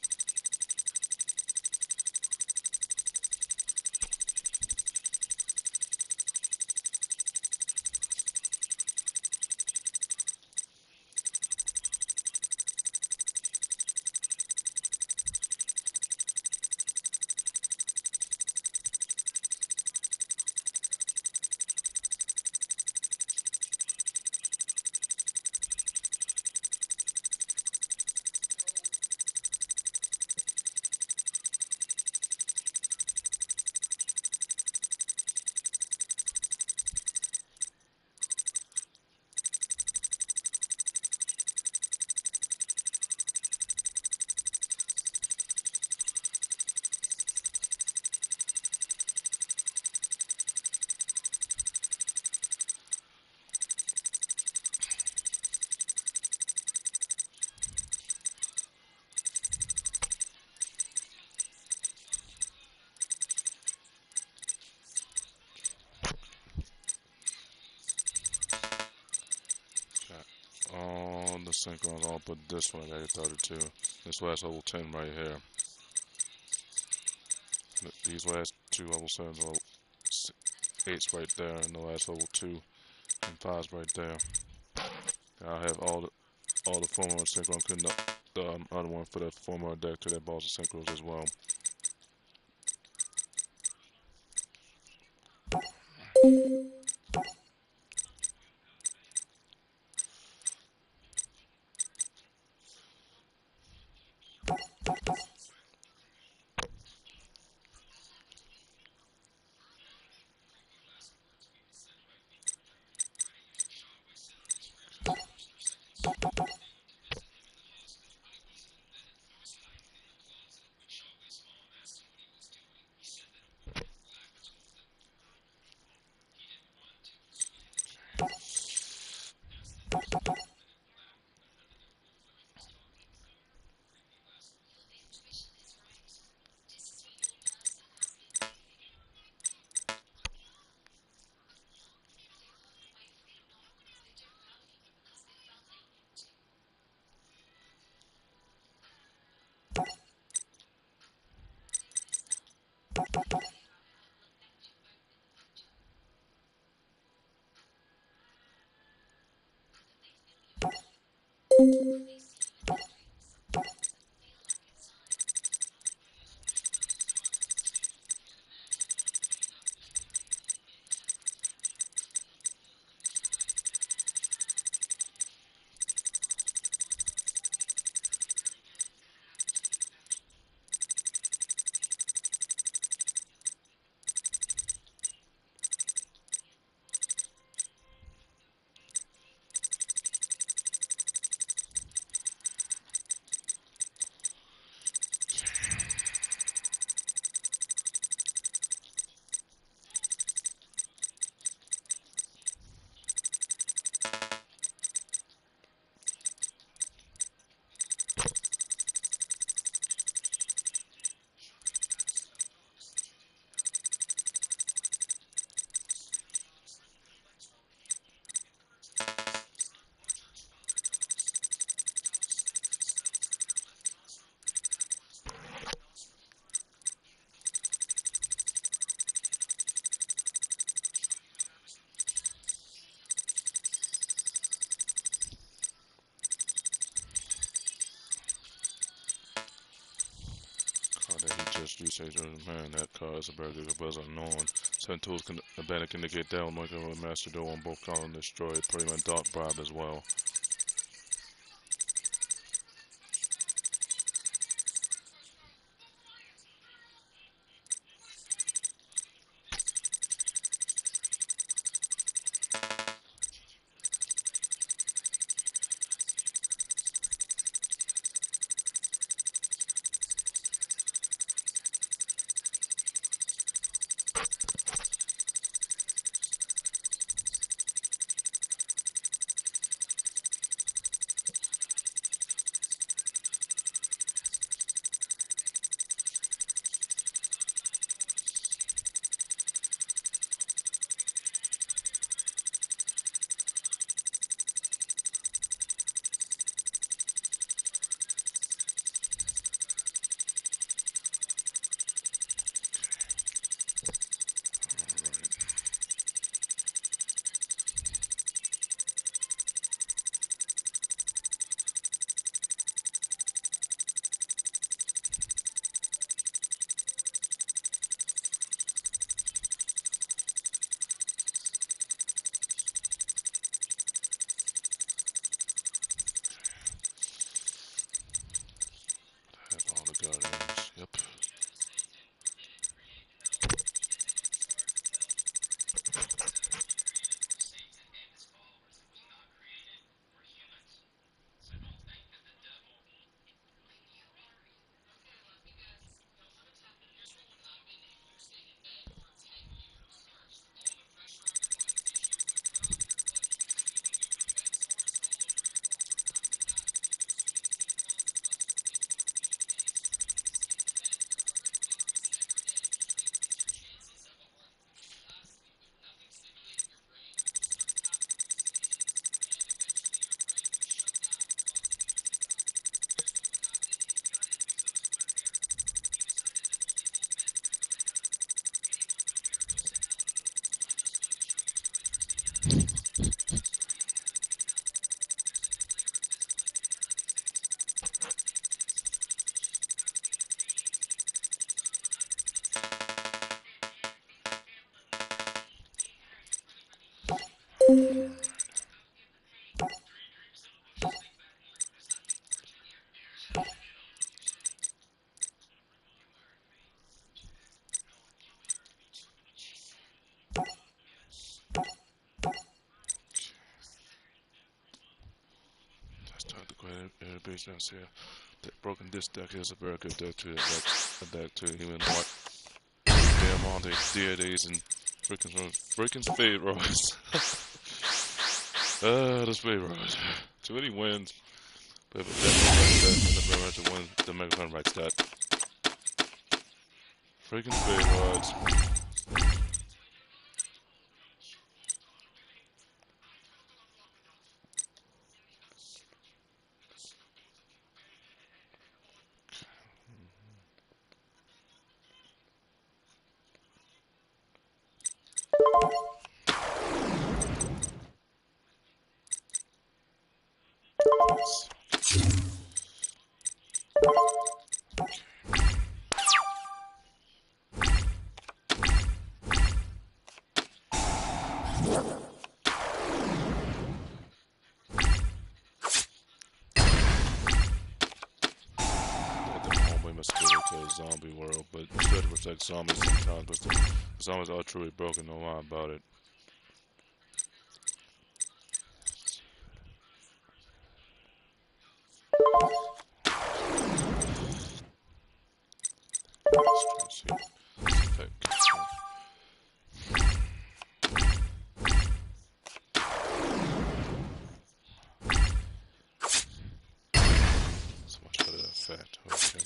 All the synchrons, I'll put this one at 32. This last level 10 right here. These last two level 7s, level 8s right there, and the last level 2 and 5s right there. And I'll have all the former synchron, couldn't the other one for the former deck to that balls of synchros as well. Just you say, man, that car is a very good buzz unknown. Send tools can abandon to get down, like a master door on both column destroyed, pretty much dark bribe as well. All the guardians, yep. Base down here. That broken disc deck is a very good deck to adapt to even what damn all the deities and freaking Spade Rose. The Spade Rose. Too many wins. But definitely better to win the Megaphone right stat. Freaking Spade Rods. Must go to a zombie world, but you still have to protect zombies sometimes, but the zombies are truly broken, no lie about it. So much better than effect, okay.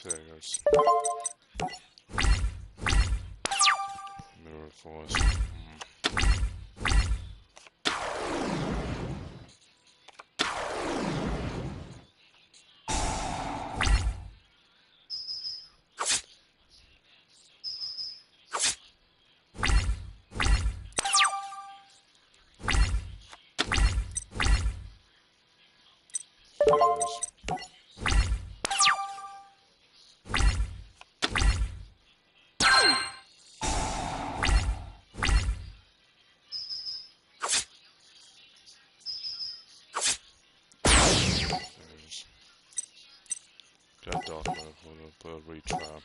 Figures. Mirror force. Got dark mode for the bird retrap.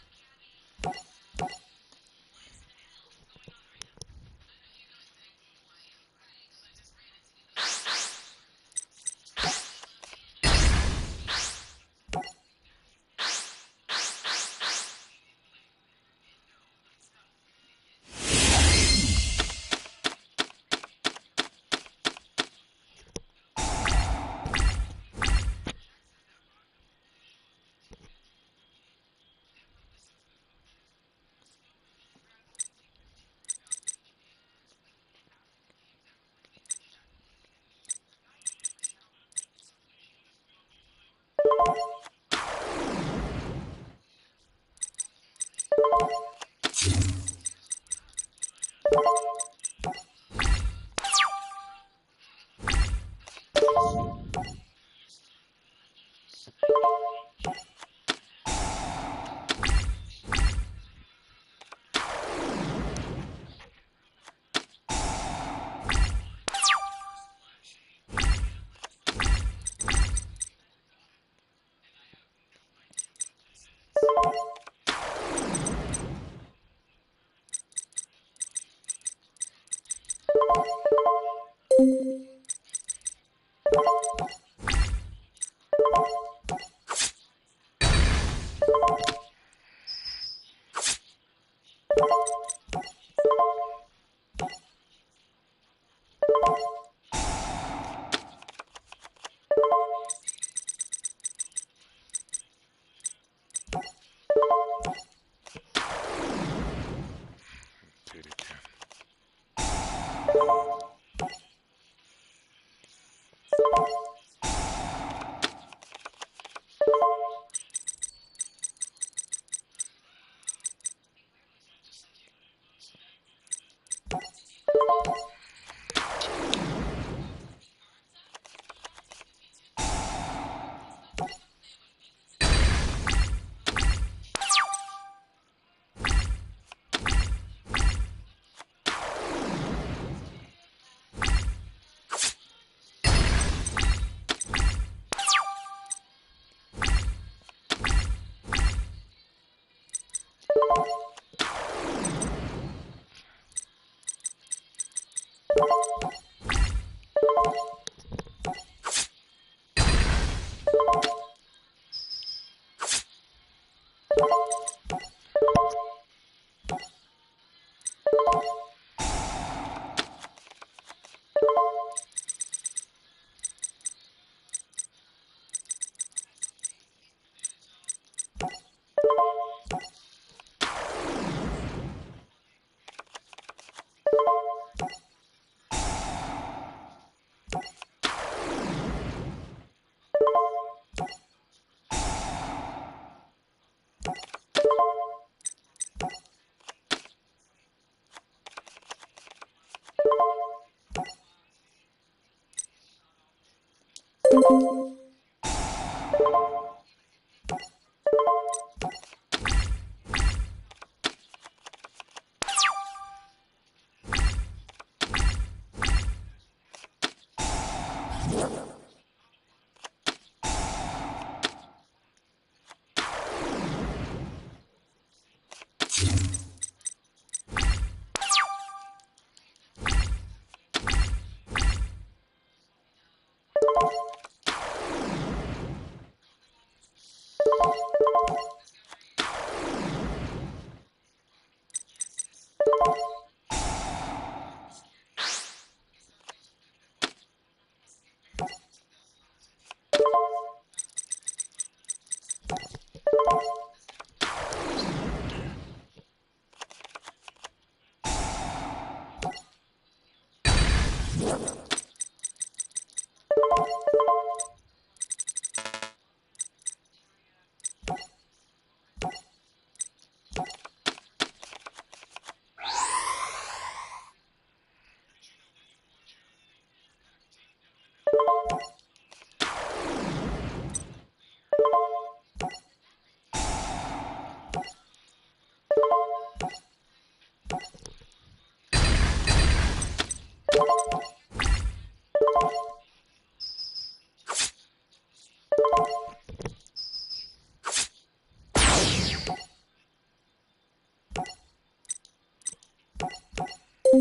The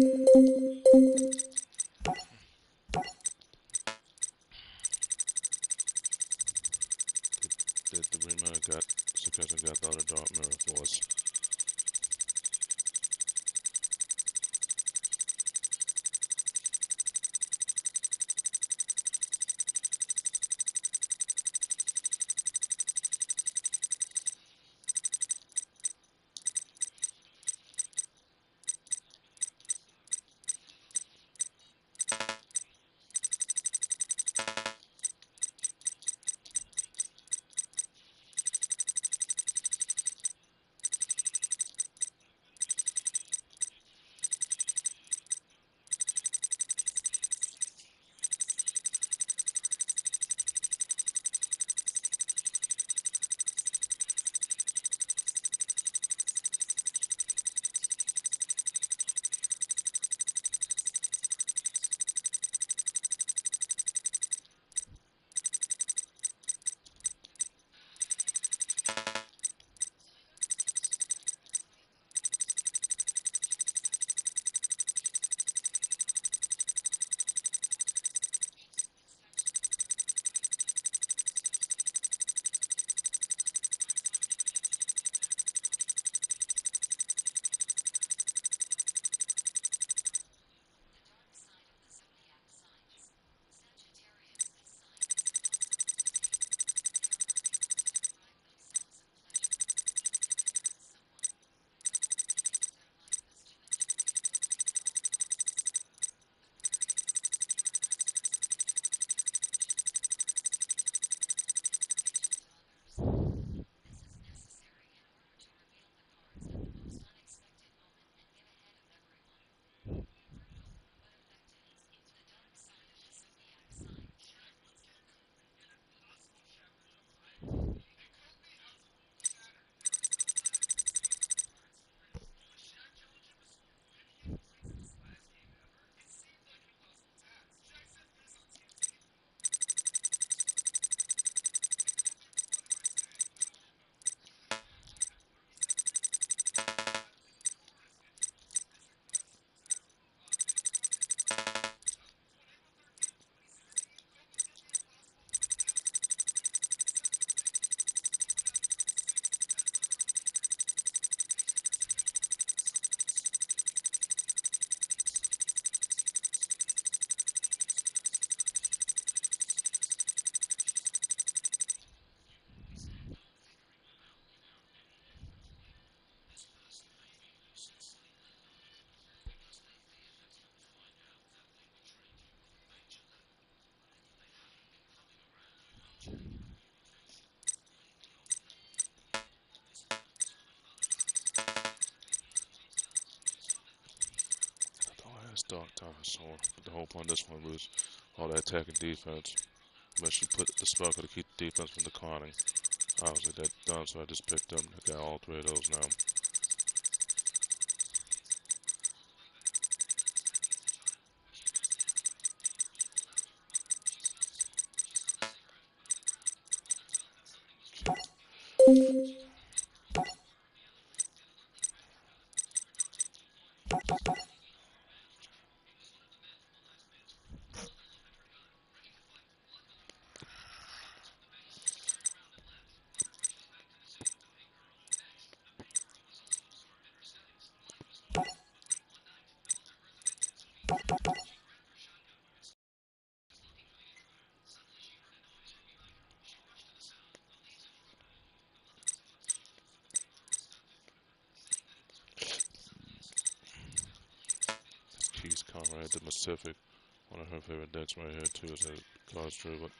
green man got Suketsu got the other dark mirror for us. Dark Dinosaur. But the whole point of this one was all that attack and defense. But you put the spell to keep the defense from declining. Obviously that done, so I just picked them. I got all three of those now. Keys Conrad, the Pacific. One of her favorite decks right here too is that cards true, but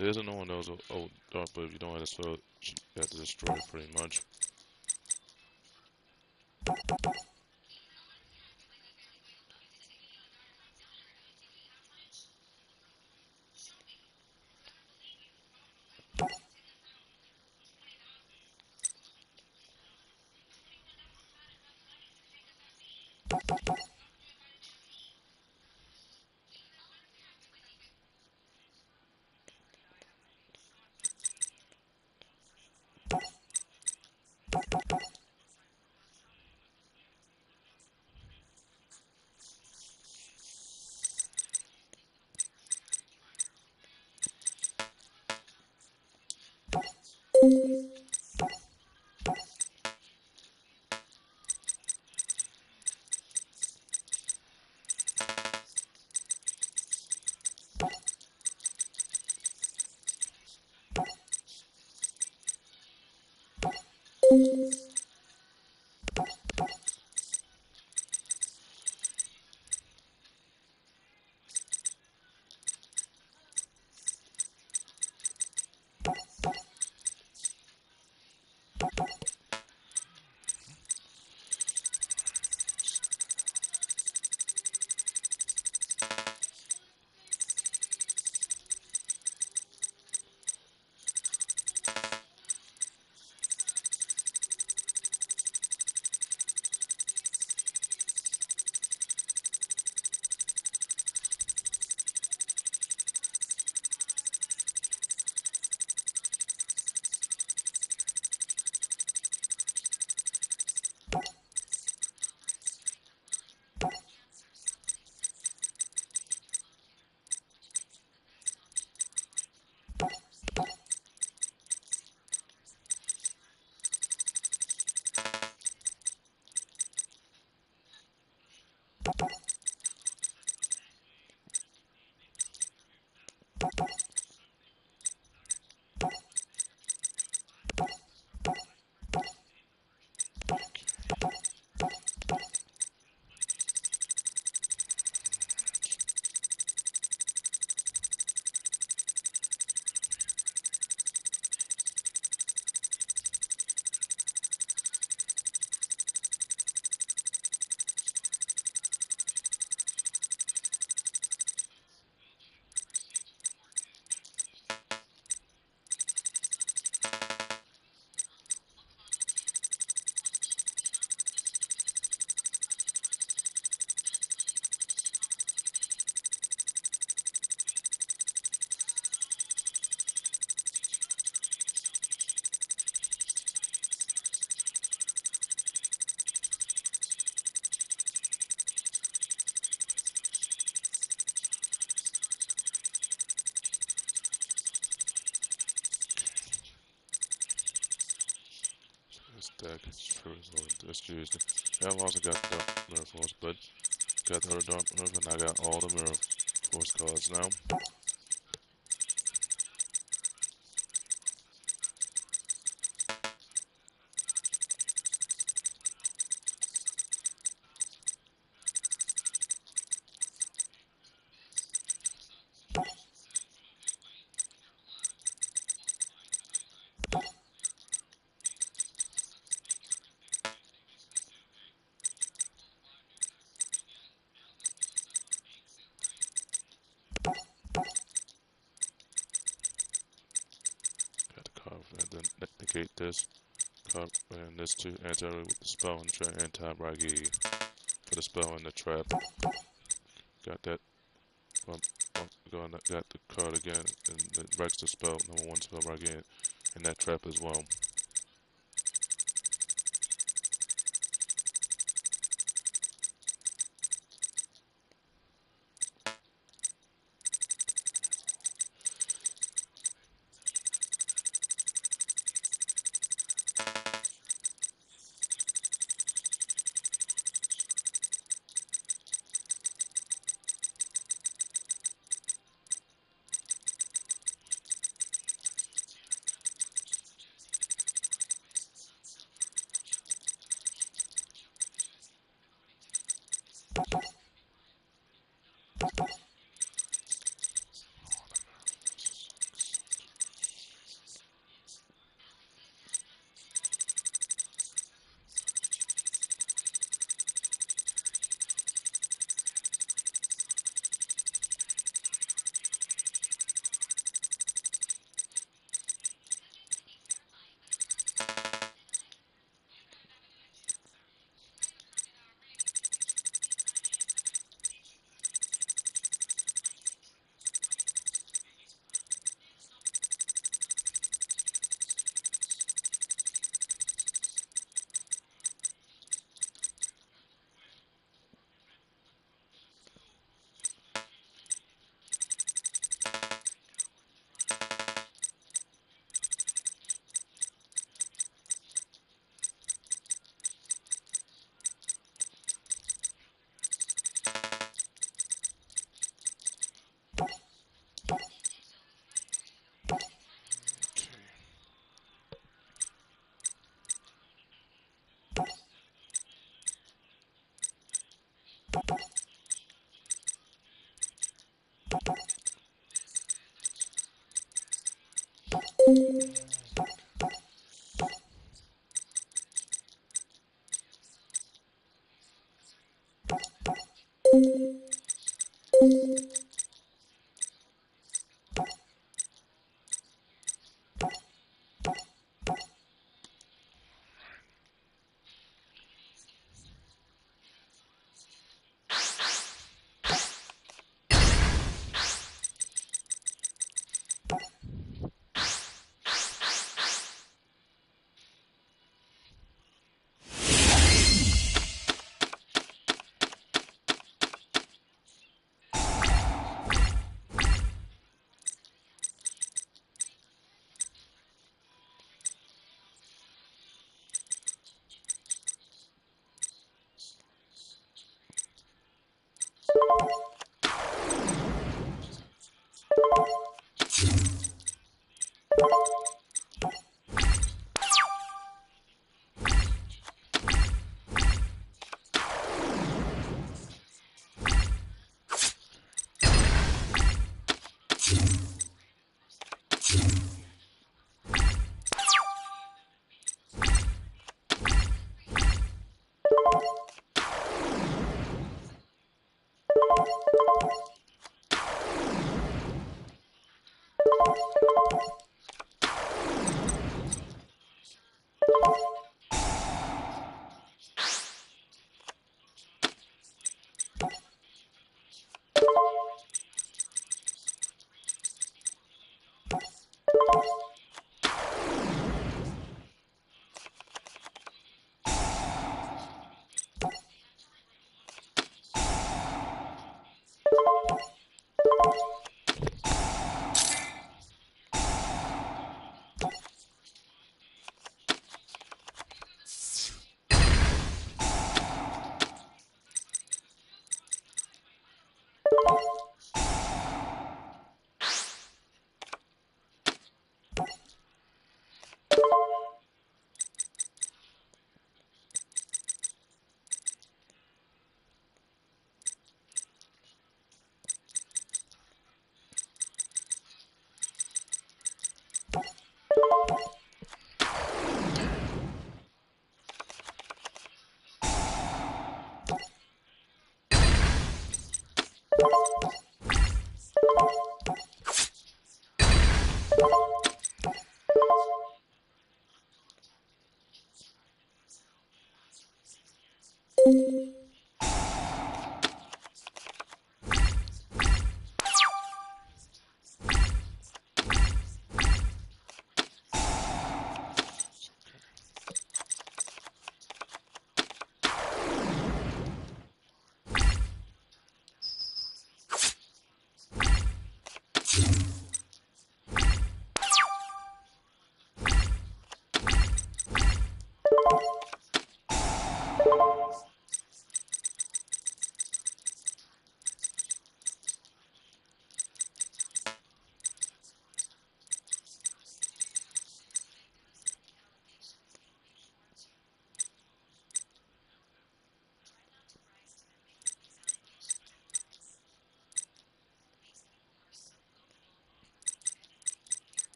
it isn't no one knows old dark, but if you don't have this spell, you have to destroy it pretty much. This deck is true as well. Just used it. Yeah, I've also got the Mirror Force, but got the Dark Mirror, and I got all the Mirror Force cards now. Got the card and then negate this card and this two anti with the spell and try anti-Ragequit for the spell and the trap. Got that from going. Got the card again and the Rex the spell #1 spell Ragequit and that trap as well.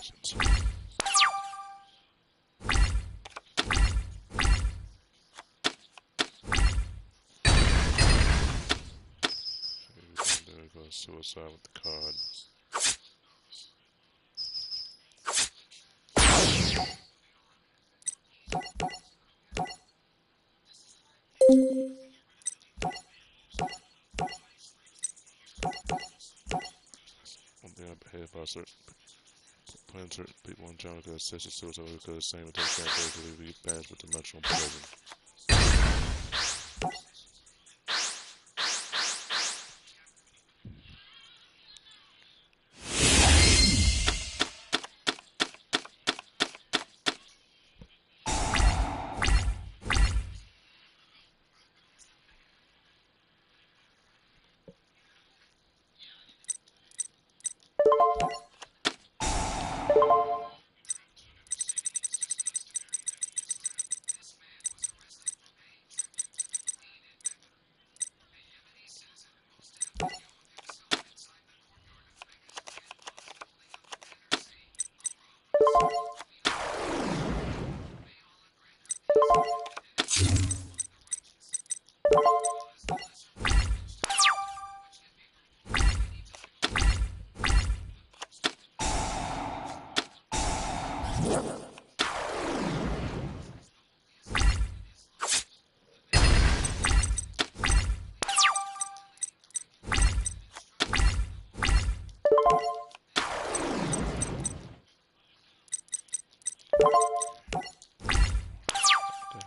Peasants. There goes suicide with the card. One thing I hate about playing certain people in general because such a suicide because the same attack can't be banned with dimensional poison.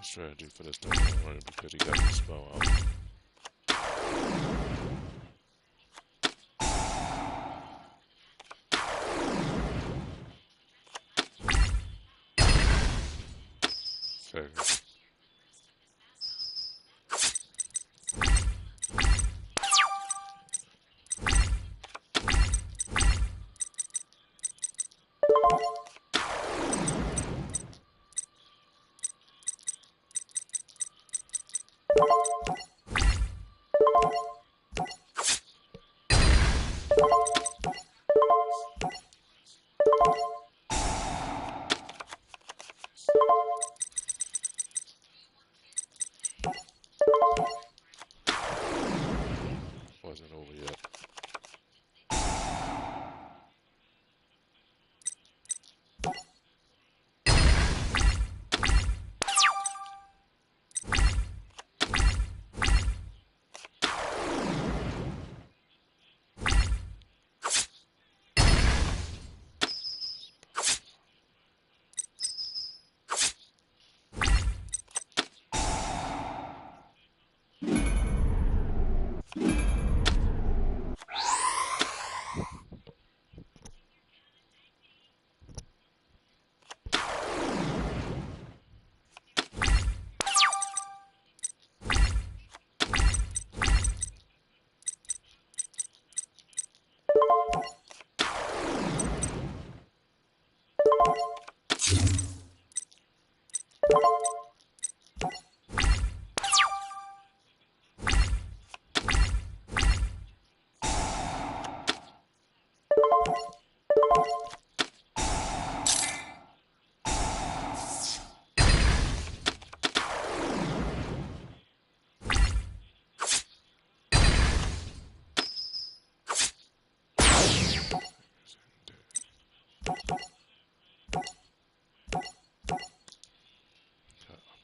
Strategy for this thing running because he got the spell out. Fair. Wasn't over yet.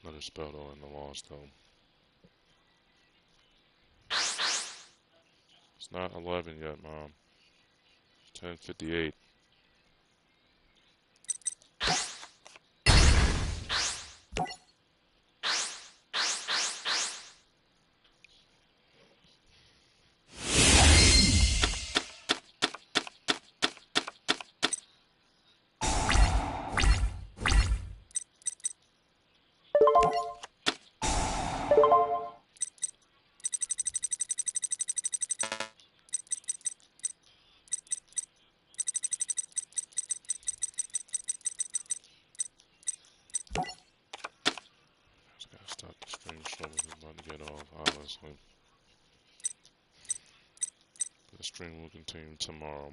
Another spell though in the loss though. It's not 11 yet, Mom. 10:58. Stop the stream slowly. We're about to get off, honestly. But the stream will continue tomorrow.